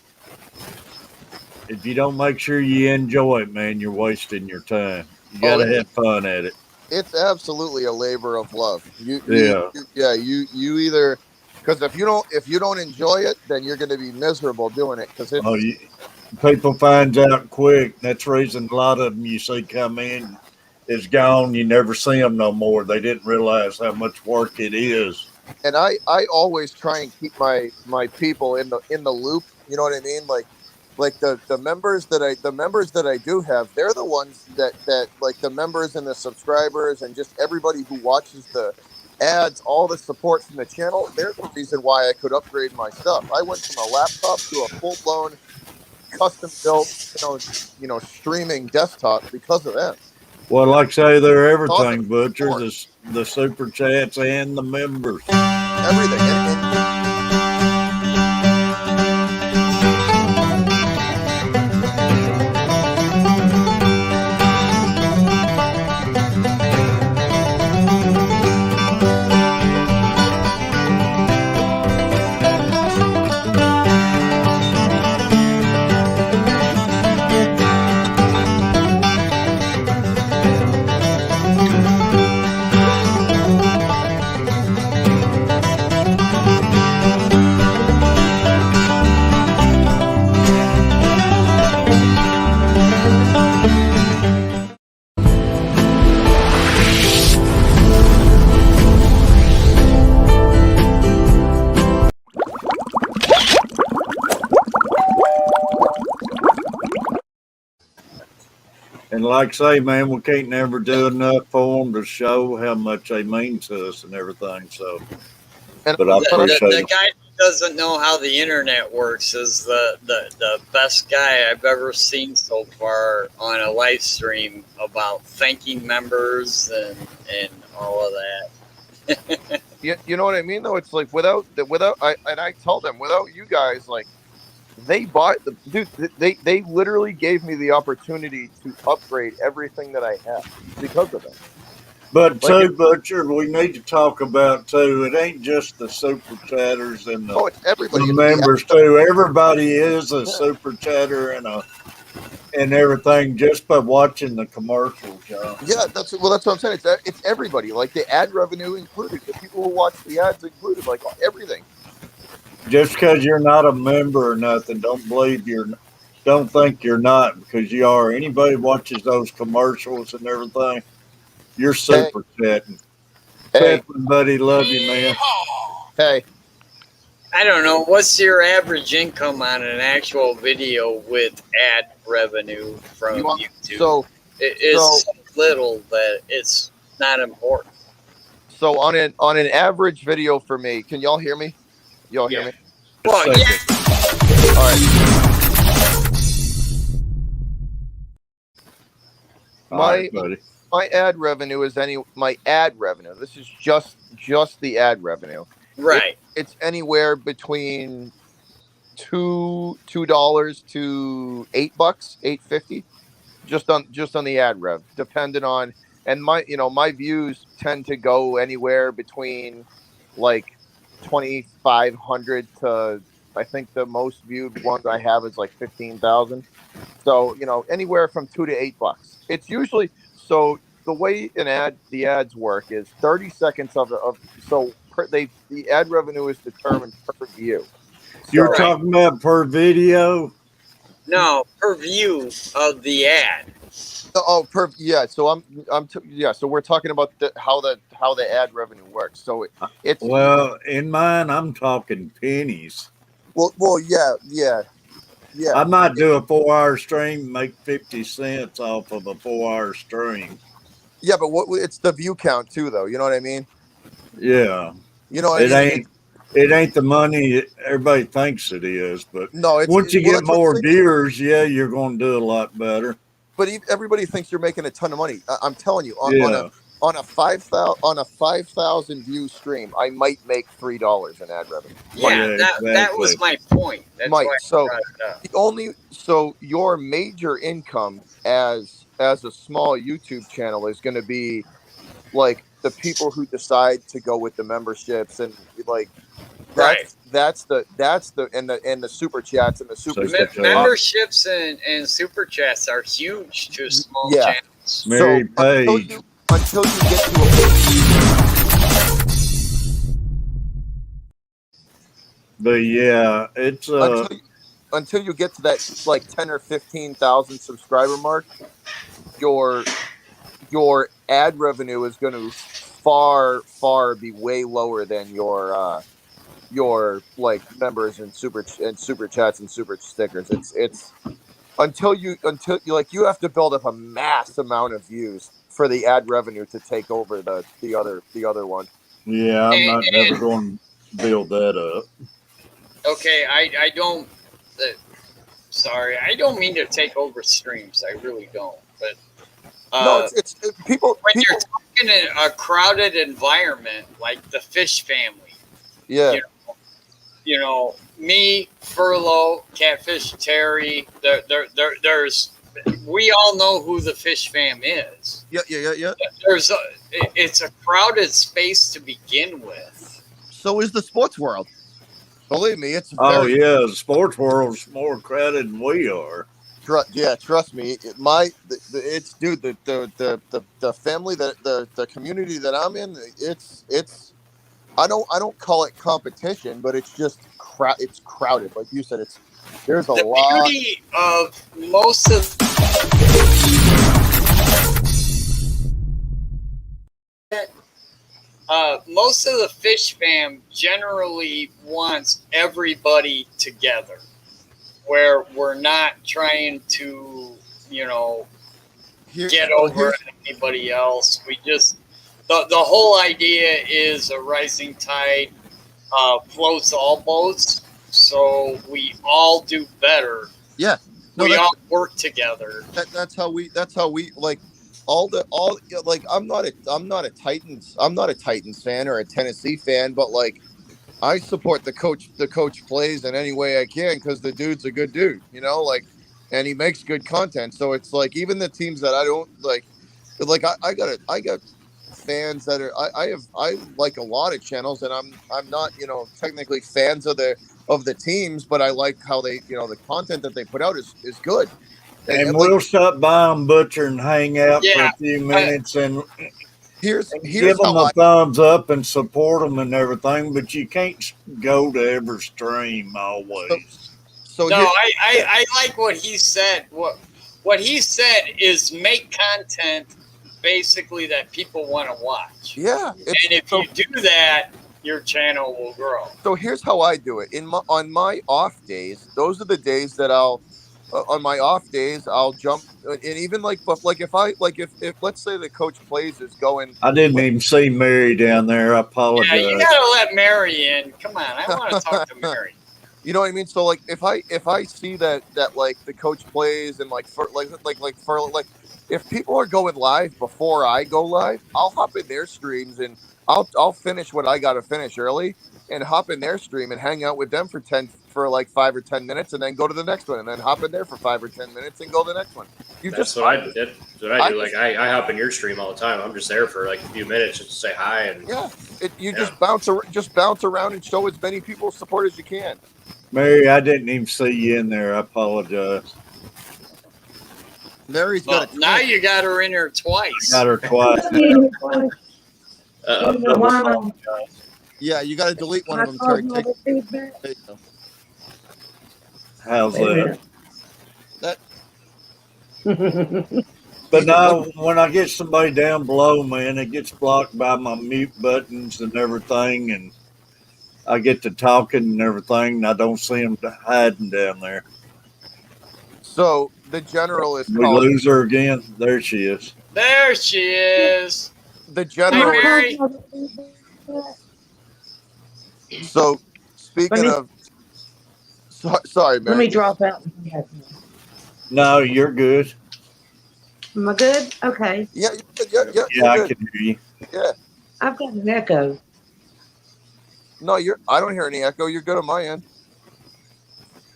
if you don't make sure you enjoy it, man, you're wasting your time. You gotta have fun at it. It's absolutely a labor of love. You either, because if you don't enjoy it, then you're going to be miserable doing it. Because people find out quick. That's the reason a lot of them you see come in is gone. You never see them no more. They didn't realize how much work it is. And I always try and keep my people in the loop. You know what I mean? Like the members that I do have, they're the ones that like the members and the subscribers and just everybody who watches the ads, all the support from the channel. They're the reason why I could upgrade my stuff. I went from a laptop to a full-blown custom built, streaming desktop because of them. Well, like I say, they're everything, Butcher. The super chats and the members. Everything. And like I say, man, we can't never do enough for them to show how much they mean to us and everything. So, but I appreciate the guy who doesn't know how the internet works is the best guy I've ever seen so far on a live stream about thanking members and all of that. You know what I mean? Though it's like I tell them without you guys, like they bought the dude. They literally gave me the opportunity to upgrade everything that I have because of them. But too, Butcher, we need to talk about too. It ain't just the super chatters and it's everybody. The members too. Everybody is a super chatter and everything just by watching the commercials, y'all. Yeah, that's what I'm saying. It's everybody. Like the ad revenue included, the people who watch the ads included, like everything. Just because you're not a member or nothing, don't think you're not, because you are. Anybody watches those commercials and everything, you're super chatting. Hey, Pepin, buddy, love you, man. hey. I don't know. What's your average income on an actual video with ad revenue from You want, YouTube? so It is so so little that it's not important. so on an average video for me, can y'all hear me? Y'all hear Yeah. me? Well, Second. yeah, All right. All My right, buddy. my ad revenue is my ad revenue. This is just the ad revenue. right. It's anywhere between $2 to $8, $8.50, just on the ad rev, depending on, and my views tend to go anywhere between like 2,500 to, I think the most viewed ones I have is like 15,000. So anywhere from $2 to $8. It's usually, so the way the ads work is 30 seconds of so the ad revenue is determined per view. You're So talking about per video? No, per view of the ad. yeah. So yeah. So we're talking about how the ad revenue works. So it's Well, in mine, I'm talking pennies. well yeah. I might do a 4-hour stream, make 50 cents off of a 4-hour stream. Yeah, but it's the view count too, though. You know what I mean? Yeah, You know what I it mean? ain't the money everybody thinks it is, but No, once you well, get that's what I'm more saying. viewers, yeah, you're going to do a lot better. But everybody thinks you're making a ton of money. I'm telling you, Yeah, on a 5,000 view stream, I might make $3 in ad revenue. Yeah, yeah, that was exactly. my point. That's Mike, why I so brought it up. so your major income as a small YouTube channel is going to be like the people who decide to go with the memberships, and like Right. that's the and the super chats and the super Super stickers. chat. Memberships and super chats are huge to small Yeah. channels. Mary Page. Until you get to a But yeah, it's until you get to that like 10 or 15,000 subscriber mark, your ad revenue is going to far be way lower than your like members and super chats and super stickers. It's until you like you have to build up a mass amount of views for the ad revenue to take over the other one. yeah, I'm not never And- going to build that up. Okay, I don't. Sorry, I don't mean to take over streams. I really don't. But No, it's people. when people you're talking in a crowded environment like the Fish family, yeah. you know, me, Furlough, Catfish, Terry. There's. We all know who the Fish fam is. Yeah. It's a crowded space to begin with. So is the sports world. Believe me, it's Oh very. yeah, the sports world's more crowded than we are. Trust me. It's dude. The family the community that I'm in. It's. I don't call it competition, but it's just it's crowded. Like you said, there's a The lot. beauty of most of most of the Fish fam generally wants everybody together, where we're not trying to, get over anybody else. We just the whole idea is a rising tide floats all boats, so we all do better. Yeah, We all work together. That's how we like like I'm not a Titans fan or a Tennessee fan, but like I support the coach plays in any way I can because the dude's a good dude, like, and he makes good content. So it's like even the teams that I don't like I got fans that are I like a lot of channels, and I'm not technically fans of the teams, but I like how they the content that they put out is good. And we'll stop by them, Butcher, and hang out for Yeah. a few minutes and here's give them how a thumbs up and support them and everything. But you can't go to every stream always. So No, I like what he said. What he said is make content basically that people want to watch. Yeah. And if you do that, your channel will grow. So here's how I do it. On my off days, those are the days that I'll on my off days I'll jump and even but if let's say the coach plays is going. I didn't even see Mary down there. I apologize. Yeah, you gotta let Mary in. Come on, I want to talk to Mary. You know what I mean? So like if I see that like the coach plays and if people are going live before I go live, I'll hop in their streams and I'll finish what I got to finish early and hop in their stream and hang out with them for like 5 or 10 minutes and then go to the next one and then hop in there for 5 or 10 minutes and go to the next one. That's what I do. Like I hop in your stream all the time. I'm just there for like a few minutes just to say hi and just bounce around and show as many people support as you can. Mary, I didn't even see you in there. I apologize. Mary's got now you got her in there twice. Got her twice. Yeah, you got to delete one of them, Terry. How's that? But no, when I get somebody down below, man, it gets blocked by my mute buttons and everything, and I get to talking and everything, and I don't see them hiding down there. So the general is we lose her again. There she is. There she is. The general. Hey, Mary. So speaking of, sorry, Mary. Let me drop out. No, you're good. Am I good? Okay. Yeah, I can hear you. Yeah. I've got an echo. No, I don't hear any echo. You're good on my end.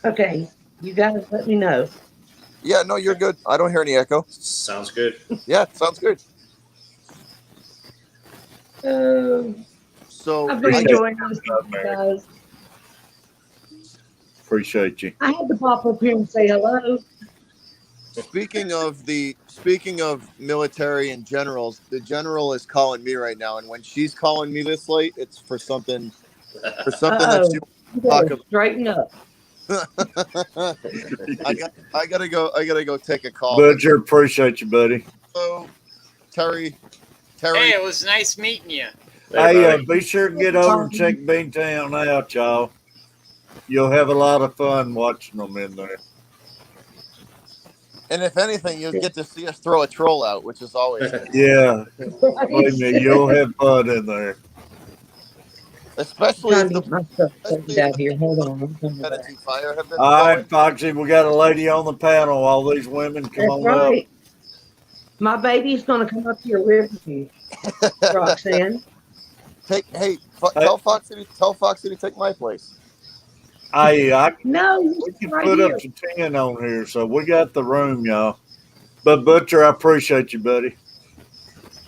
Okay. You guys let me know. Yeah, no, you're good. I don't hear any echo. Sounds good. Yeah, sounds good. So I've been enjoying this, guys. Appreciate you. I had to pop up here and say hello. Speaking of military and generals, the general is calling me right now, and when she's calling me this late, it's for something that she wants to talk about. Straighten up. I gotta go take a call. Butcher, appreciate you, buddy. So Terry. Hey, it was nice meeting you. Hey, be sure to get over and check Beantown out, y'all. You'll have a lot of fun watching them in there. And if anything, you'll get to see us throw a troll out, which is always yeah. Believe me, you'll have fun in there. Especially if down here. Hold on. Fire have been all right, Foxy, we got a lady on the panel. All these women, come That's on right. up. My baby's going to come up here with you, Roxanne. Tell Foxy to take my place. We can right put here. up to 10 on here, so we got the room, y'all. But Butcher, I appreciate you, buddy.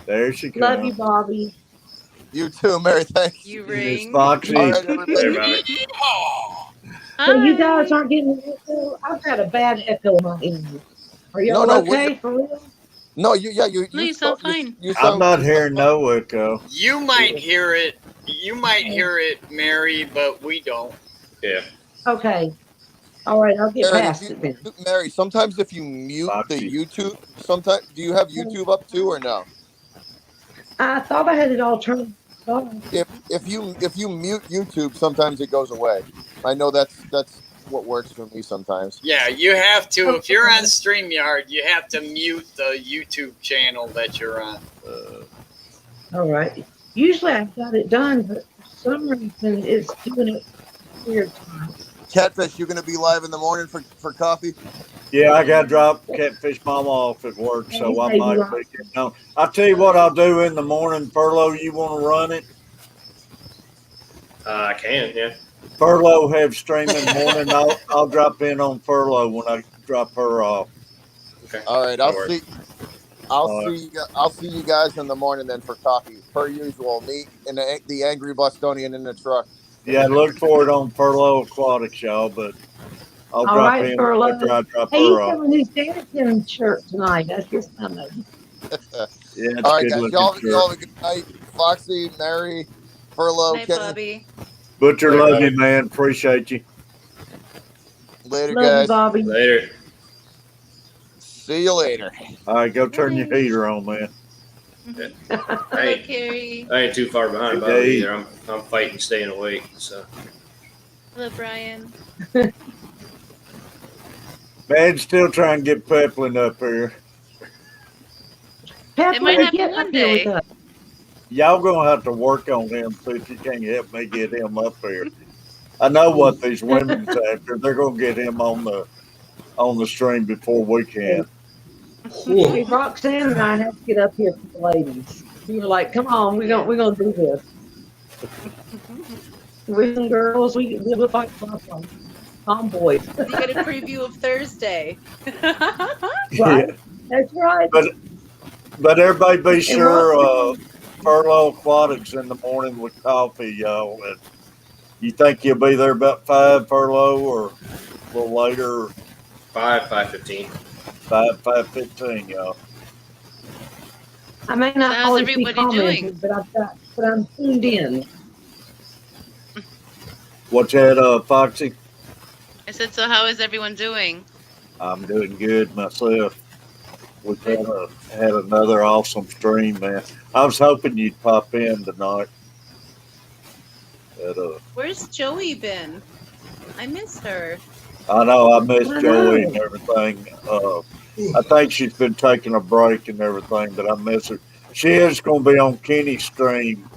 There she comes. Love you, Bobby. You too, Mary. Thanks. You ring. Foxy. All right, everybody. So you guys aren't getting an echo? I've got a bad echo on my end. Are y'all okay for real? No, you No, you sound fine. I'm not hearing no echo. You might hear it. You might hear it, Mary, but we don't. Yeah. Okay. All right, I'll get past it then. Mary, sometimes if you mute the YouTube, do you have YouTube up too or no? I thought I had it all turned on. If you mute YouTube, sometimes it goes away. I know that's what works for me sometimes. Yeah, you have to. If you're on StreamYard, you have to mute the YouTube channel that you're on. All right. Usually I've got it done, but for some reason it's doing it weird time. Catfish, you're going to be live in the morning for coffee? Yeah, I got to drop Catfish Mama off at work, so I might be getting on. I'll tell you what I'll do in the morning. Furlough, you want to run it? I can, yeah. Furlough have stream in the morning. I'll drop in on Furlough when I drop her off. Okay. All right, I'll see you guys in the morning then for coffee. Per usual, me and the angry Bostonian in the truck. Yeah, look for it on Furlough Aquatics, y'all, but I'll All drop right, in Furlough. after I drop Hey, he's her off. having his dancing shirt tonight. That's just kind of. Yeah, it's all right, good guys. looking Y'all shirt. have a good night. Foxy, Mary, Furlough, Hi, Kenny. Bobby. Butcher, love you, man. Appreciate you. Later, Love guys. you, Bobby. Later. See you later. All right, go turn your heater on, man. I Hello, ain't, Carrie. I ain't too far behind about it Hey. either. I'm fighting staying awake. So Hello, Brian. Man, still trying to get Peplin up here. It might Pepper, happen get one up here with day. us. Y'all gonna have to work on him, see if you can't help me get him up here. I know what these women's after. They're gonna get him on the stream before we can. Hey, Roxanne and I have to get up here for the ladies. We were like, come on, we're gonna do this. We're some girls, we look like tomboys. You get a preview of Thursday. Right? That's right. But everybody be sure Roxanne- Furlough Aquatics in the morning with coffee, y'all. And you think you'll be there about 5 Furlough or a little later? 5:15. 5:15, y'all. I may not How's always be everybody commenting, doing? but I'm tuned in. What's that, Foxy? I said, so how is everyone doing? I'm doing good myself. We've had another awesome stream, man. I was hoping you'd pop in tonight. But, Where's Joey been? I miss her. I know I miss I Joey know. and everything. I think she's been taking a break and everything, but I miss her. She is going to be on Kenny's stream.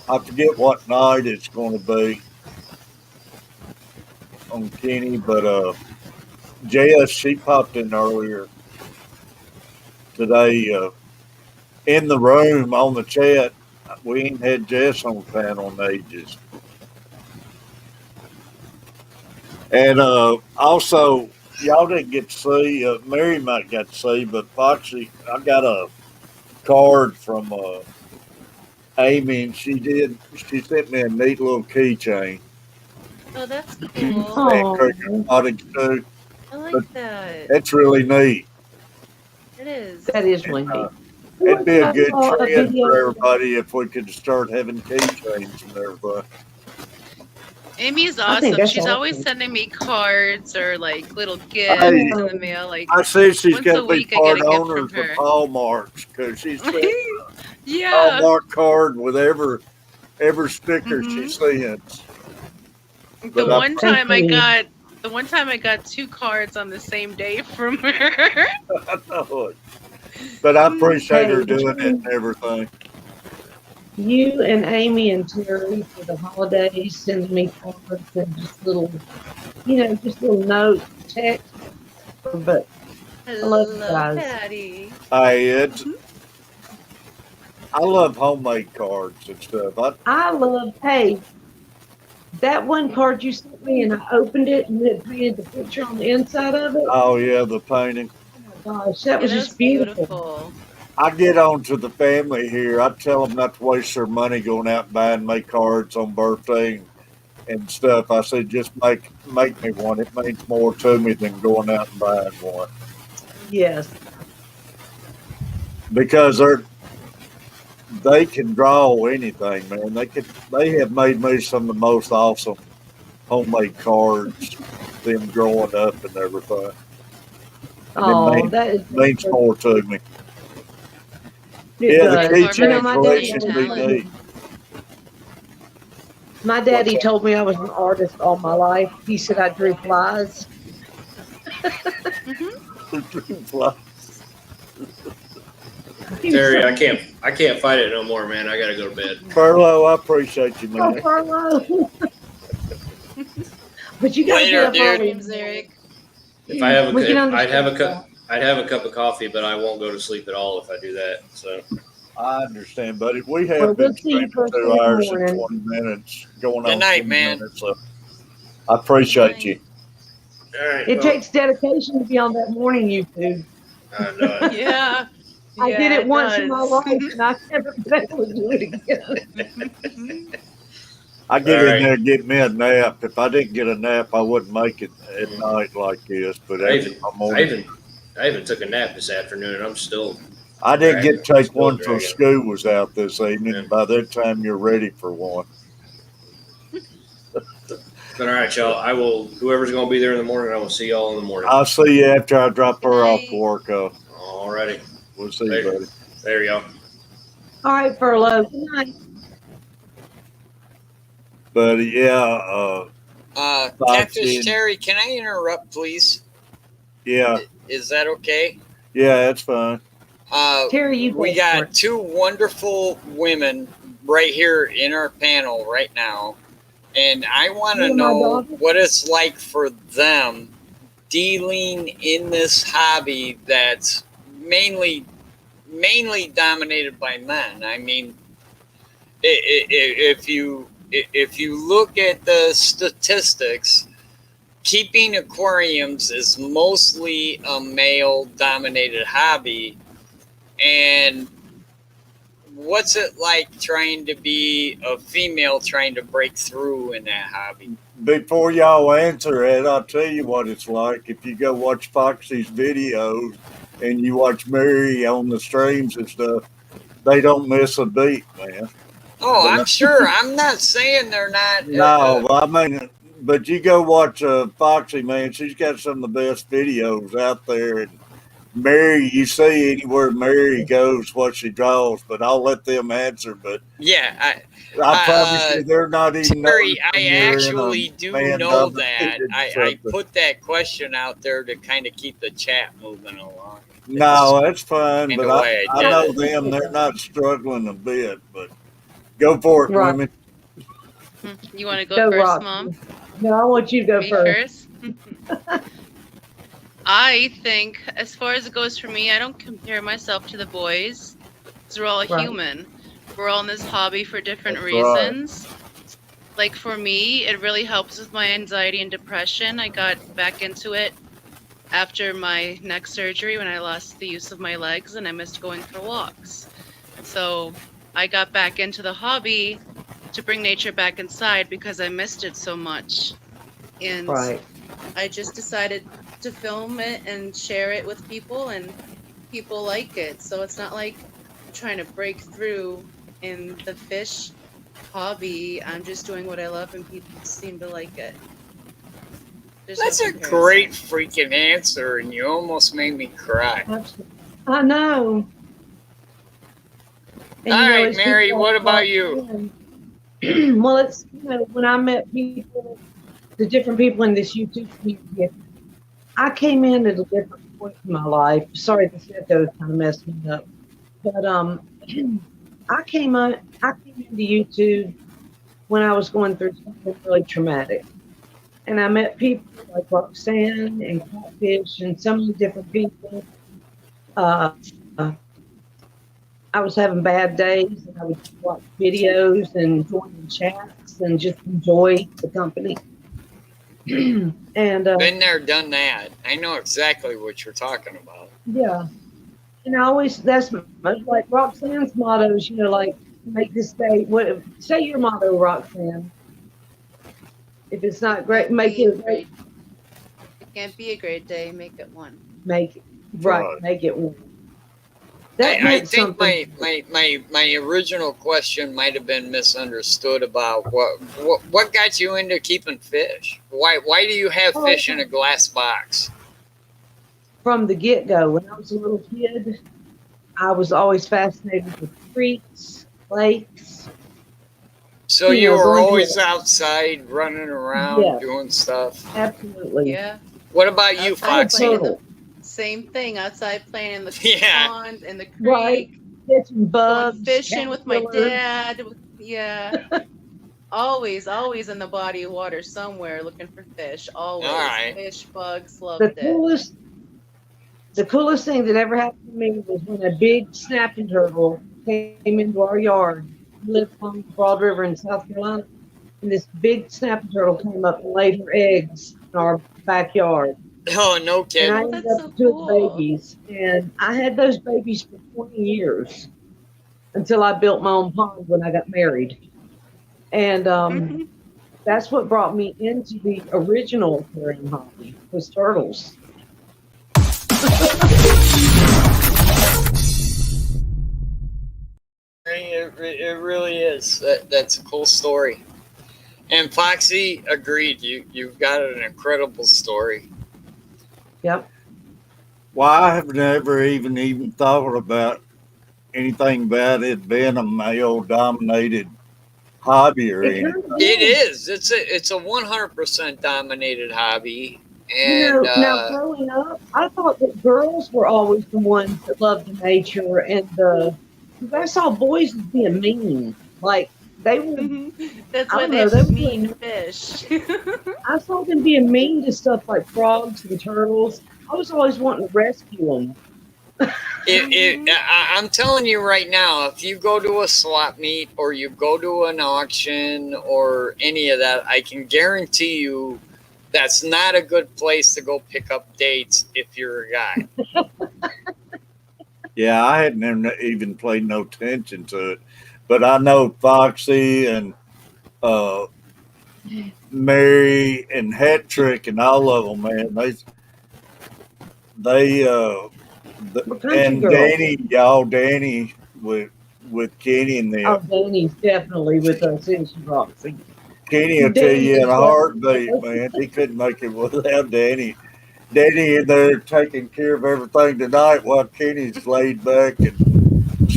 I forget what night it's going to be on Kenny, but Jess, she popped in earlier today in the room on the chat. We ain't had Jess on the panel in ages. And also, y'all didn't get to see, Mary might got to see, but Foxy, I got a card from Amy, and she sent me a neat little keychain. Oh, that's cool. Oh, Cricket Cottage too. I like that. It's really neat. It is. that is really neat. It'd be a good I saw a trend video for everybody if we could start having keychains and everything. Amy's I think awesome. that's She's always awesome. sending me cards or like little gifts Hey. in the mail. Like I see she's once got a to be week, I part get a gift owner from for her. Hallmarks because she's sent Yeah. Hallmark card with every sticker she sends. The But I- one time I Thank you. got the one time I got 2 cards on the same day from her. I know it. But I appreciate her Hey, doing it and everything. You and Amy and Terry for the holidays sending me cards and just little, just little notes, text. But love you Hello, guys. Patty. I love homemade cards and stuff. Hey, that one card you sent me and I opened it and it painted the picture on the inside of it. Oh yeah, the painting. Oh my gosh, that was just beautiful. I get on to the family here. I tell them not to waste their money going out and buying me cards on birthday and stuff. I said, just make me one. It means more to me than going out and buying one. Yes. Because they can draw anything, man. They have made me some of the most awesome homemade cards, them growing up and everything. Oh, that means more to me. It Yeah, the does. keychain my collection daddy, be neat. My daddy told me I was an artist all my life. He said I drew flies. Terry, I can't fight it no more, man. I gotta go to bed. Furlough, I appreciate you, Oh, man. Furlough. But you gotta Later, get up dude. early. Eric. If I have We can I'd have a understand cup. I'd have a cup of coffee, but I won't go to sleep at all if I do that. So I understand, buddy. We Well, have been we'll see you streaming first 2 thing in the hours and morning. 20 minutes, going Good on night, 20 man. minutes. So I appreciate you. all right. It takes dedication to be on that morning YouTube. I know it. Yeah. I did Yeah, it once in my does. life and I've never been able to do it again. I get All in right. there and get me a nap. If I didn't get a nap, I wouldn't make it at night like this. But I after my morning, I even took a nap this afternoon, and I'm still. I didn't get to take Still one till dragging. school was out this evening. Yeah. By that time, you're ready for one. But all right, y'all. I will. Whoever's going to be there in the morning, I will see y'all in the morning. I'll see you after I drop Good her off night. to work. All righty. We'll see you, Later. buddy. There y'all. All right, Furlough. Good night. But yeah, Catfish Foxy, Terry, can I interrupt, please? yeah, Is that okay? yeah, that's fine. Terry, you We go for got it. two wonderful women right here in our panel right now, and I want You to and my know daughter? what it's like for them dealing in this hobby that's mainly dominated by men. I mean, if you look at the statistics, keeping aquariums is mostly a male dominated hobby. And what's it like trying to be a female trying to break through in that hobby? Before y'all answer it, I'll tell you what it's like. If you go watch Foxy's videos and you watch Mary on the streams and stuff, they don't miss a beat, man. Oh, I'm sure. I'm not saying they're not. No, I mean, but you go watch Foxy, man. She's got some of the best videos out there. And Mary, you see anywhere Mary goes, what she draws. But I'll let them answer. But Yeah, I promise you, they're not even Terry, noticing I you're in actually a do man know that. dominated I something. put that question out there to kind of keep the chat moving along. No, that's fine. Kinda But why I I did know it. them; they're not struggling a bit. But go for it, Right. women. You want to go Go, first, Rock. Mom? No, I want you to go Me first. first? I think, as far as it goes for me, I don't compare myself to the boys. Because we're all Right. human. We're all in this hobby for different That's right. reasons. Like for me, it really helps with my anxiety and depression. I got back into it after my neck surgery when I lost the use of my legs and I missed going for walks. So I got back into the hobby to bring nature back inside because I missed it so much. And Right. I just decided to film it and share it with people, and people like it. So it's not like I'm trying to break through in the fish hobby. I'm just doing what I love, and people seem to like it. There's no That's a comparison. great freaking answer, and you almost made me cry. Absolutely. I know. And, All you know, right, it's Mary, people what like about you? Roxanne. Well, it's, you know, when I met people, the different people in this YouTube community, I came in at a different point in my life. Sorry, this echo kind of messed me up. But I came into YouTube when I was going through something really traumatic. And I met people like Roxanne and Catfish and so many different people. I was having bad days and I would watch videos and join the chats and just enjoy the company. And Been there, done that. I know exactly what you're talking about. yeah, and I always, that's like Roxanne's mottos, you know, like make this day, what, say your motto, Roxanne. If it's not great, make it a great, It can't be a great day. Make it one. make it, right, Right. make it one. That I meant think something. my original question might have been misunderstood about what got you into keeping fish. Why do you have Oh, fish in a glass box? From the get-go, when I was a little kid, I was always fascinated with creeks, lakes. So You you know, were going to always a- outside running around Yes. doing stuff. Absolutely. Yeah. What about you, Outside Foxy? playing in the, Turtle. same thing. Outside playing in the Yeah. pond, in the creek, Right. Catching going bugs, fishing with my caterpillars. dad. Yeah. always in the body of water somewhere looking for fish. Always. All right. Fish, bugs, The loved it. coolest thing that ever happened to me was when a big snapping turtle came into our yard. We lived on the Broad River in South Carolina, and this big snapping turtle came up and laid her eggs in our backyard. Oh, no And kidding. I Oh, ended that's up so with two cool. babies, and I had those babies for 20 years until I built my own pond when I got married. And that's what brought me into the original aquarium hobby, was turtles. It really is. That's a cool story. And Foxy agreed. You've got an incredible story. Yep. Well, I have never even thought about anything about it being a male dominated hobby or It anything. kind of It is. is. It's a 100% dominated hobby, You and know, now growing up, I thought that girls were always the ones that loved the nature and the. Because I saw boys as being mean, like they would. That's I why don't they know. have They to would. mean fish. I saw them being mean to stuff like frogs and turtles. I was always wanting to rescue them. I'm telling you right now, if you go to a swap meet or you go to an auction or any of that, I can guarantee you that's not a good place to go pick up dates if you're a guy. Yeah, I hadn't even paid no attention to it, but I know Foxy and uh, Mary and Hat Trick and all of them, man. They We're country and girls. Danny, y'all, Danny with Kenny and Oh, them. Danny's definitely with us, isn't she, Roxy? Kenny will tell Danny you in is a definitely heartbeat, man. He couldn't make it without Danny. Danny in there taking care of everything tonight while Kenny's laid back and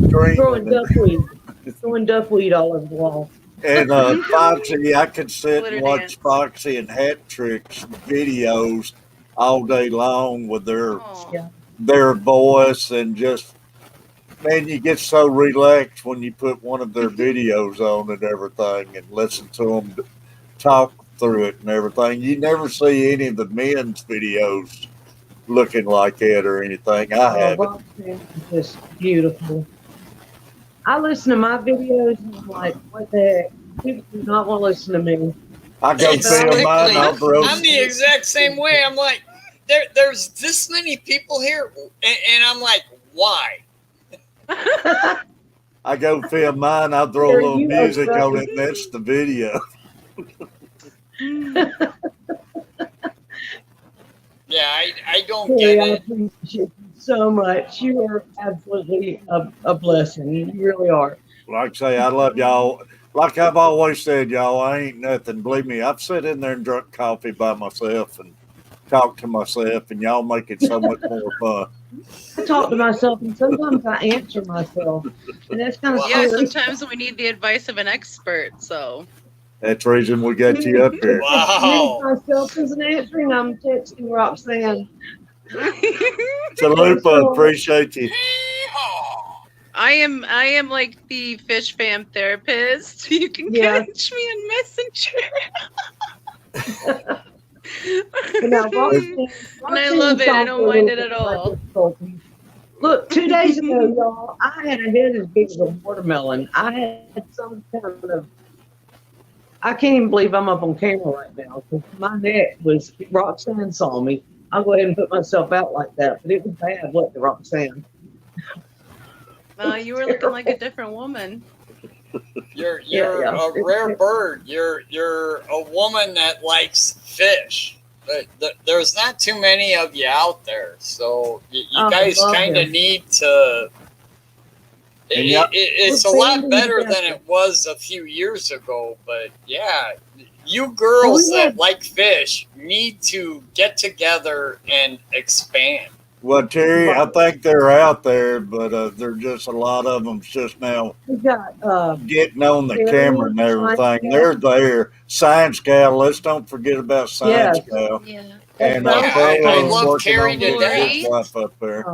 throwing streaming. duckweed all over the wall. And Foxy, I could sit Glitter and watch dance. Foxy and Hat Trick's videos all day long with Aw. Yeah. their voice and just man, you get so relaxed when you put one of their videos on and everything and listen to them talk through it and everything. You never see any of the men's videos looking like that or anything. I haven't. Roxanne is just beautiful. I listen to my videos and I'm like, what the heck? People do not want to listen to me. I go film mine. Exactly. I'll throw. I'm the exact same way. I'm like, there's this many people here, and I'm like, why? I go film mine. I'll throw a There little you are, music on brother. it, and that's the video. Yeah, I don't Terry, get I it. appreciate you so much. You are absolutely a blessing. You really are. Like I say, I love y'all. Like I've always said, y'all, I ain't nothing. Believe me, I've sat in there and drunk coffee by myself and talked to myself, and y'all make it so much more fun. I talk to myself and sometimes I answer myself. And that's kind of Wow. Yeah, scary. sometimes we need the advice of an expert. So That's the reason we got you up here. Wow. Myself as an answering, I'm texting Roxanne. Chalupa, appreciate you. I am like the fish fam therapist. You can Yeah. catch me in Messenger. And now Roxanne, And I love it. I don't mind it at all. Look, 2 days ago, y'all, I had a head as big as a watermelon. I had some kind of. I can't even believe I'm up on camera right now because my neck was. Roxanne saw me. I'll go ahead and put myself out like that, but it was bad, wasn't it, Roxanne? You were looking like a different woman. You're Yeah. a rare bird. You're a woman that likes fish. But there's not too many of you out there, so you Oh, guys love kind of them. need to. And yeah- It's a We're lot banding better than together. it was a few years ago, but yeah, you girls Oh, yeah. that like fish need to get together and expand. Well, Terry, I think they're out there, but there's just a lot of them just now We got getting on the Terry, camera and everything. Science They're there. Science Gal, let's don't forget about Science Yes. Gal. Yeah. And Yeah, I Frodo's love working Terry on to getting death. his wife up there.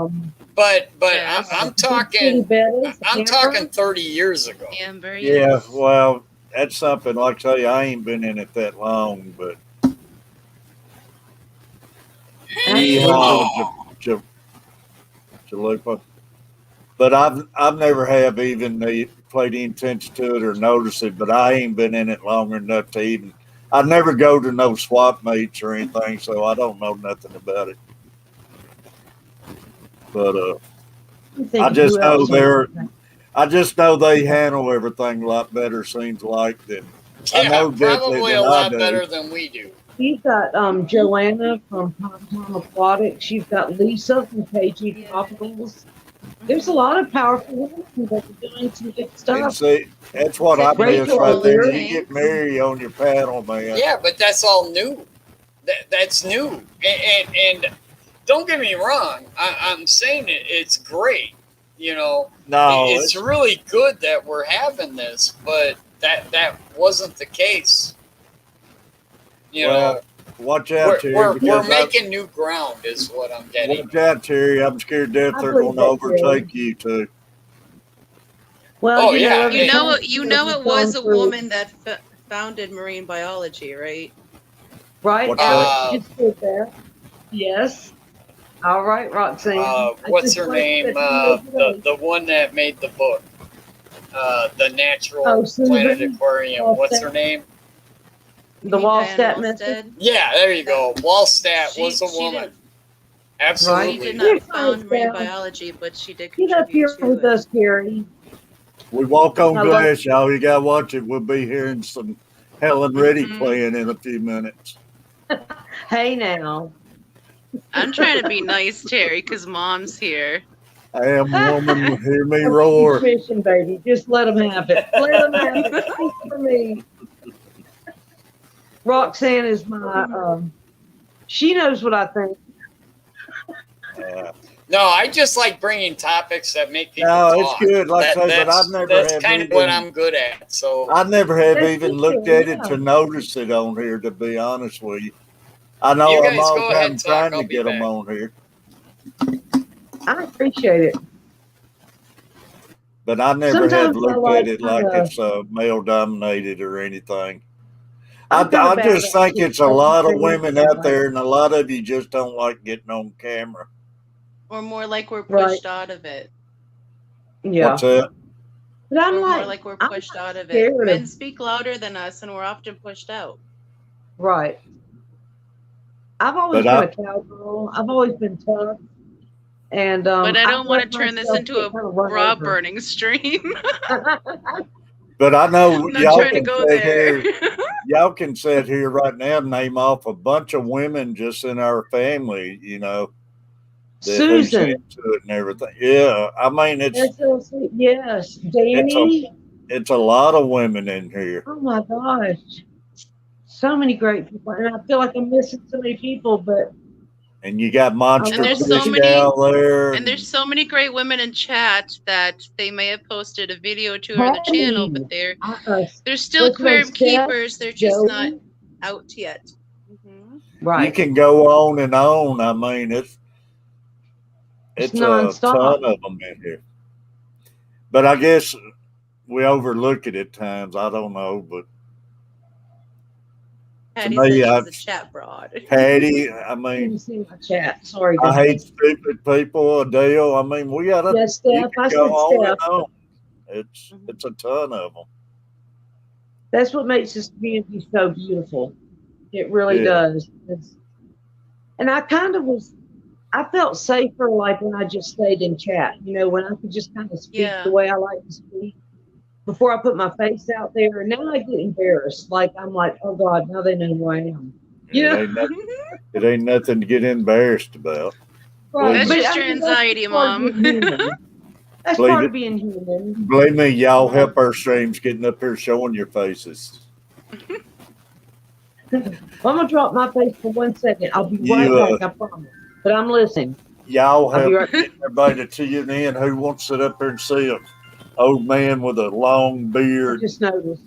But Yes. I'm talking Bettis, I'm Amber. talking 30 years ago. Amber, Yeah, yes. well, that's something. Like I say, I ain't been in it that long, but Chalupa. But I've never have even paid any attention to it or noticed it. But I ain't been in it long enough to even. I never go to no swap meets or anything, so I don't know nothing about it. But I just know I just know they handle everything a lot better. Seems like than I Yeah, know definitely probably a than I lot do. better than we do. She's got Joanna from Tom Tom Aquatics. She's got Lisa from KG Tropicals. There's a lot of powerful women that are doing some good And stuff. see, that's what I miss Rachel right there. O'Leary. You get Mary on your panel, man. Yeah, but that's all new. That's new. And don't get me wrong. I'm saying it's great. You know, No, it's really good that we're having this, but that wasn't the case. You well, know, watch out, Terry. we're because making new ground, is what I'm getting. watch out, Terry. I'm scared death I they're believe going to that, Terry. overtake you too. Well, Oh, yeah, every You time It was gone a through- woman that founded marine biology, right? right? What's that? Just did that. Yes. All right, Roxanne. I What's just her learned name? that today. The one that made the book, the Natural Oh, Susan Planet Aquarium. What's her Wallstedt. name? The You mean Wallstedt Diana method. Wallstedt? Yeah, there you go. Wallstedt was a She woman. didn't- She Absolutely. did not Right. found marine Yeah. biology, but she did Get up contribute here to with it. us, Gary. We walk on I love- glass, y'all. You got to watch it. We'll be hearing some Helen Reddy Mhm. playing in a few minutes. Hey now. I'm trying to be nice, Terry, because Mom's here. I am woman. Hear me Keep roar. fishing, baby. Just let them have it. Let them have it. Speak for me. Roxanne is my. She knows what I think. No, I just like bringing topics that make people No, talk. it's good. Like I say, but that's I've never that's have kind of even- what I'm good at. So I never have That's even good, looked at it yeah. to notice it on here, to be honest with you. I know You I'm guys all go the ahead time and talk. trying I'll to be get them back. on here, I appreciate it. but I never have Sometimes I looked like at it like kinda- it's male dominated or anything. I'm kinda I bad just at think it. it's a lot of Okay. women out there, and a lot of you just don't like getting on camera. Or more like we're Right. pushed out of it. Yeah. What's that? But I'm Or more like, like we're I'm pushed out of scared it. of- Men speak louder than us, and we're often pushed out. right. I've always But been a cowgirl. I've always been tough. And But I don't want let to turn this myself into get a kinda run bra over. burning stream. But I know I'm not y'all trying to can go sit there. here. Y'all can sit here right now and name off a bunch of women just in our family, you know, that who's Susan. into it and everything. Yeah, I mean That's so sweet. Yes. Danny. it's a lot of women in here. Oh my gosh. So many great people. And I feel like I'm missing so many people, but And you got Monster And there's Fish so many- Gal there. And there's so many great women in chat that they may have posted a video or two on the Hey. channel, but they're still what's her queer name, Steph? keepers. They're just Joey? not out yet. Mhm. right. You can go on and on. I mean, it's It's a nonstop. ton of them in here. But I guess we overlook it at times. I don't know, but Patty me, said she's a chat broad. Patty, I I mean, didn't see my chat. Sorry, I guys. hate stupid people. Adele, I mean, we gotta Yes, you Steph. can I go said on Steph. and on. It's a ton of them. That's what makes this community so beautiful. It really Yeah. does. And I kind of I felt safer like when I just stayed in chat, you know, when I could just kind of speak Yeah. the way I like to speak before I put my face out there. And now I get embarrassed. Like, I'm like, oh God, now they know who I am. You know? It ain't nothing to get embarrassed about. Right. That's But just I your mean, that's anxiety, part of Mom. being human. That's Believe part it. of being human. Believe me, y'all help our streams getting up here showing your faces. I'm gonna drop my face for 1 second. I'll be You, right back, I promise. But I'm listening. Y'all I'll help be right getting everybody to tune in who wants to sit up here and see an old man with a long I beard. just noticed.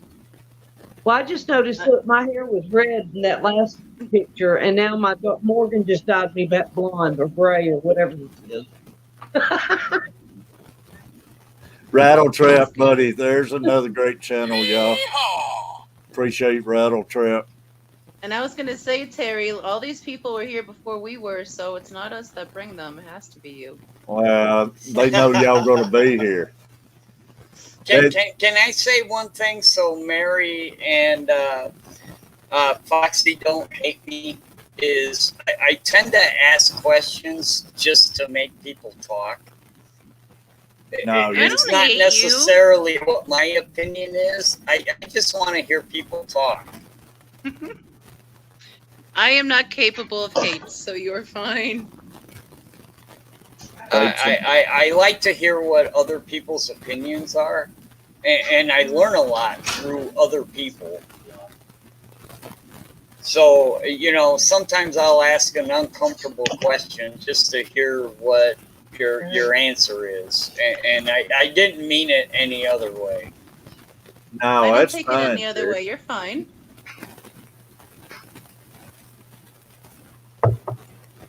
Well, I just noticed. Look, my hair was red in that last picture, and now Morgan just dyed me back blonde or gray or whatever it is. Rattle Trap, buddy. There's another great channel, y'all. Appreciate Rattle Trap. And I was gonna say, Terry, all these people were here before we were, so it's not us that bring them. It has to be you. Well, they know y'all gonna be here. Can I say one thing so Mary and Foxy don't hate me? Is I tend to ask questions just to make people talk. No, It's don't not hate necessarily what my opinion is. I just want to hear people talk. I am not capable of hate, so you're fine. I like to hear what other people's opinions are, and I learn a lot through other people. So, you know, sometimes I'll ask an uncomfortable question just to hear what your answer is, and I didn't mean it any other way. No, I didn't that's take it fine. any other Terry. way. You're fine.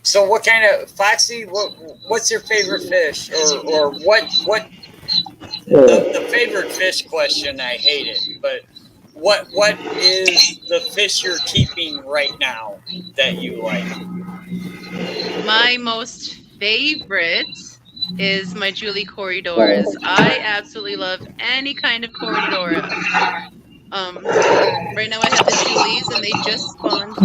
So what kind of Foxy? What's your favorite fish, or what the favorite fish question? I hate it, but what is the fish you're keeping right now that you like? My most favorite is my Julie Corridors. I absolutely love any kind of Corridora. Right now I have the Julies and they just spawned.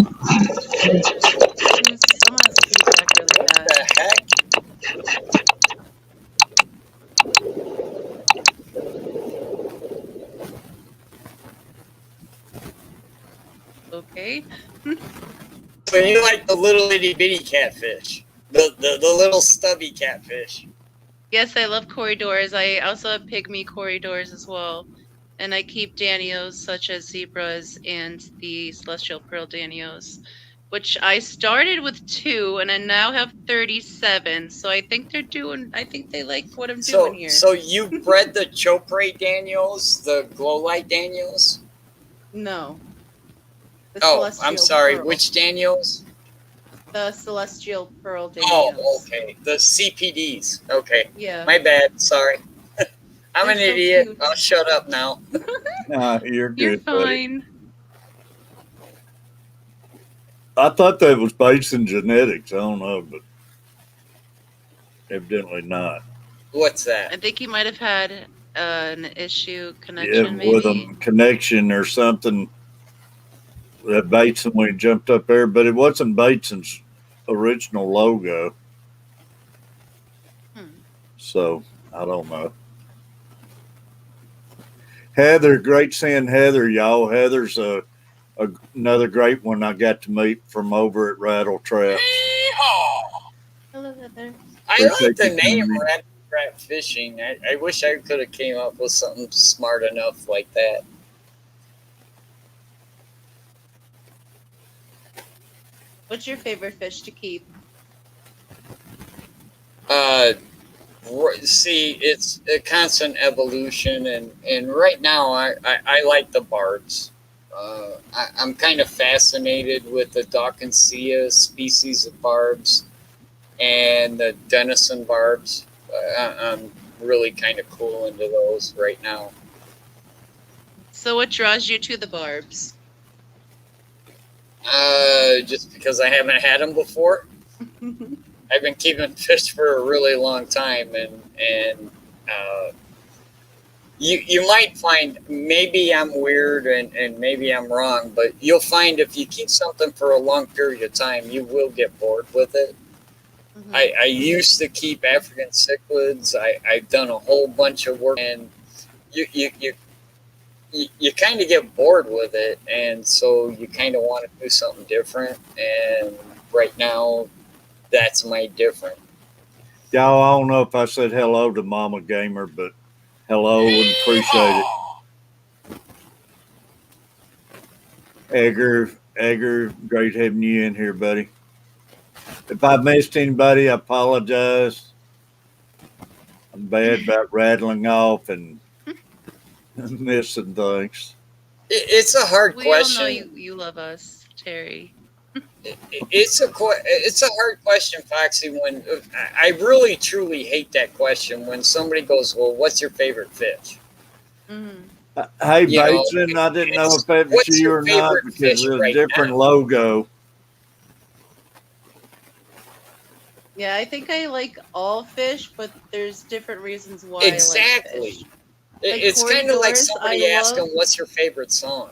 Someone has feedback really What bad. the heck? Okay. So you like the little itty bitty catfish, the little stubby catfish. Yes, I love Corridors. I also have pygmy Corridors as well. And I keep Danios such as zebras and the celestial pearl Danios, which I started with 2 and I now have 37. So I think they like what I'm doing here. So you bred the Chopre Daniels, the glow light Daniels? No. The Oh, I'm celestial sorry. pearl. Which Daniels? The celestial pearl Danios. Oh, okay. The CPDs. Okay. Yeah. My bad. Sorry. I'm They're an so idiot. cute. I'll shut up now. Nah, you're good, You're buddy. fine. I thought that was based in genetics. I don't know, but evidently not. What's that? I think he might have had an issue connection, Yeah, with maybe. a connection or something. That Bateson when he jumped up there, but it wasn't Bateson's original logo. So I don't know. Heather, great seeing Heather, y'all. Heather's another great one I got to meet from over at Rattle Trap. Hello, Heather. I like the Appreciate you name tuning in. Rat Trap Fishing. I wish I could have came up with something smart enough like that. What's your favorite fish to keep? See, it's a constant evolution, and right now I like the barbs. I'm kind of fascinated with the Dawkinsia species of barbs and the Denison barbs. I'm really kind of cool into those right now. So what draws you to the barbs? Just because I haven't had them before. I've been keeping fish for a really long time, and you might find, maybe I'm weird and maybe I'm wrong, but you'll find if you keep something for a long period of time, you will get bored with it. Mhm. I used to keep African cichlids. I've done a whole bunch of work, and you kind of get bored with it, and so you kind of want to do something different. And right now, that's my different. Y'all, I don't know if I said hello to Mama Gamer, but hello and appreciate it. Edgar, great having you in here, buddy. If I missed anybody, I apologize. I'm bad about rattling off and missing things. It's a hard We question. all know you love us, Terry. It's a hard question, Foxy. When I really truly hate that question when somebody goes, "Well, what's your favorite fish?" Mhm. Hey, You know, Bateson, I didn't know it's, if that was what's you your or not favorite because fish of a right different now? logo. Yeah, I think I like all fish, but there's different reasons why I Exactly. like fish. Like It's kind of like corridors, somebody I asking, love. "What's your favorite song?"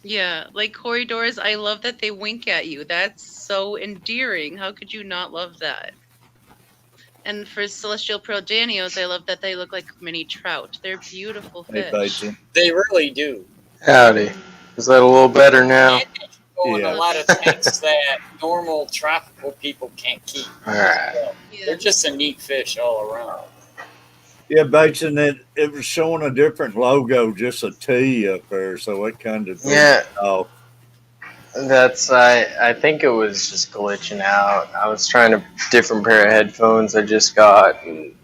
Yeah, like corridors, I love that they wink at you. That's so endearing. How could you not love that? And for celestial pearl Danios, I love that they look like mini trout. They're beautiful Hey, fish. Bateson. They really do. Howdy. Is that a little better now? And they can go in Yeah. a lot of tanks that normal tropical people can't keep. All right. So they're just a neat fish all around. Yeah, Bateson, it was showing a different logo, just a T up there, so it kind of threw Yeah. me off. I think it was just glitching out. I was trying a different pair of headphones I just got, and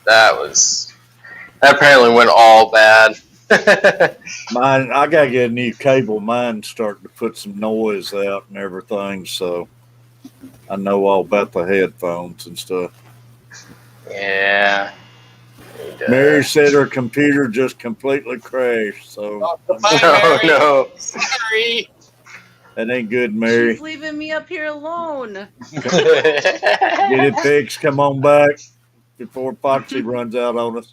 that apparently went all bad. Mine, I gotta get a new cable. Mine's starting to put some noise out and everything, so I know all about the headphones and stuff. Yeah. Mary said her computer just completely crashed, so Goodbye, No, Mary. no. Sorry. that ain't good, Mary. She's leaving me up here alone. Get it fixed. Come on back before Foxy runs out on us.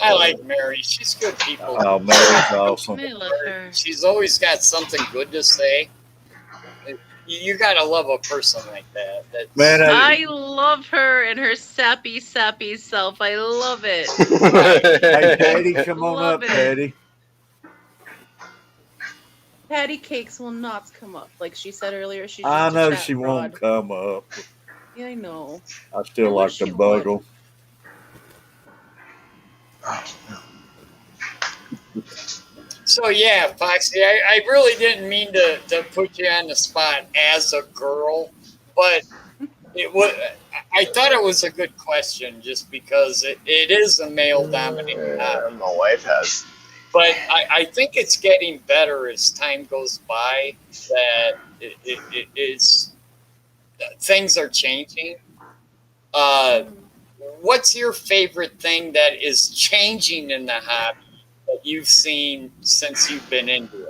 I like Mary. She's good people. Oh, Mary's awesome. I love her. She's always got something good to say. You gotta love a person like that. Man, I love her and her sappy self. I love it. hey, Patty, come on Love up, it. Patty. Patty Cakes will not come up. Like she said earlier, she's just I a know chat she fraud. won't come up. Yeah, I know. I still I like wish to she bugle. So yeah, Foxy, I really didn't mean to put you on the spot as a girl, but it was. I thought it was a good question just because it is a male-dominated hobby. My wife has. But I think it's getting better as time goes by. That it is things are changing. What's your favorite thing that is changing in the hobby that you've seen since you've been into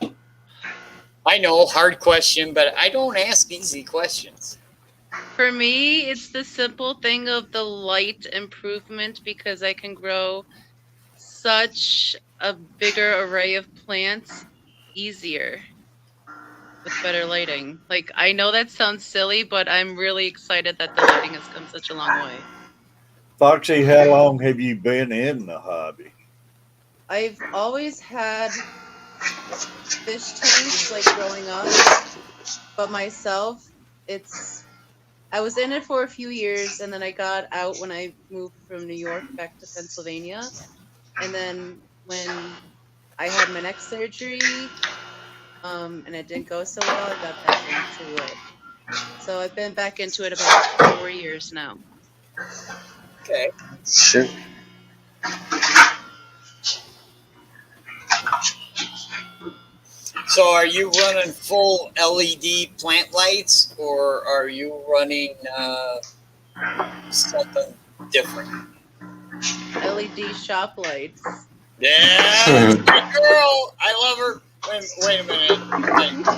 it? I know, hard question, but I don't ask easy questions. For me, it's the simple thing of the light improvement because I can grow such a bigger array of plants easier with better lighting. Like, I know that sounds silly, but I'm really excited that the lighting has come such a long way. Foxy, how long have you been in the hobby? I've always had fish tanks, like, growing up, but myself, I was in it for a few years, and then I got out when I moved from New York back to Pennsylvania. And then when I had my neck surgery, and it didn't go so well, I got back into it. So I've been back into it about 4 years now. Okay. Shoot. So are you running full LED plant lights, or are you running something different? LED shop lights. Yeah, that's my girl. I love her. Wait a minute.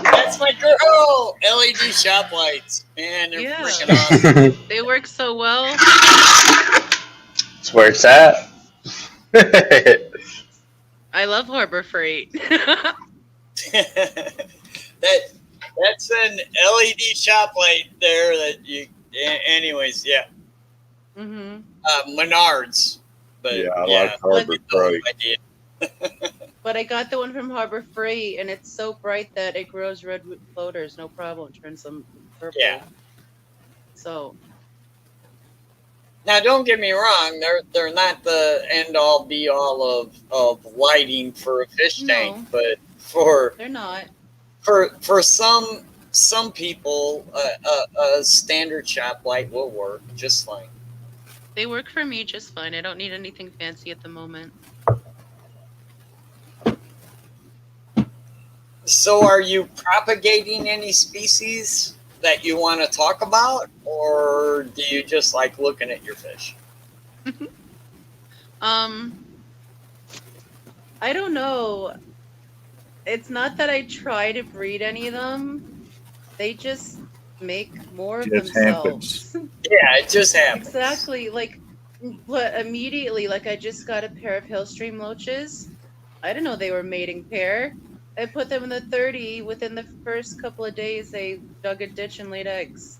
That's my girl. LED shop lights. Man, they're freaking awesome. They work so well. That's where it's at. I love Harbor Freight. That's an LED shop light there that you. Anyways, yeah. Menards. But Yeah, I like Harbor Freight. But I got the one from Harbor Freight, and it's so bright that it grows redwood floaters, no problem. Turns them purple. Yeah. So. Now, don't get me wrong; they're not the end all be all of lighting for a fish tank, but they're not. For some people, a standard shop light will work just fine. They work for me just fine. I don't need anything fancy at the moment. So are you propagating any species that you want to talk about, or do you just like looking at your fish? I don't know. It's not that I try to breed any of them. They just make more of themselves. Yeah, it just happens. Exactly. But immediately, I just got a pair of Hillstream loaches. I didn't know they were mating pair. I put them in the 30. Within the first couple of days, they dug a ditch and laid eggs.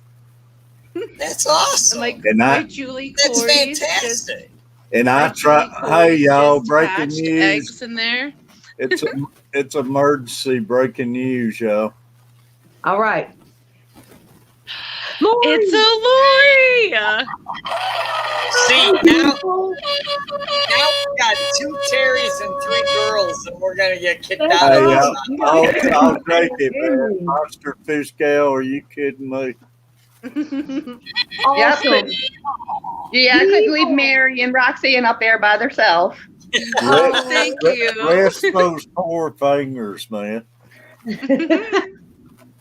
That's awesome. And my Julie that's Corey's fantastic. And I try. Hey, y'all! Breaking hatched news. eggs in there. It's emergency breaking news, y'all. All right. It's a Lori! See, now we got 2 Terrys and 3 girls, and we're gonna get kicked out Hey, of this. I'll take it, man. Monster fish gal, are you kidding me? Awesome. Yeah, I couldn't leave Mary and Roxanne up there by themselves. Oh, thank you. Rest those poor fingers, man.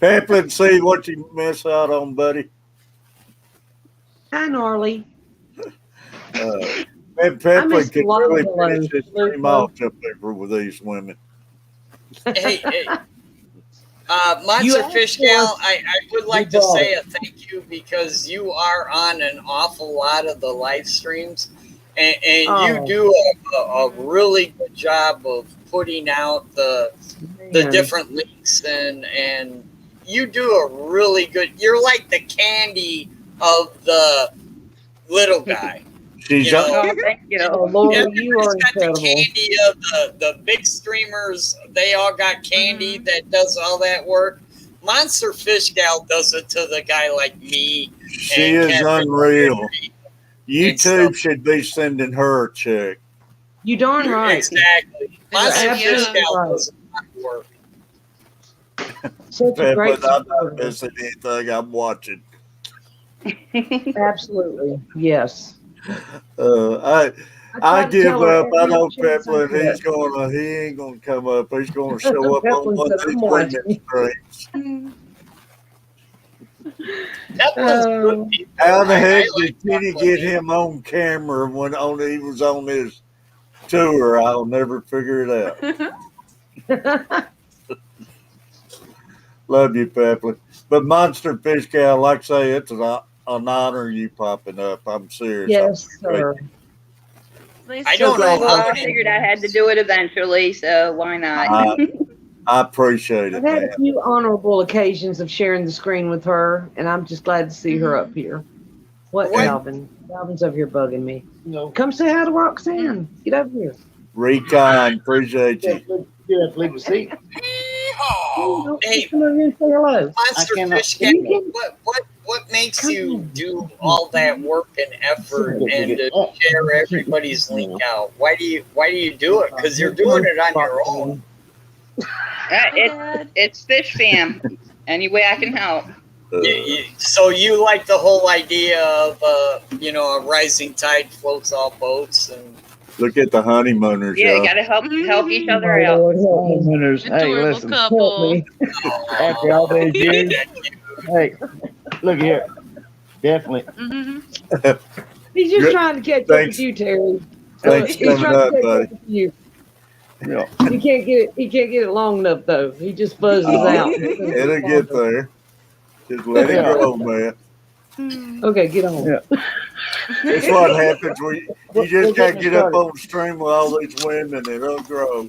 Pepplin, see what you miss out on, buddy. Hi, Gnarly. And Pepplin can really Lolo. finish his stream off up there with these women. Hey, Monster Fish Gal, I would like to say a thank you because you are on an awful lot of the live streams, and you do a really good job of putting out the different links, and you do a really good. You're like the candy of the little guy. She's thank you. Lord, you are got incredible. the candy of the big streamers. They all got candy that does all that work. Monster Fish Gal does it to the guy like me. She and is Catfish. unreal. YouTube should be sending her a check. You darn right. Exactly. Monster Fish absolutely Gal right. does work. Such a great Pepplin, I'm not supporter. missing anything. I'm watching. Absolutely. Yes. I try to give tell her up. I every know chance I Pepplin. get. He ain't gonna come up. He's gonna show up on Pepplin one of said, these "I'm women's watching." streams. Good people. How the heck I did Kenny get him on camera when he was on his tour? I'll never figure it out. Love you, Pepplin. But Monster Fish Gal, like I say, it's an honor you popping up. I'm serious. Yes, sir. I don't know Well, how I figured I had to do it eventually, so why not? I appreciate it, I've had man. a few honorable occasions of sharing the screen with her, and I'm just glad to see her up here. What, Calvin? Calvin's over here bugging me. No. Come say hi to Roxanne. Get over here. Recon, appreciate you. You have to leave the seat. Hey, come over here and say hello. Monster Fish Gal, what makes you do all that work and effort and to share everybody's link out? Why do you do it? Because you're doing it on your own. It's Fish Fam. Any way I can help. So you like the whole idea of a rising tide floats all boats, and Look at the honeymooners, Yeah, y'all. you gotta help each other out. Honeymooners. Hey, listen. After all these years, hey, look here. Definitely. He's just trying to catch up Thanks. with you, Terry. Thanks He's for trying coming to up, catch buddy. up with you. Yeah. He can't get it. He can't get it long enough though. He just buzzes out. It'll get there. Just let it go, man. Okay, get on. Yeah. That's what happens when you just got to get up on the stream with all these women and it'll grow.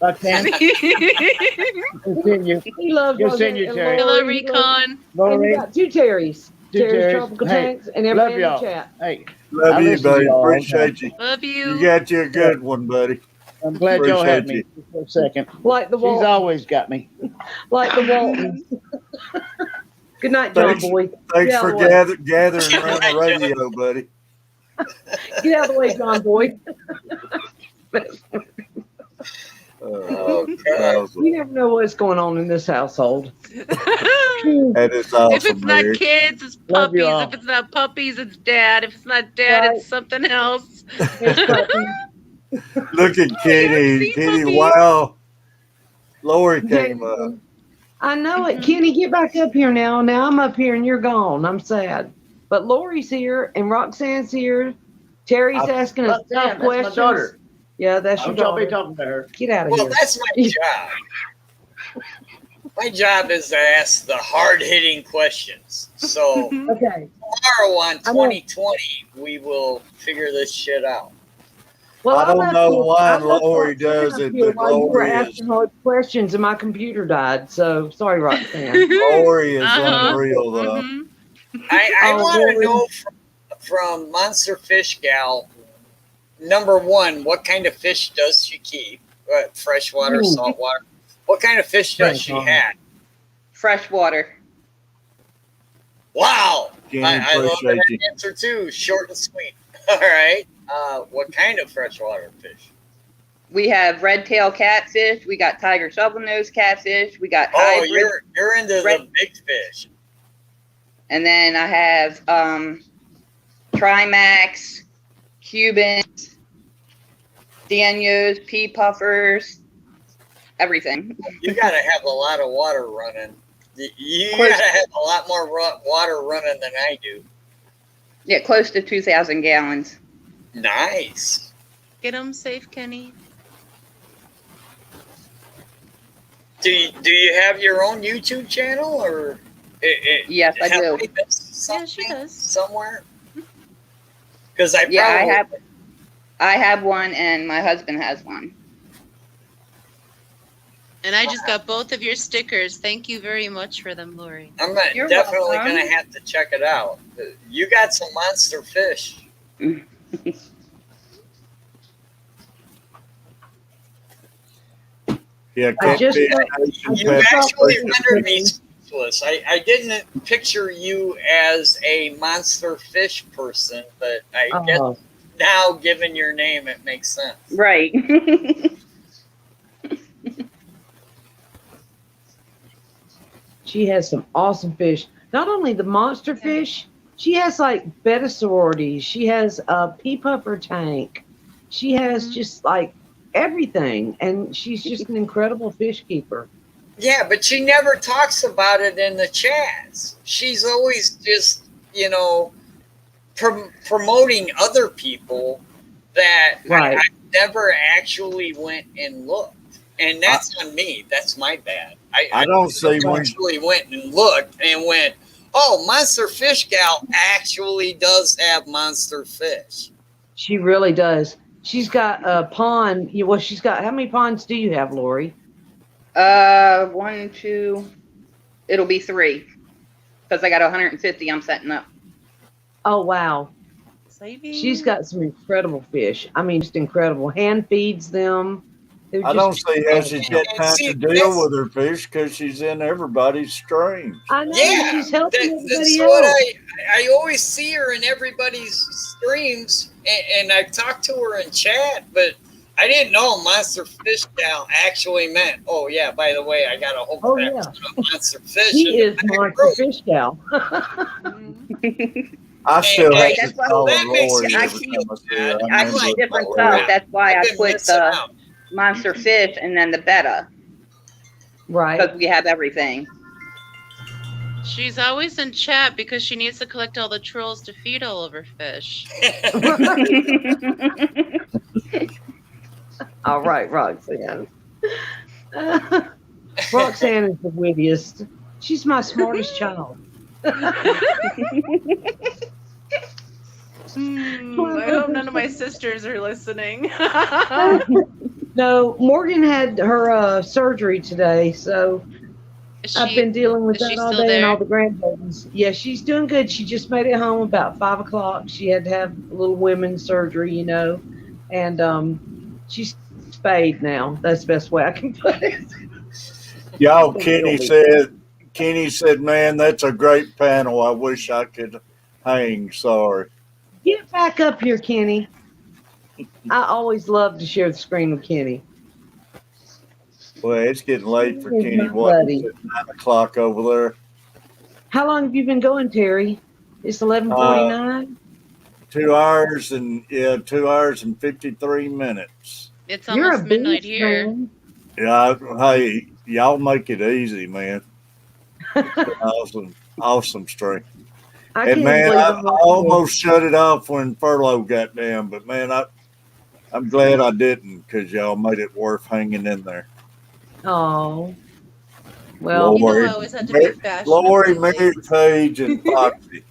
I can continue. He loves Continue, Roseanne and Terry. Hello, Lori. Recon. And Lori, you got two Terrys. Two Terry's Terrys. Tropical Hey, Tanks and love everybody in the y'all. chat. Hey, Love I you, listen to buddy. y'all all the Appreciate you. Love you. You got you a good one, buddy. I'm glad y'all had me Appreciate for a second. Like the She's Waltons. always got me. Like the Waltons. Good night, John Thanks- Boy. Thanks Get out for of the way. gathering around the radio, buddy. Get out of the way, John Boy. Awesome. You never know what's going on in this household. That is awesome, If it's not Mary. kids, it's Love you puppies. all. If it's not puppies, it's dad. If it's not dad, Right. it's something else. Look at Kenny. Kenny, wow. Lori came up. I know it. Kenny, get back up here now. Now I'm up here and you're gone. I'm sad. But Lori's here and Roxanne's here. Terry's asking us Roxanne, tough that's my questions. daughter. Yeah, that's your Y'all be daughter. talking to her. Get out of well, here. that's my job. My job is to ask the hard-hitting questions. So Okay. tomorrow on I know. 2020, we will figure this shit out. Well, I don't left know you- why I left Lori Roxanne does up it, here but while you were Lori is- asking hard questions and my computer died. So sorry, Roxanne. Lori is Uh-huh. unreal, though. Mhm. I Oh, want to Lord. know from Monster Fish Gal, number one, what kind of fish does she keep? Freshwater, Ooh. saltwater? What kind of fish does she have? Fresh water. Wow. Kenny, I love appreciate that you. answer too. Short and sweet. All right. What kind of freshwater fish? We have red tail catfish. We got tiger shovelnose catfish. We got Oh, hybrid. you're into red- the big fish. And then I have Trimax, Cubans, Danios, pea puffers, everything. You got to have a lot of water running. You Close- got to have a lot more water running than I do. Yeah, close to 2,000 gallons. Nice. Get them safe, Kenny. Do you have your own YouTube channel or? Yes, I do. Yeah, she does. Somewhere. Because I have one, and my husband has one. And I just got both of your stickers. Thank you very much for them, Lori. I'm You're definitely welcome. going to have to check it out. You got some monster fish. Yeah, I just Catfish want- Nation, You Catfish actually Nation. rendered me speechless. I didn't picture you as a monster fish person, but I guess Oh, now, given your name, it makes sense. Right. she has some awesome fish. Not only the monster fish, she has like betta sororities. She has a pea puffer tank. She has just like everything, and she's just an incredible fish keeper. Yeah, but she never talks about it in the chats. She's always just, promoting other people that Right. I never actually went and looked. And that's on me. That's my bad. I don't see one. actually went and looked and went, oh, Monster Fish Gal actually does have monster fish. She really does. She's got a pond. Well, she's got, how many ponds do you have, Lori? 1, 2, it'll be 3. Because I got 150 I'm setting up. Oh, wow. Saving. She's got some incredible fish. I mean, just incredible. Hand feeds them. They're I just don't see how she's got And time see, to deal with her fish because she's in everybody's streams. I know, Yeah, she's helping that's everybody what else. I always see her in everybody's streams, and I talk to her in chat, but I didn't know Monster Fish Gal actually meant, oh, yeah, by the way, I got a whole Oh, crap yeah. ton of monster fish. She in is the back Monster room. Fish Gal. I still Hey, have that's to why- call her that makes Lori me every feel time I see her. bad. I remember keep it's different Lori. stuff. That's why I've I been put missing the out. monster fish and then the betta. Right. Because we have everything. She's always in chat because she needs to collect all the trolls to feed all of her fish. All right, Roxanne. Roxanne is the wittiest. She's my smartest child. I hope none of my sisters are listening. No, Morgan had her surgery today, so I've been dealing with is she that all still day and there? all the grandbabies. Yeah, she's doing good. She just made it home about 5 o'clock. She had to have a little women's surgery, and she's spayed now. That's the best way I can put it. Y'all, Kenny said, man, that's a great panel. I wish I could hang. Sorry. Get back up here, Kenny. I always love to share the screen with Kenny. Well, it's getting late for He's Kenny. my What? buddy. Is it 9 o'clock over there? How long have you been going, Terry? It's 11:49. 2 hours and 2 hours and 53 minutes. It's You're a almost midnight beast, here. man. Yeah, hey, y'all make it easy, man. Awesome stream. I And can't man, believe I I'm on almost shut it off when furlough got down, but man, I'm glad I didn't because y'all made it worth hanging in there. Oh, well, You know Lori, I always have to be fashionable. Lori, Mary Page, and Foxy.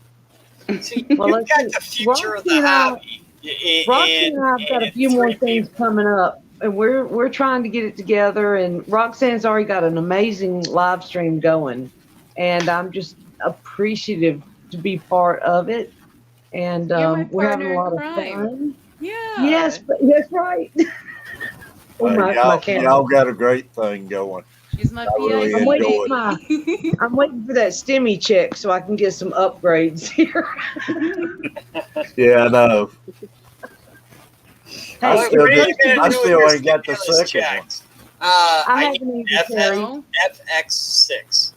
See, well, you let's got see. the future of Roxy the and I- hobby. Roxy and I've got a few more things coming up, and we're trying to get it together. And Roxanne's already got an amazing live stream going, and I'm just appreciative to be part of it. And You're my we're having a lot partner of in crime. fun. Yeah. Yes, but that's right. Oh, my y'all camera. got a great thing going. He's my I really I'm waiting enjoy for it. I'm waiting for that stimmy check so I can get some upgrades here. Yeah, I know. Hey, What are you gonna I do with still your ain't got the stimulus second one. checks? I I need haven't even carried. FX6.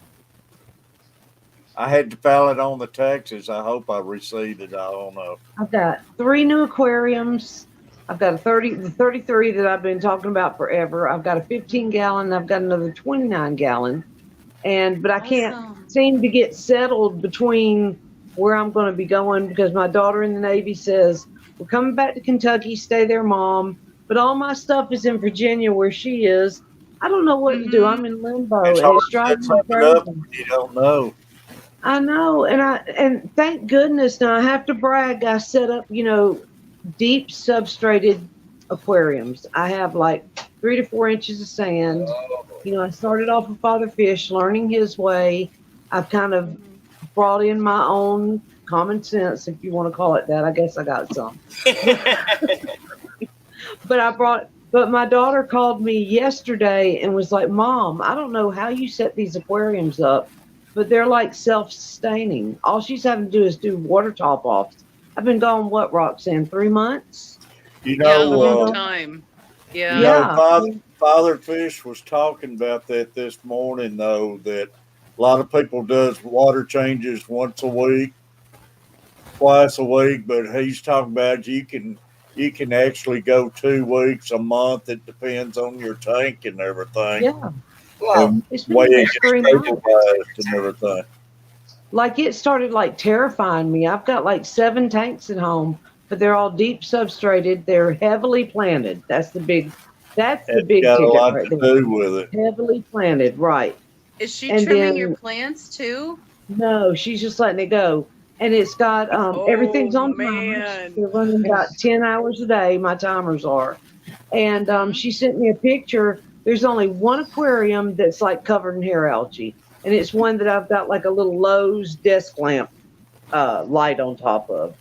I had to file it on the taxes. I hope I received it. I don't know. I've got 3 new aquariums. I've got the 33 that I've been talking about forever. I've got a 15 gallon. I've got another 29 gallon. But I can't seem to get settled between where I'm going to be going because my daughter in the Navy says, we're coming back to Kentucky, stay there, Mom. But all my stuff is in Virginia where she is. I don't know what to do. I'm in limbo It's and hard it's to set driving me something up crazy. when you don't know. I know, and thank goodness. Now I have to brag. I set up, deep substrated aquariums. I have like 3 to 4 inches of sand. I started off with Father Fish, learning his way. I've kind of brought in my own common sense, if you want to call it that. I guess I got some. But my daughter called me yesterday and was like, Mom, I don't know how you set these aquariums up, but they're like self-sustaining. All she's having to do is do water top offs. I've been gone, what, Roxanne, 3 months? You Yeah, a know, long time. Yeah. you know, Father Fish was talking about that this morning, though, that a lot of people does water changes once a week, twice a week, but he's talking about you can actually go 2 weeks, a month. It depends on your tank and everything. Yeah. And It's way been it like gets 3 months. stabilized and everything. Like it started like terrifying me. I've got like 7 tanks at home, but they're all deep substrated. They're heavily planted. That's the big It's ticket got a lot right to there. do with it. Heavily planted, right. Is she And trimming your then plants too? no, she's just letting it go. And it's got everything's on timers. They're running about 10 hours a day, my timers are. And she sent me a picture. There's only one aquarium that's like covered in hair algae. And it's one that I've got like a little Lowe's desk lamp light on top of.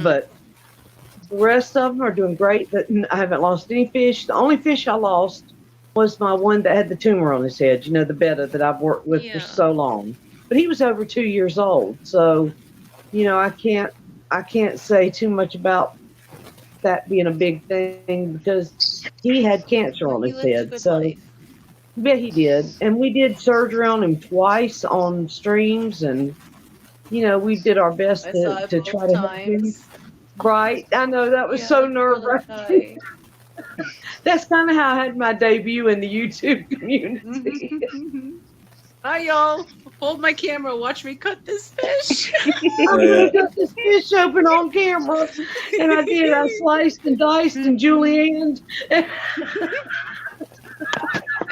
But the rest of them are doing great. I haven't lost any fish. The only fish I lost was my one that had the tumor on his head, the betta that I've worked with for so long. But he was over 2 years old. So, I can't say too much about that being a big thing because he had cancer on his head. So yeah, he did. And we did surgery on him twice on streams, and we did our best I saw it to both try to help him. times. Right. I know that was so nerve-wracking. That's kind of how I had my debut in the YouTube community. Hi, y'all. Hold my camera. Watch me cut this fish. I'm going to cut this fish open on camera. And I did. I sliced and diced and julienned.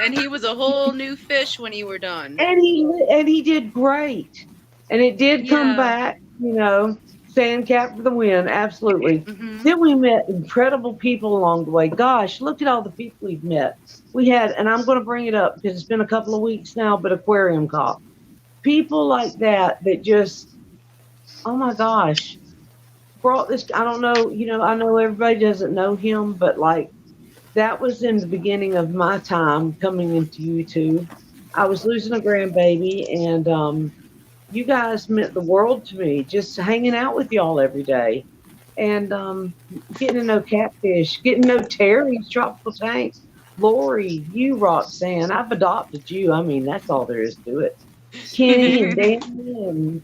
And he was a whole new fish when you were done. And he did great. And it did come back, sand cap for the win. Absolutely. Then we met incredible people along the way. Gosh, look at all the people we've met. We had, and I'm going to bring it up because it's been a couple of weeks now, but Aquarium Cop. People like that just, oh my gosh, brought this. I don't know, I know everybody doesn't know him, but like that was in the beginning of my time coming into YouTube. I was losing a grandbaby, and you guys meant the world to me, just hanging out with y'all every day. And getting to know Catfish, getting to know Terry's Tropical Tank, Lori, you, Roxanne. I've adopted you. I mean, that's all there is to it. Kenny and Danny and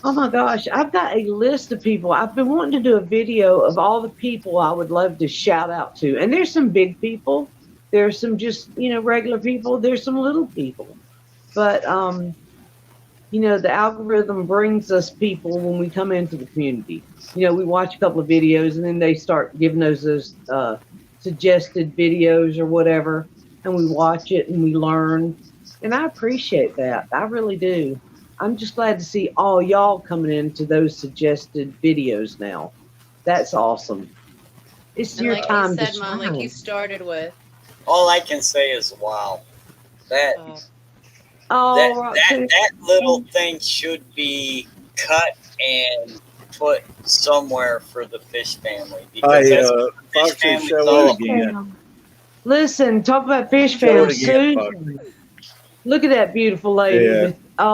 oh my gosh, I've got a list of people. I've been wanting to do a video of all the people I would love to shout out to. And there's some big people. There's some just, regular people. There's some little people. But, the algorithm brings us people when we come into the community. We watch a couple of videos and then they start giving us those suggested videos or whatever. And we watch it and we learn. And I appreciate that. I really do. I'm just glad to see all y'all coming into those suggested videos now. That's awesome. It's And your like time you to said, Mom, shine. like you started with. All I can say is wow. That Oh, that little thing should be cut and put somewhere for the fish family because that's what the fish Foxy, family's show all it again. Listen, talk about fish Show fam. it again, Fox. Susan, look at that beautiful lady Yeah. with I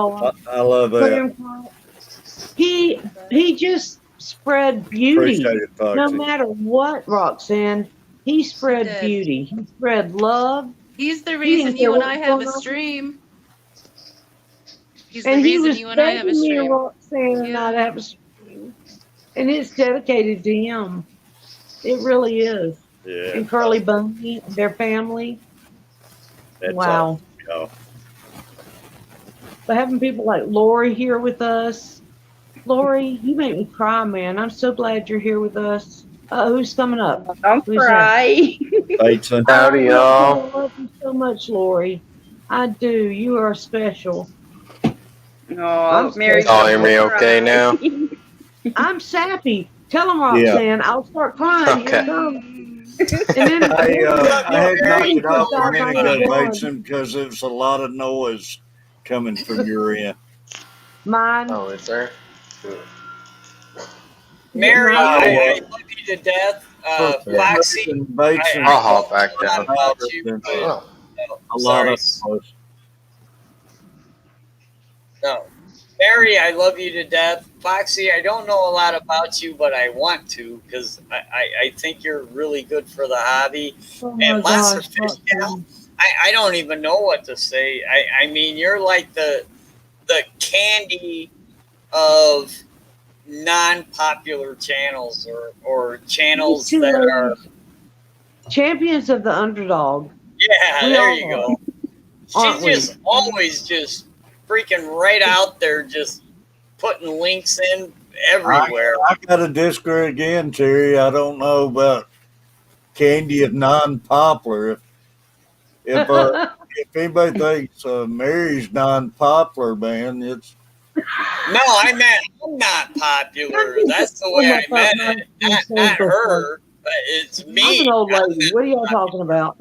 love that. clam chowder. He just spread beauty. Appreciate it, Foxy. No matter what, Roxanne, he spread did. beauty. He spread love. He's the He reason didn't care you and what I was have going a on. stream. He's And the he reason was you and I have a begging me and stream. Roxanne and I to have a stream. And it's dedicated to him. It really is. Yeah. And Curly Bunny, their family. That's Wow. awesome, y'all. But having people like Lori here with us. Lori, you make me cry, man. I'm so glad you're here with us. Who's coming up? Don't Who's cry. Bateson. Howdy, I y'all. love you so much, Lori. I do. You are special. Oh, Mary's Y'all hear gonna me cry. okay now? I'm sappy. Tell them, Roxanne. I'll start crying. Here Okay. it comes. And then I had knocked it off a Stop minute my ago, God. Bateson, because there was a lot of noise coming from your end. Mine. Oh, is there? Mary, Oh, I love you to death. Foxy, Bateson. I'll hop back I down. about you, but, Oh. A lot of sorry. noise. No. Mary, I love you to death. Foxy, I don't know a lot about you, but I want to because I think you're really good for the hobby. Oh my And Monster gosh, Fish Gal, Roxanne. I don't even know what to say. I mean, you're like the candy of non-popular channels or channels These two that are ladies, champions of the underdog. yeah, We there all you are. go. Aren't She's we? just always just freaking right out there, just putting links in everywhere. I got to disagree again, Terry. I don't know about candy of non-popular. If anybody thinks Mary's non-popular, man, it's No, I meant I'm not popular. That's the way I meant it. Not her, but it's I'm me. an old lady. What are y'all talking about?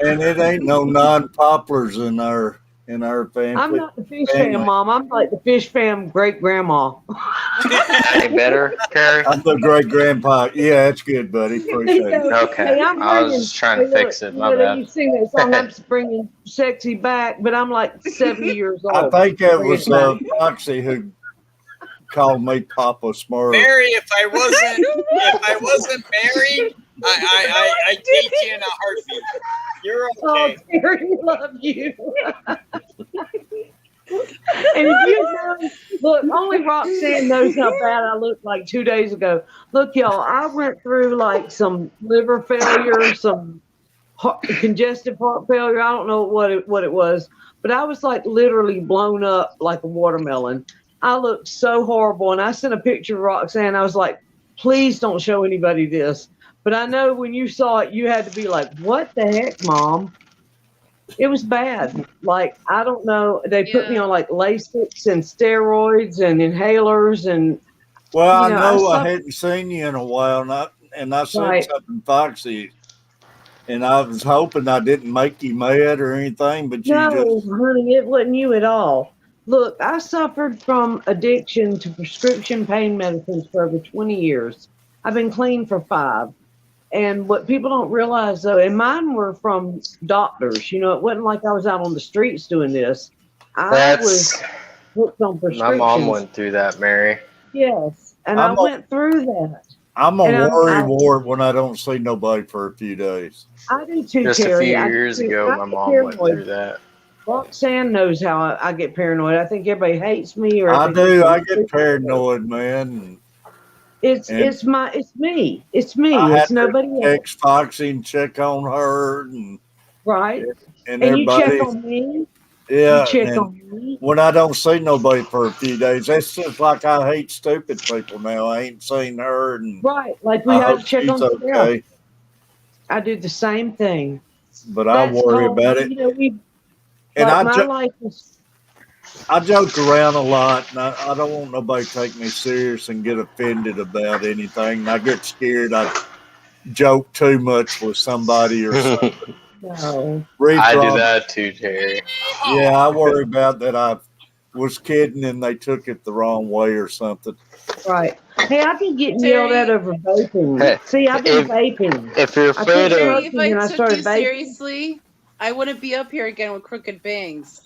and it ain't no non-poplars in our family. I'm not the fish fam mom. I'm like the fish fam great grandma. Any better, Carrie? I'm the great grandpa. Yeah, that's good, buddy. Appreciate it. Okay. Hey, I'm I bringing. was trying to hey, fix look, it. My you know, bad. you sing that song. I'm bringing sexy back, but I'm like 70 years I old. think that Bring was it back. Foxy who called me Papa Smurf. Mary, if I wasn't married, I take you in a heartbeat. You're okay. Oh, Terry, love you. And if you know, look, only Roxanne knows how bad I looked like 2 days ago. Look, y'all, I went through like some liver failure, some congestive heart failure. I don't know what it was, but I was like literally blown up like a watermelon. I looked so horrible, and I sent a picture of Roxanne. I was like, please don't show anybody this. But I know when you saw it, you had to be like, what the heck, Mom? It was bad. Like, I don't know. They put me on like Lasix and steroids and inhalers. And, Well, you I know, know I suffered- hadn't seen you in a while, and I said Right. something Foxy, and I was hoping I didn't make you mad or anything, but you No, just honey, it wasn't you at all. Look, I suffered from addiction to prescription pain medicines for over 20 years. I've been clean for 5. And what people don't realize, though, and mine were from doctors. You know, it wasn't like I was out on the streets doing this. I was That's hooked on my prescriptions. mom went through that, Mary. Yes, and I'm I went through that. I'm a And worry wart when I don't see nobody for a few days. I do too, Just a Terry. few I do years too. ago, I my get mom went paranoid. through that. Roxanne knows how I get paranoid. I think everybody hates me, or I think do. I I'm get paranoid, man. It's And it's me. It's me. I It's had nobody to else. text Foxy and check on her and Right? and And you check everybody. on me. Yeah, You check and on me. when I don't see nobody for a few days, that's just like I hate stupid people now. I ain't seen her, and Right. Like we I have hope to check she's on Steph. okay. I do the same thing. But I That's worry called, about it. you know, we And like my life is I joke around a lot, and I don't want nobody to take me serious and get offended about anything. And I get scared I joke too much with somebody or something. no. I do Reef that too, Terry. Yeah, I worry about that. was kidding and they took it the wrong way or something. Right. Hey, I've been getting yelled at over vaping. Hey, See, I've been vaping. If you're I afraid quit of, Terry, if smoking and I I took started you vaping. seriously, I wouldn't be up here again with crooked bangs.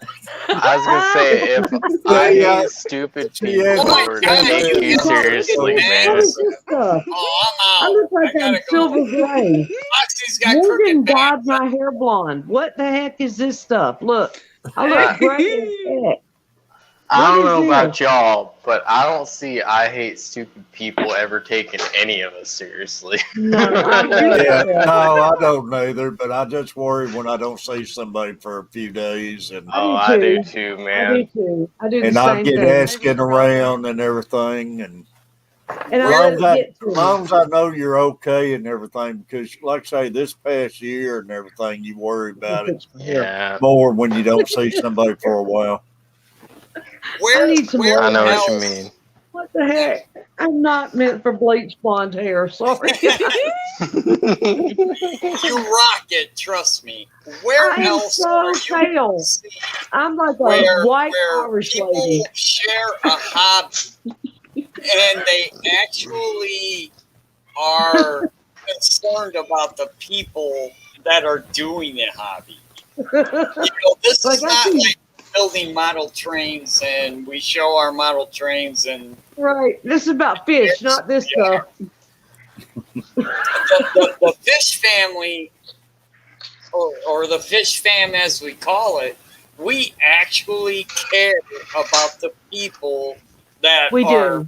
I was gonna say, if I hate stupid people or take you seriously, man. What is this stuff? I look like I'm silver gray. Foxy's got Morgan crooked dyed my hair blonde. What the heck is this stuff? Look, I look gray as heck. I What don't is know this? about y'all, but I don't see I hate stupid people ever taking any of us seriously. No, Yeah, no, I don't either, but I just worry when I don't see somebody for a few days, and I do too, I man. do too. I do the and I'll same get thing. asking around and everything, and And I long let it get to as me. long as I know you're okay and everything, because like I say, this past year and everything, you worry about it Yeah. more when you don't see somebody for a while. I need some I know what you else. mean. What the heck? I'm not meant for bleach blonde hair. Sorry. You rock it, trust me. Where I am else so are you pale. I'm like a where white where Irish people lady. share a hobby and they actually are concerned about the people that are doing the hobby? You know, this Like is I not can- like building model trains and we show our model trains and Right. This is about fish, not this stuff. the fish family or the fish fam as we call it, we actually care about the people that We are do.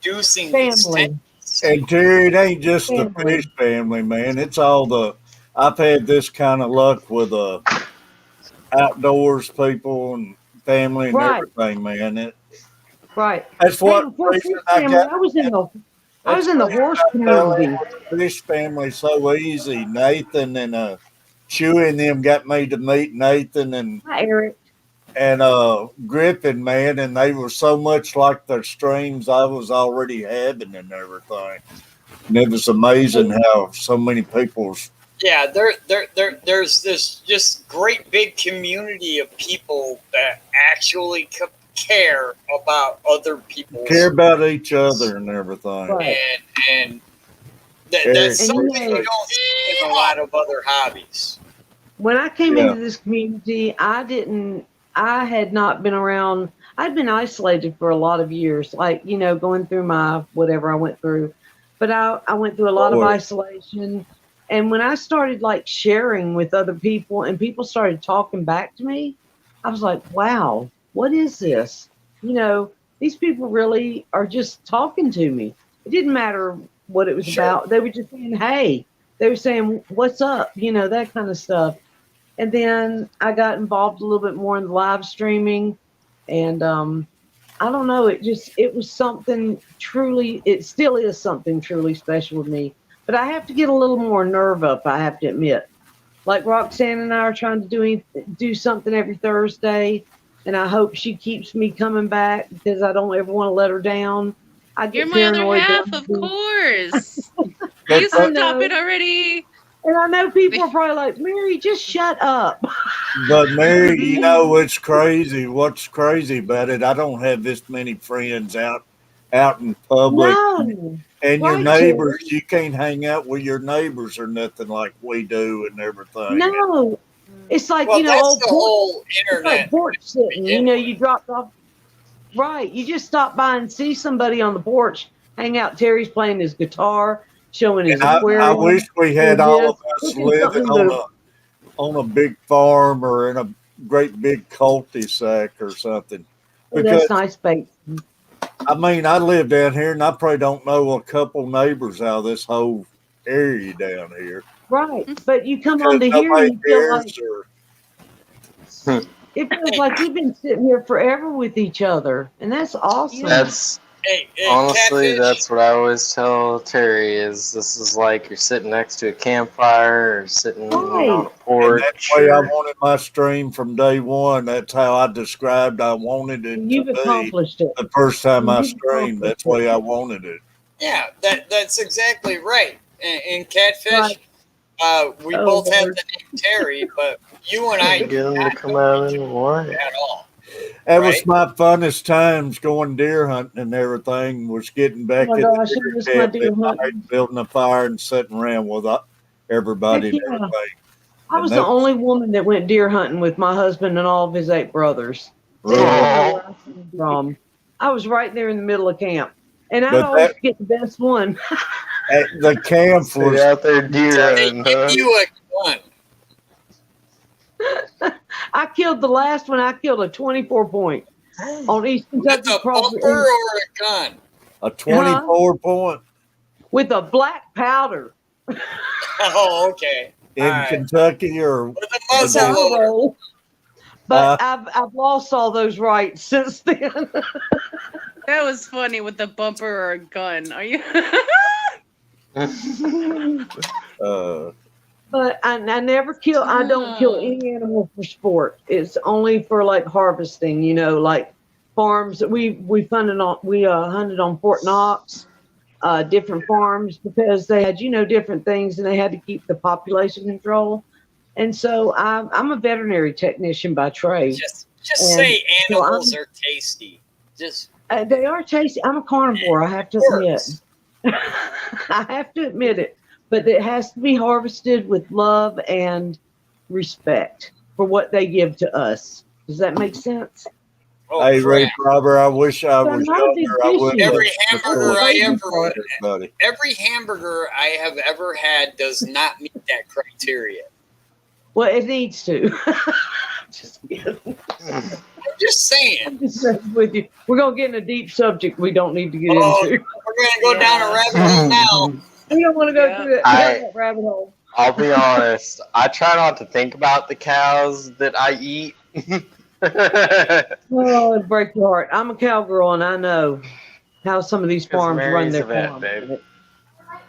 producing these Family. tanks. And Terry, it ain't just the Family. fish family, man. It's all the. I've had this kind of luck with outdoors people and family and Right. everything, man. Right. That's Hey, what before reason fish I family, got. I was in the That's the reason horse I fell in community. with the fish family so easy. Nathan and Chewy and them got me to meet Nathan Hi, Eric. and Griffin, man, and they were so much like the streams I was already having and everything. And it was amazing how so many people's Yeah, there's this just great big community of people that actually care about other people's care about each other and everything. Right. and Eric. that's And something you know- you don't see in a lot of other hobbies. When I came Yeah. into this community, I had not been around, I'd been isolated for a lot of years, like, you know, going through my whatever I went through. But I went through a lot of Boy. isolation. And when I started like sharing with other people and people started talking back to me, I was like, wow, what is this? You know, these people really are just talking to me. It didn't matter what it was Sure. about. They were just saying, hey, they were saying, what's up? You know, that kind of stuff. And then I got involved a little bit more in the live streaming. And I don't know, it was something truly, it still is something truly special with me. But I have to get a little more nerve up, I have to admit. Like Roxanne and I are trying to do something every Thursday. And I hope she keeps me coming back because I don't ever want to let her down. I get You're my other paranoid. half, of course. Please I stop know. it already. And I know people are probably like, Mary, just shut up. But Mary, you know it's crazy. What's crazy about it? I don't have this many friends out in public. No. And your Right, neighbors, Terry. you can't hang out with your neighbors or nothing like we do and everything. No. It's like, Well, you know, that's old the porch, whole it's like internet. porch sitting. You know, you dropped off. Right. You just stop by and see somebody on the porch, hang out. Terry's playing his guitar, showing his And I aquarium. wish we had doing all of this, us cooking living something on a big farm or in a great big cul-de-sac or something. Oh, Because that's nice, babe. I mean, I live down here and I probably don't know a couple neighbors out of this whole area down here. Right. But you come Because on to here nobody and you feel cares like or it feels like you've been sitting here forever with each other. And that's awesome. That's Hey, honestly, Catfish, that's what I always tell Terry. Is this is like you're sitting next to a campfire or sitting Right. on a and porch. that's the way I Or, wanted my stream from day one. That's how I described I wanted it You've to be accomplished it. the first time I You've streamed. That's the way I wanted it. yeah, that's exactly right. In Catfish, Right. we Oh, both have Lord. the name Terry, but you and I get do them to not come know out each in the other light. at all. That was my funnest times going deer hunting and everything. Was getting back Oh my in gosh, I the miss deer my camp deer at night, hunting. building a fire and sitting around with everybody Heck and yeah. everything. I was the only woman that went deer hunting with my husband and all of his 8 brothers. They Really? didn't know where I came from. I was right there in the middle of camp. And I'd But always that get the best one. the camp Stay was out there deer So they hunting, give huh? you a gun. I killed the last one. I killed a 24 point on East With Kentucky a property bumper or a gun? a 24 point with a black powder. Oh, okay. in All right. Kentucky or With a muzzle loader. Roll. But I've lost all those rights since then. That was funny with the bumper or a gun. Are you? But I never kill. I don't kill any animal for sport. It's only for like harvesting. You know, like farms. We hunted on Fort Knox, different farms because they had different things and they had to keep the population control. And so I'm a veterinary technician by trade. Just say animals are tasty. Just they are tasty. I'm a carnivore. I have to admit. I have to admit it. But it has to be harvested with love and respect for what they give to us. Does that make sense? Hey, Ray Robert, I wish I was younger. I would every hamburger I have ever had does not meet that criteria. Well, it needs to. Just kidding. I'm just saying. I'm just messing with you. We're gonna get in a deep subject we don't need to get into. We're gonna go down a rabbit hole now. We don't want to go through that rabbit hole. I'll be honest. I try not to think about the cows that I eat. Oh, it'd break your heart. I'm a cowgirl, and I know how some of these farms run Mary's their a vet, farms. babe.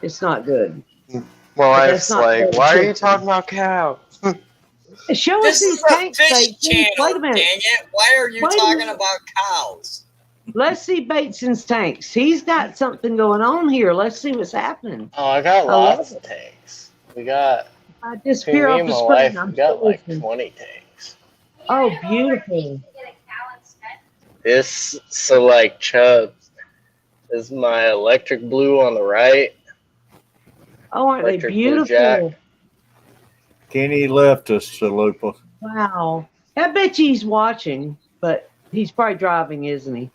It's not good. My But wife's that's not like, fair. why are you talking about cows? Show This us these is a tanks. fish Bates. channel, Wait a minute. dang it. Why are you Wait a talking minute. about cows? Let's see Bateson's tanks. He's got something going on here. Let's see what's happening. Oh, I got love lots of tanks. We got, I between disappear me off and the my screen. wife, I'm we got still like listening. 20 tanks. Oh, beautiful. This Select Chubs is my electric blue on the right. Oh, aren't they Electric Blue beautiful? Jack. Kenny left us, Chalupa. Wow. I bet you he's watching, but he's probably driving, isn't he?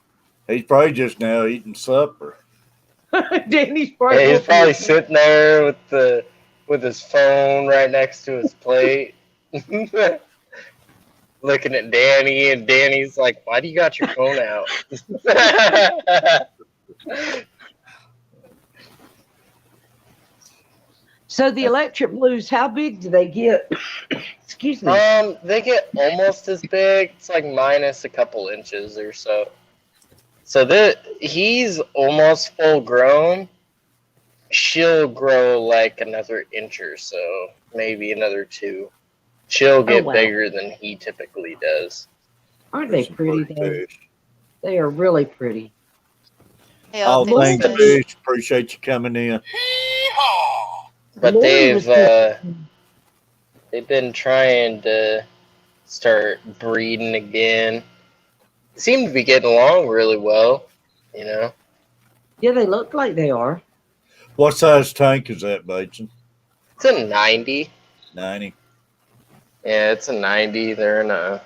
He's probably just now eating supper. Danny's probably. Yeah, he's looking probably at- sitting there with his phone right next to his plate. Looking at Danny, and Danny's like, why do you got your phone out? So the electric blues, how big do they get? Excuse me. They get almost as big. It's like minus a couple inches or so. So he's almost full grown. She'll grow like another inch or so, maybe another 2. She'll get wow. bigger than he typically does. Aren't they pretty, though? They are really pretty. Oh, thanks, Fish. Appreciate you coming in. But Lori was they've been trying to start breeding again. Seem to be getting along really well, you know. Yeah, they look like they are. What size tank is that, Bateson? It's a 90. 90. Yeah, it's a 90. They're in a.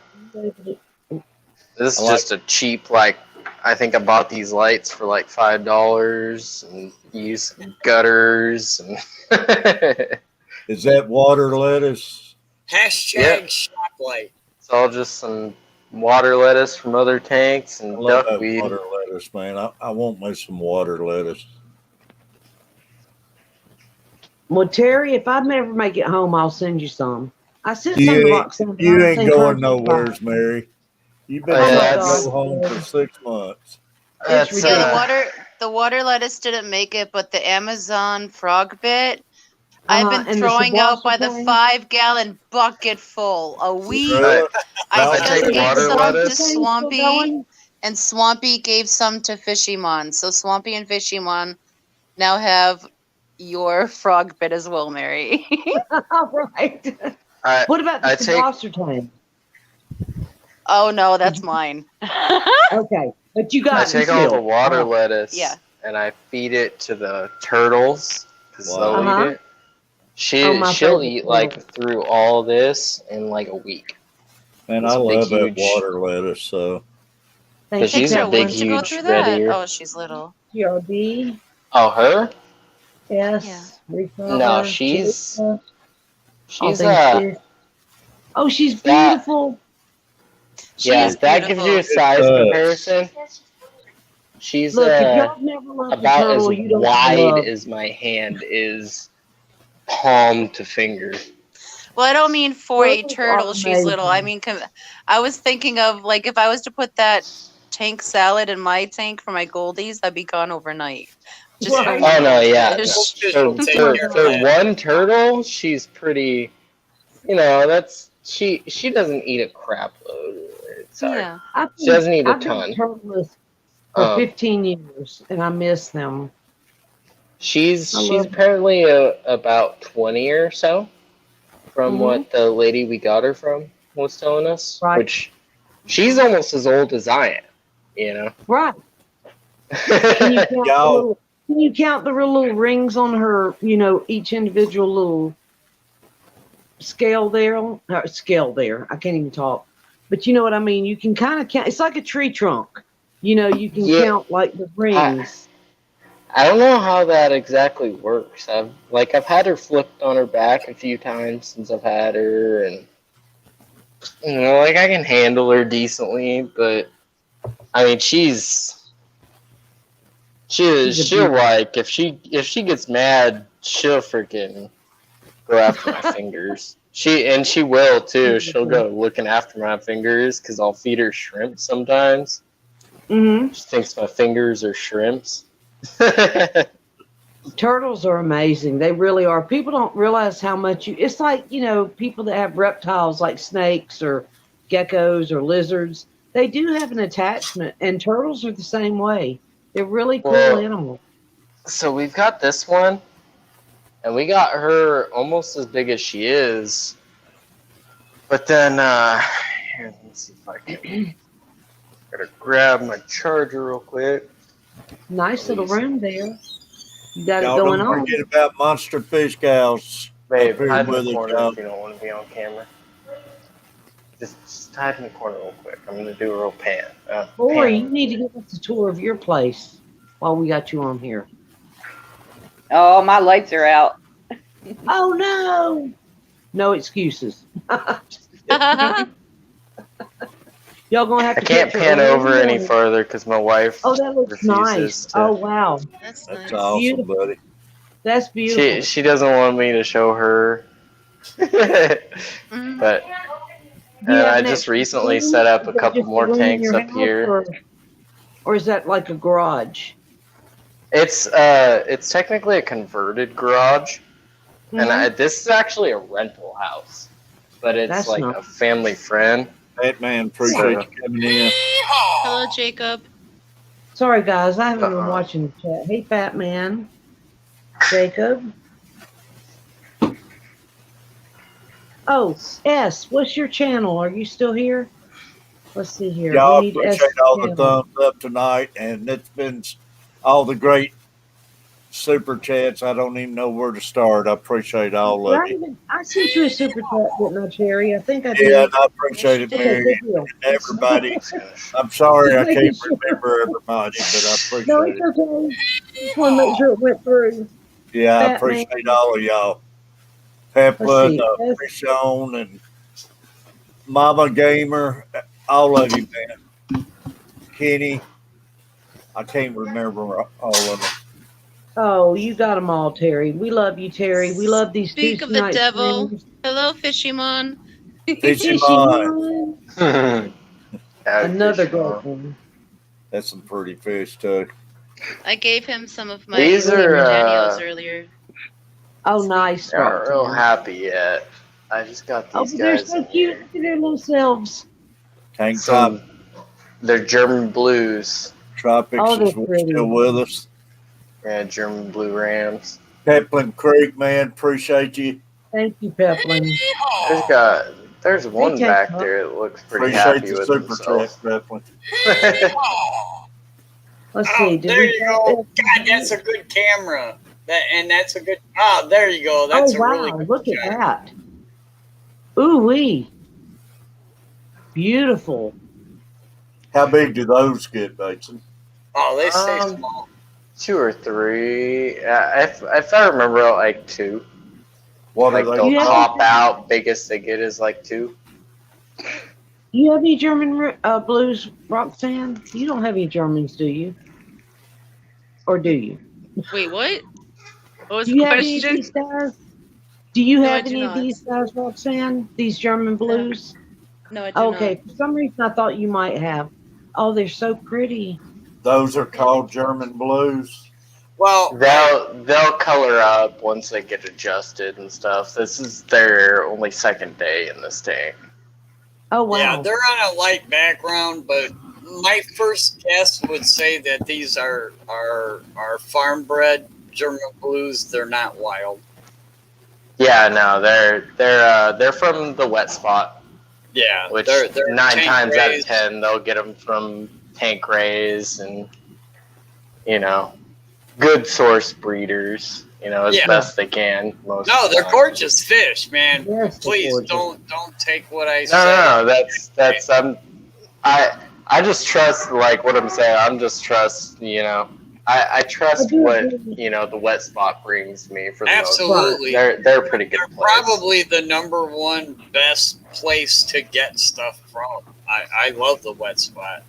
This is I like- just a cheap, like, I think I bought these lights for like $5 and used gutters and. Is that water lettuce? Hashtag Yep. shoplight. It's all just some water lettuce from other tanks and I love that duckweed. water lettuce, man. I want me some water lettuce. Well, Terry, if I ever make it home, I'll send you some. I sent some You to ain't, Roxanne. but I you don't ain't think going hers was nowheres, fine. Mary. You've been Oh, yeah, trying to that's- go home for 6 months. That's, Yeah, the water lettuce didn't make it, but the Amazon frog bit, I've been and the throwing out by Swassel the thing? 5-gallon bucket full a week. Really? I I just take gave water some lettuce. to Swampy, and Swampy gave some to Fishymon. So Swampy and Fishymon now have your frog bit as well, Mary. All right. I, What about the I take- Sabosser tank? Oh no, that's mine. Okay, but you I got it take all the still. water lettuce Yeah. and I feed it to the turtles because Wow. they'll Uh-huh. eat it. Oh, my She'll favorite eat like through all this in like a week. Man, It's I a big, love that huge. water lettuce. So Because Thank you, she's a Her big, when to go huge through red that? ear. Oh, she's little. TRD, Oh, her? S, Recover, No, she's Jessica, all she's things fish. Oh, she's that. beautiful. Yeah, She's that gives you a beautiful. size comparison. She's Look, if y'all never loved a about as turtle, you don't wide love. as my hand is, palm to finger. Well, I don't mean for a Turtles turtle. are She's little. I amazing. mean, I was thinking of like if I was to put that tank salad in my tank for my goldies, I'd be gone overnight. Just for Right. one Oh no, yeah. goldfish. For one turtle, she's pretty. You know, that's she doesn't eat a crap load. Sorry, Yeah. she doesn't eat a I've been ton. turtleless for 15 years, and I miss them. She's I love them. apparently about 20 or so, from what the lady we got her from was telling us. Right. Which she's almost as old as I am. You know. Right. Can you count the little? Can you count the real little rings on her? You know, each individual little scale there. Scale there. I can't even talk. But you know what I mean. You can kind of count. It's like a tree trunk. You know, you can count like the rings. I don't know how that exactly works. I've had her flipped on her back a few times since I've had her, and you know, like I can handle her decently, but I mean, she'll like if she gets mad, she'll freaking go after my fingers. She will too. She'll go looking after my fingers because I'll feed her shrimp sometimes. Mm-hmm. She thinks my fingers are shrimps. Turtles are amazing. They really are. People don't realize how much it's like, you know, people that have reptiles like snakes or geckos or lizards. They do have an attachment, and turtles are the same way. They're really cool animals. So we've got this one, and we got her almost as big as she is. But then, here, let me see if I can. Gotta grab my charger real quick. Nice little room there. You got y'all it going don't on. forget about monster fish gals. Babe, up here hide in with the us, corner y'all. if you don't want to be on camera. Just hide in the corner real quick. I'm gonna do a real pan. Lori, you need to give us a tour of your place while we got you on here. Oh, my lights are out. Oh no! No excuses. Y'all gonna have I to can't catch pan her over early any morning. further because my wife Oh, that looks refuses nice. to. Oh wow, That's awesome, beautiful. buddy. That's beautiful. She doesn't want me to show her. But Do you have I an just extra recently room? set up Is a that couple just more room in tanks your up house, here. or is that like a garage? It's technically a converted garage, and this is actually a rental house, but it's That's like nice. a family friend. Batman, appreciate you coming in. Hello, Jacob. Sorry guys, I haven't been watching the chat. Hey, Fat Man, Jacob. Oh, S, what's your channel? Are you still here? Let's see here. Y'all We need S appreciate all the channel. thumbs up tonight, and it's been all the great super chats. I don't even know where to start. I appreciate all of you. I sent you a super chat, didn't I, Terry? I think I did. Yeah, and I appreciate it, Okay, Mary, good deal. and everybody. I'm sorry I Just can't making sure. remember everybody, but I appreciate No, it. it's okay. Just want to make sure it went through. Yeah, I Fat appreciate Man. all of y'all. Let's Peplin, see. S. Michonne, and Mama Gamer, all of you, man. Kenny, I can't remember all of them. Oh, you got them all, Terry. We love you, Terry. We love these Speak Tuesday of the night devil. streams. Hello, Fishymon. Fishymon. Another great one. That's some pretty fish, too. I gave him some of my These are, Daniels earlier. Oh, nice. They aren't real happy yet. I just got Oh, these but they're guys. so cute. Look at their little selves. Tank Top. They're German blues. Tropics Oh, they're is pretty. still with us. Yeah, German blue rams. Peplin Creek, man, appreciate you. Thank you, Peplin. There's one take back off. there that looks pretty Appreciate happy the with super himself. chat, definitely. Let's Oh, see. Did there we you go? go. God, that's a good camera. That's a good. Oh, there you go. That's Oh a wow! really good Look at shot. that. Ooh wee. Beautiful. How big do those get, Bateson? Oh, they stay Um, small. 2 or 3. If I remember, like 2. What Like are they? they'll You have top any- out. Biggest they get is like 2. Do you have any German blues, Roxanne? You don't have any Germans, do you? Or do you? Wait, what? What was Do the you have any of question? these guys? Do you No, I have do any of not. these guys, Roxanne? These German blues? No, I do Okay, for some reason I thought you might have. Oh, they're so pretty. Those are called German blues. Well, They'll color up once they get adjusted and stuff. This is their only second day in this tank. Oh wow. Yeah, they're on a light background, but my first guess would say that these are farm bred German blues. They're not wild. Yeah, no, they're from the wet spot. Yeah, Which they're 9 tank times out of raised. 10 they'll get them from tank rays and good source breeders. As Yeah. best they can. Most No, of the they're time. gorgeous fish, man. Yes, they're Please gorgeous. don't take what I No, say. no, that's I just trust like what I'm saying. I'm just trust I trust I do what agree. the wet spot brings me for the Absolutely. most part. They're a pretty good They're place. probably the number one best place to get stuff from. I love the wet spot.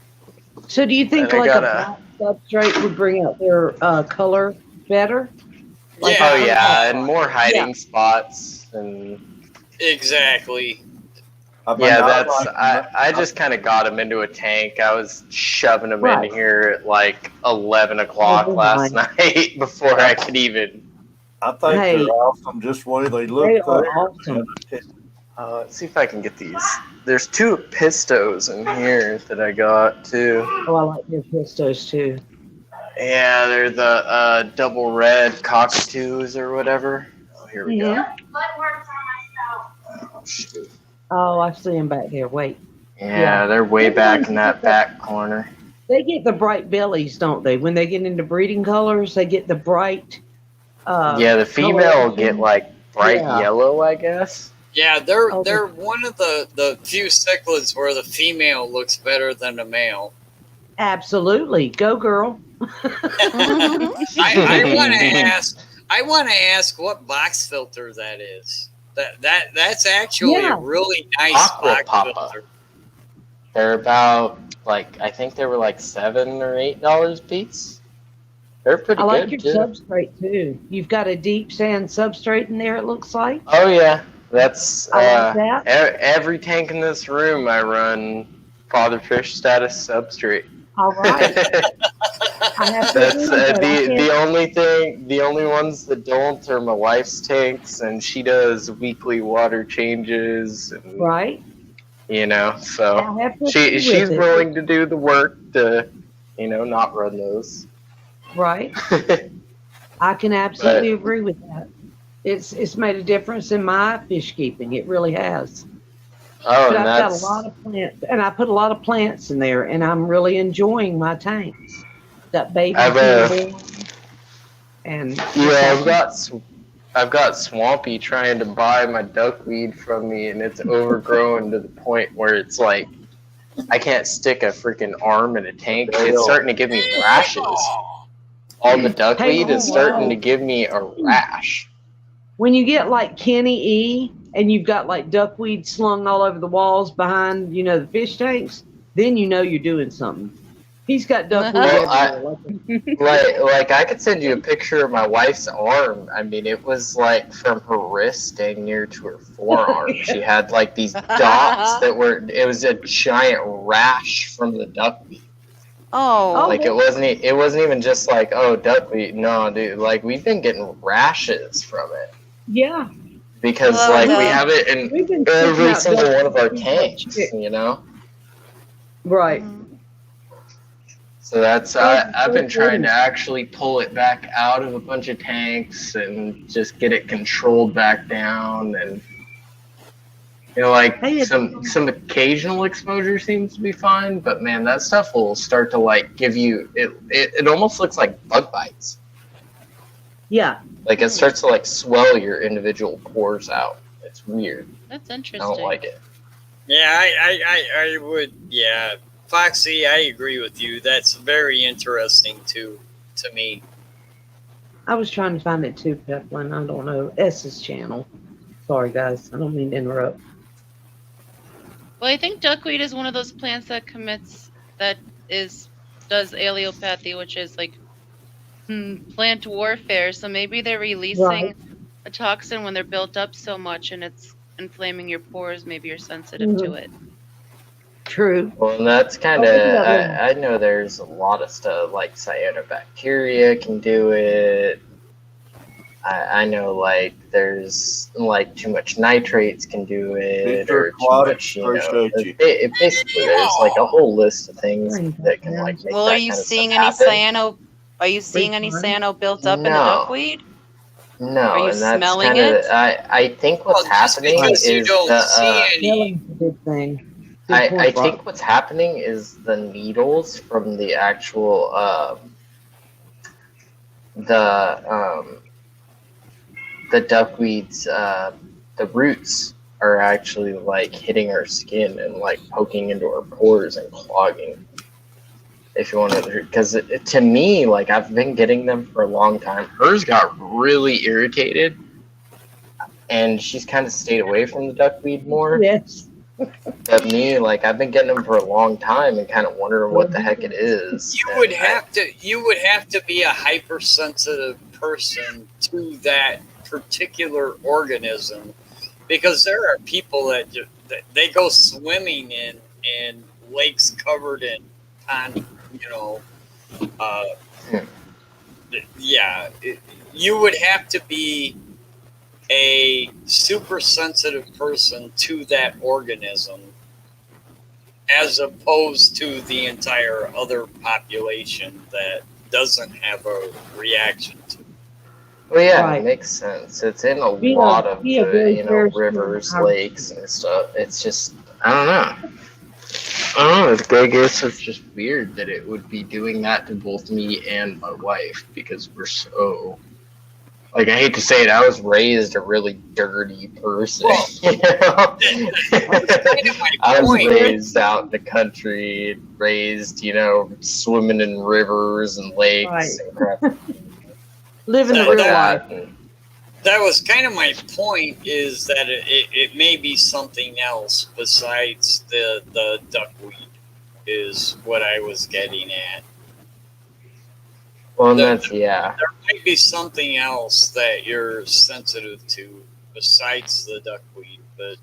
So do you think And I like gotta- a black substrate would bring out their color better? Like Yeah. Oh yeah, and more hiding Yeah. spots and Exactly. I mean, yeah, I that's like- I just kind of got him into a tank. I was shoving him Right. in here at like 11 o'clock Oh, last my. night before I could even. I think Hey. they're awesome just the way they look. They are there. awesome. Let's see if I can get these. There's 2 pistos in here that I got too. Oh, I like their pistos too. Yeah, they're the double red cockatoos or whatever. Oh, here we go. Oh, shoot. Oh, I see them back there. Wait. Yeah, they're way back in that back corner. They get the bright bellies, don't they? When they get into breeding colors, they get the bright. Yeah, the female will coloration. get like bright Yeah. yellow, I guess. Yeah, they're Okay. they're one of the few cichlids where the female looks better than the male. Absolutely. Go, girl. I want to ask what box filter that is. That's actually Yeah. a really nice Aqua box Papa. filter. They're about I think they were like $7 or $8 a piece. They're pretty I like good your too. substrate too. You've got a deep sand substrate in there, it looks like. Oh yeah, that's I like that. every tank in this room. I run father fish status substrate. All right. I have to That's agree with that. I the only ones that don't are my wife's tanks, and she does weekly water changes, and Right. so I have to agree she's with it. willing to do the work to not run those. Right. I can absolutely agree with that. It's made a difference in my fish keeping. It really has. Oh, But and I've got a that's lot of plants, and I put a lot of plants in there, and I'm really enjoying my tanks. Got babies I've, in there, and yeah, I've got Swampy trying to buy my duckweed from me, and it's overgrown to the point where it's like I can't stick a freaking arm in a tank. It's starting to give me rashes. All the duckweed is starting to give me a rash. when you get like Kenny E, and you've got like duckweed slung all over the walls behind, the fish tanks, then you know you're doing something. He's got duckweed Well, everywhere. like I could send you a picture of my wife's arm. I mean, it was like from her wrist dang near to her forearm. She had like these dots it was a giant rash from the duckweed. Oh. Like it wasn't even just like, oh, duckweed. No, dude, like we've been getting rashes from it. Yeah. Because Oh, like no. we have it We've been in picking every out single one of our duckweed tanks, like Right. So that's Oh, I've been so trying good. to actually pull it back out of a bunch of tanks and just get it controlled back down, and You know, like Hey, some occasional exposure seems to be fine, but man, that stuff will start to like give you it almost looks like bug bites. yeah. Like it starts to like swell your individual pores out. It's weird. That's I interesting. don't like it. Yeah, I would. Yeah, Foxy, I agree with you. That's very interesting too to me. I was trying to find it too, Peplin. I don't know. S's channel. Sorry, guys. I don't mean to interrupt. Well, I think duckweed is one of those plants that does allelopathy, which is like plant warfare. So maybe they're releasing a toxin when they're built up so much and it's inflaming your pores. Maybe you're sensitive to it. True. Well, and that's kind Oh, of, look at that one. I know there's a lot of stuff, like cyanobacteria can do it. I know, like, there's, like, too much nitrates can do it, Mr. or too Aquatic, much, you know. appreciate you. It basically, there's, like, a whole list of things that can, like, make Well, that are you kind of seeing stuff any happen. cyano? Are you seeing any cyano built up in the No. duckweed? No, Are you and that's smelling kind of, it? I think what's happening because you is don't see any. Smelling's a big thing. I think what's happening is the needles from the actual the duckweeds, the roots are actually like hitting our skin and like poking into our pores and clogging. If you want to, because to me, like I've been getting them for a long time. Hers got really irritated, and she's kind of stayed away from the duckweed more. Yes. But me, like I've been getting them for a long time and kind of wondering what the heck it is. You would have to be a hypersensitive person to that particular organism, because there are people that they go swimming in lakes covered in you would have to be a super sensitive person to that organism, as opposed to the entire other population that doesn't have a reaction to it. Well, yeah, Right. it makes sense. It's in a Be a- lot of be a the, very you know, careful rivers, person. lakes, and stuff. It's just, I don't know. I don't know. I guess it's just weird that it would be doing that to both me and my wife, because we're so, like, I hate to say it, I was raised a really dirty person. You know? I was raised out in the country, raised, you know, swimming in rivers and lakes and crap. Living the Stuff like real that. life. That was kind of my point, is that it may be something else besides the duckweed, is what I was getting at. Well, and that's, yeah. There might be something else that you're sensitive to besides the duckweed, but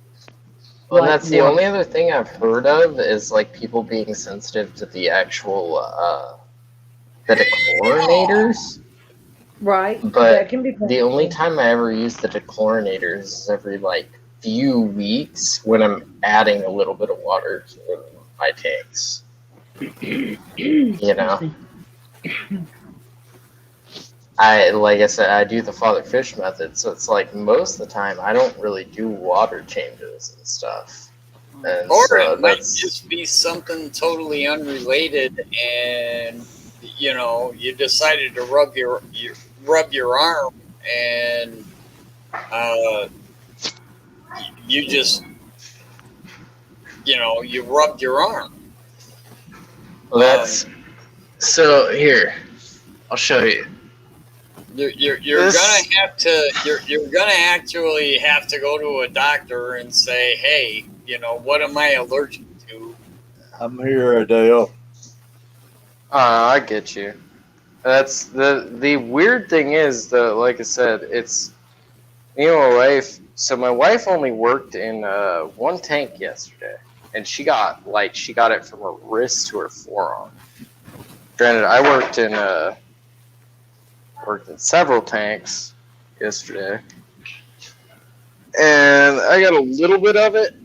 Well, Like that's the what? only other thing I've heard of is like people being sensitive to the actual the dechlorinators. Right. But that can be the only time I ever use the dechlorinators is every like few weeks when I'm adding a little bit of water to my tanks. You know. Like I said, I do the father fish method, so it's like most of the time I don't really do water changes and stuff. And or so it might that's just be something totally unrelated, and you decided to rub your arm, and you just you rubbed your arm. well, that's so here. I'll show you. You're This- gonna actually have to go to a doctor and say, hey, what am I allergic to? I'm here, Adele. I get you. That's the weird thing is though, like I said, it's me and my wife. So my wife only worked in one tank yesterday, and she got it from her wrist to her forearm. Granted, I worked in several tanks yesterday, and I got a little bit of it,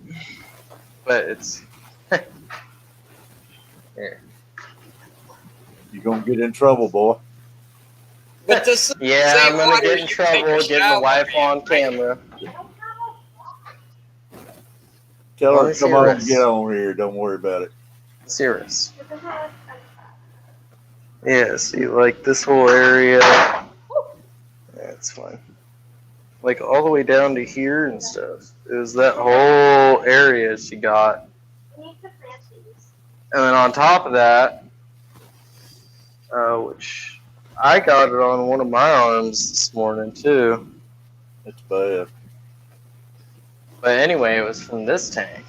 but it's here. You're going to get in trouble, boy. But this Yeah, same I'm gonna water get in you trouble take a getting the shower wife in, on right? camera. Tell Let her me to see come her on and wrist. get on here. Don't worry about it. See her wrist. Yeah, see, like this whole area. Yeah, it's fine. Like all the way down to here and stuff. It was that whole area she got. And then on top of that, which I got it on one of my arms this morning too. It's bad. But anyway, it was from this tank.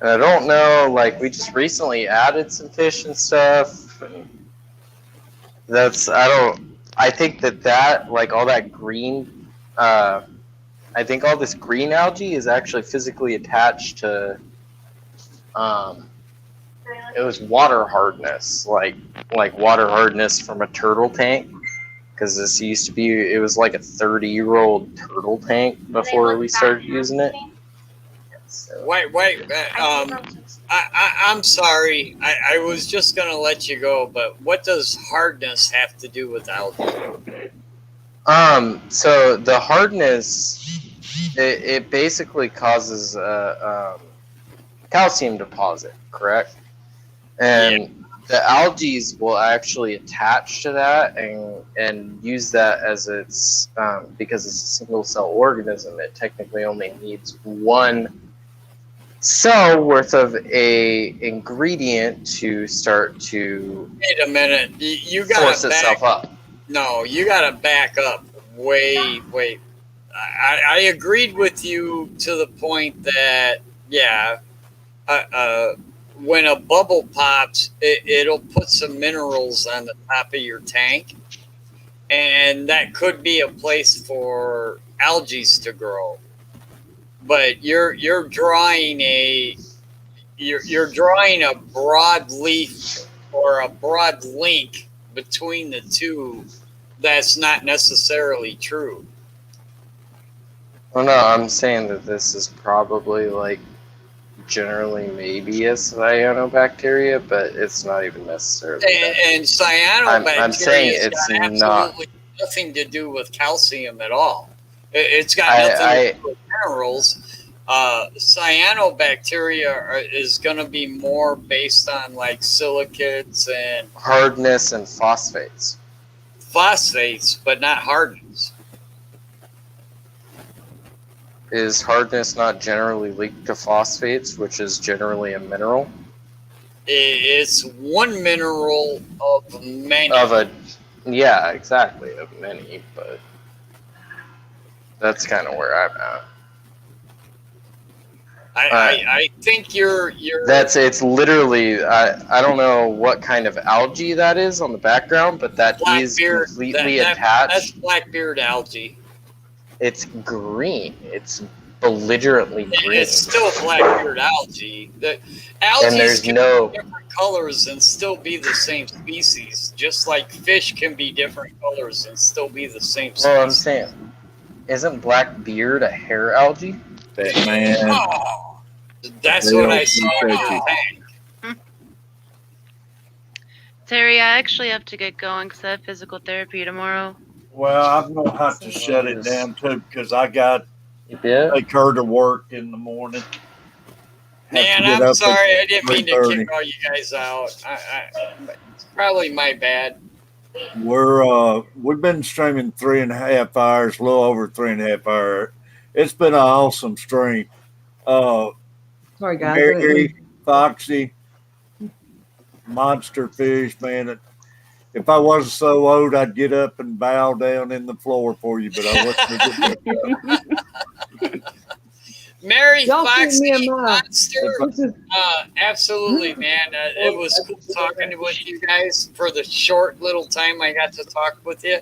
And I don't know, like we just recently added some fish and stuff. And I think that like all that green, I think all this green algae is actually physically attached to, it was water hardness, like water hardness from a turtle tank. Because this used to be, it was like a 30-year-old turtle tank before we started using it. So, Wait. I'm sorry. I was just gonna let you go, but what does hardness have to do with algae? so the hardness, it basically causes a calcium deposit, correct? And the algae will actually attach to that and use that as its, because it's a single cell organism, it technically only needs one cell worth of a ingredient to start to Wait a minute. You force gotta itself up. No, you gotta back up. Wait. I agreed with you to the point that when a bubble pops, it'll put some minerals on the top of your tank, and that could be a place for algae to grow. But you're drawing a broad leaf or a broad link between the two. That's not necessarily true. Well, no, I'm saying that this is probably like generally maybe a cyanobacteria, but it's not even necessarily that. And cyanobacteria I'm saying it's got absolutely nothing to do with calcium at all. It's got nothing to do with minerals. Cyanobacteria is going to be more based on like silicates and hardness and phosphates. Phosphates, but not hardness. Is hardness not generally linked to phosphates, which is generally a mineral? It's one mineral of many. Yeah, exactly, of many, but that's kind of where I'm at. I think you're. It's literally, I don't know what kind of algae that is on the background, but that is completely attached. That's blackbeard algae. It's green. It's belligerently green. It's still blackbeard algae. The algae and there's can no be different colors and still be the same species, just like fish can be different colors and still be the same species. Well, I'm saying, isn't blackbeard a hair algae? Man. Oh, that's what I saw in the tank. Terry, I actually have to get going because I have physical therapy tomorrow. Well, I'm going to have to shut it down too because I got to take her to work in the morning. Man, I'm sorry. I didn't mean to kick all you guys out. It's probably my bad. We've been streaming 3.5 hours, a little over 3.5 hours. It's been an awesome stream. Sorry, guys. Mary, Foxy, Monster Fish, man. If I wasn't so old, I'd get up and bow down in the floor for you, but I wasn't. Mary, Y'all Foxy, send me a mic. Monster, absolutely, man. It was cool talking with you guys for the short little time I got to talk with you.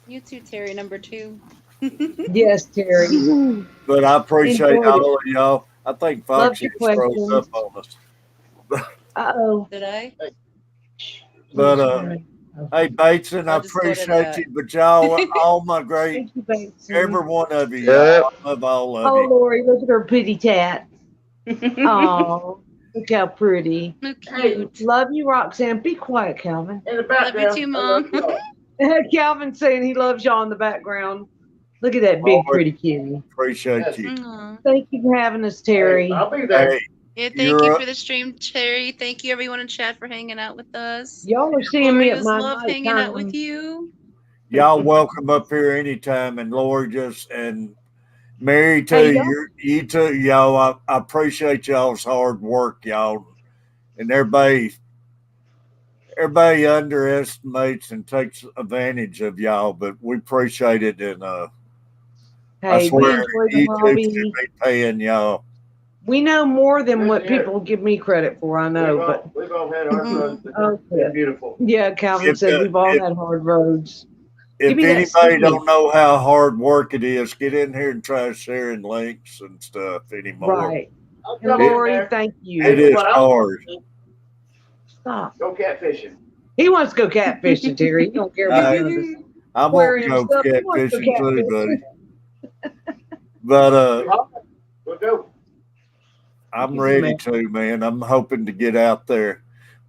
You too, Terry, number 2. Yes, Terry. But I appreciate Enjoyed all of y'all. I think Foxy your froze questions. up on us. Uh-oh. Did I? But hey, Bateson, I I'll just go to appreciate the- you. But y'all, all my great, Thank you, Bateson. every one of you, Yeah. y'all, I love all of Oh, you. Lori, look at her pretty tat. Oh, look how pretty. Cute. Love you, Roxanne. Be quiet, Calvin. In the Love you too, Mom. Calvin's saying he loves y'all in the background. Look at that big Lord, pretty kitty. appreciate you. Aw. Thank you for having us, Terry. I'll be there. Hey, Yeah, thank you're you up. for the stream, Terry. Thank you, everyone in chat, for hanging out with us. Y'all are seeing me at Gloria's my love hanging out with nighttime. you. Y'all welcome up here anytime, and Lori and Mary too. Hey, y'all. You too, y'all. I appreciate y'all's hard work, y'all, and everybody underestimates and takes advantage of y'all, but we appreciate it, and I Hey, we swear enjoy the YouTube hobby. should be paying y'all. We know more than what people give me credit for. I know, but We've all had our roads. oh, It's been beautiful. yeah, Calvin said we've all had hard roads. Give If me that anybody sticky. don't know how hard work it is, get in here and try sharing links and stuff anymore. Right. And Lori, thank you. It is hard. Stop. Go catfishing. He wants to go catfishing, Terry. He don't care about none of this I'm gonna aquarium go stuff. He wants to go catfishing too, catfishing. buddy. But We'll go. I'm ready to, man. I'm hoping to get out there.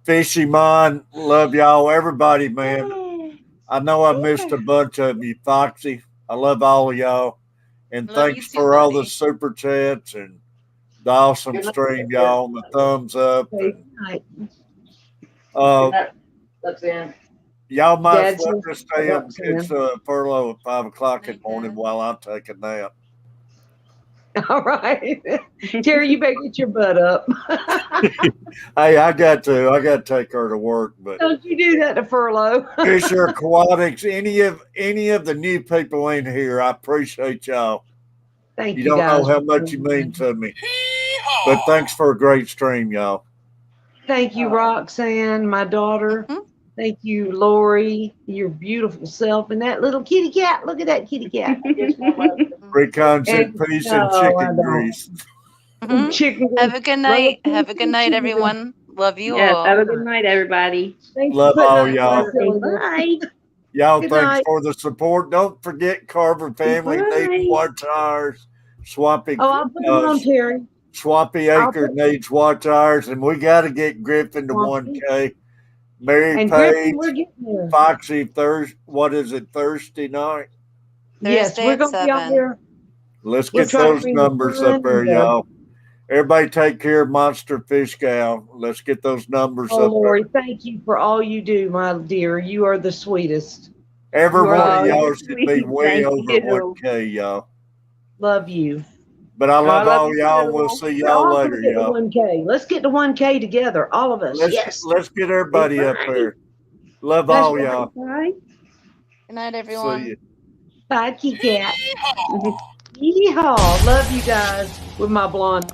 Fishy Mon, love y'all, everybody, man. I know I missed a bunch of you, Foxy. I love all of y'all. And Love you thanks too, for all the buddy. super chats and the awesome stream, y'all, and the thumbs up. And That's in. y'all might as Dad's well listening just stay to up. It's furlough at 5 o'clock in the morning while I'm taking a nap. All right. Terry, you better get your butt up. Hey, I got to take her to work, but Don't you do that to furlough. Fisher Aquatics, any of the new people in here, I appreciate y'all. Thank You you don't guys. know how much you mean to me. But thanks for a great stream, y'all. Thank you, Roxanne, my daughter. Thank you, Lori, your beautiful self, and that little kitty cat. Look at that kitty cat. Recon said And- peace no, and I chicken don't. grease. Chicken. Have a good night. Have a good night, everyone. Love you all. Have a good night, everybody. Thanks Love for putting all up y'all. with us, silliness. Bye. Y'all, Good thanks night. for the support. Don't forget Carver Family needs watch hours. Swampy, Oh, I'll put them on, Terry. Swampy Acre needs watch hours, and we got to get Griffin to Swampy. 1K. Mary And Page, Griffin, we're getting there. Foxy, Thursday night? Yes, Thursday we're at going to be out 7. there. Let's We'll get try to those bring the numbers fun up there, and, y'all. Everybody take care of Monster Fish Gal. Let's get those numbers Oh, up Lori, thank you for all you do, my dear. You are the sweetest. there. Every You are one of the y'all sweetest. should be way Thank over you. 1K, y'all. Love you. But I love love all you y'all. too. We'll see We're y'all all later, gonna get to y'all. 1K. Let's get to 1K together, all of us. Yes. Let's get everybody up there. Love That's all right. y'all. Bye. Good night, See everyone. you. Bye, kitty cat. Yeehaw. Love you guys with my blonde.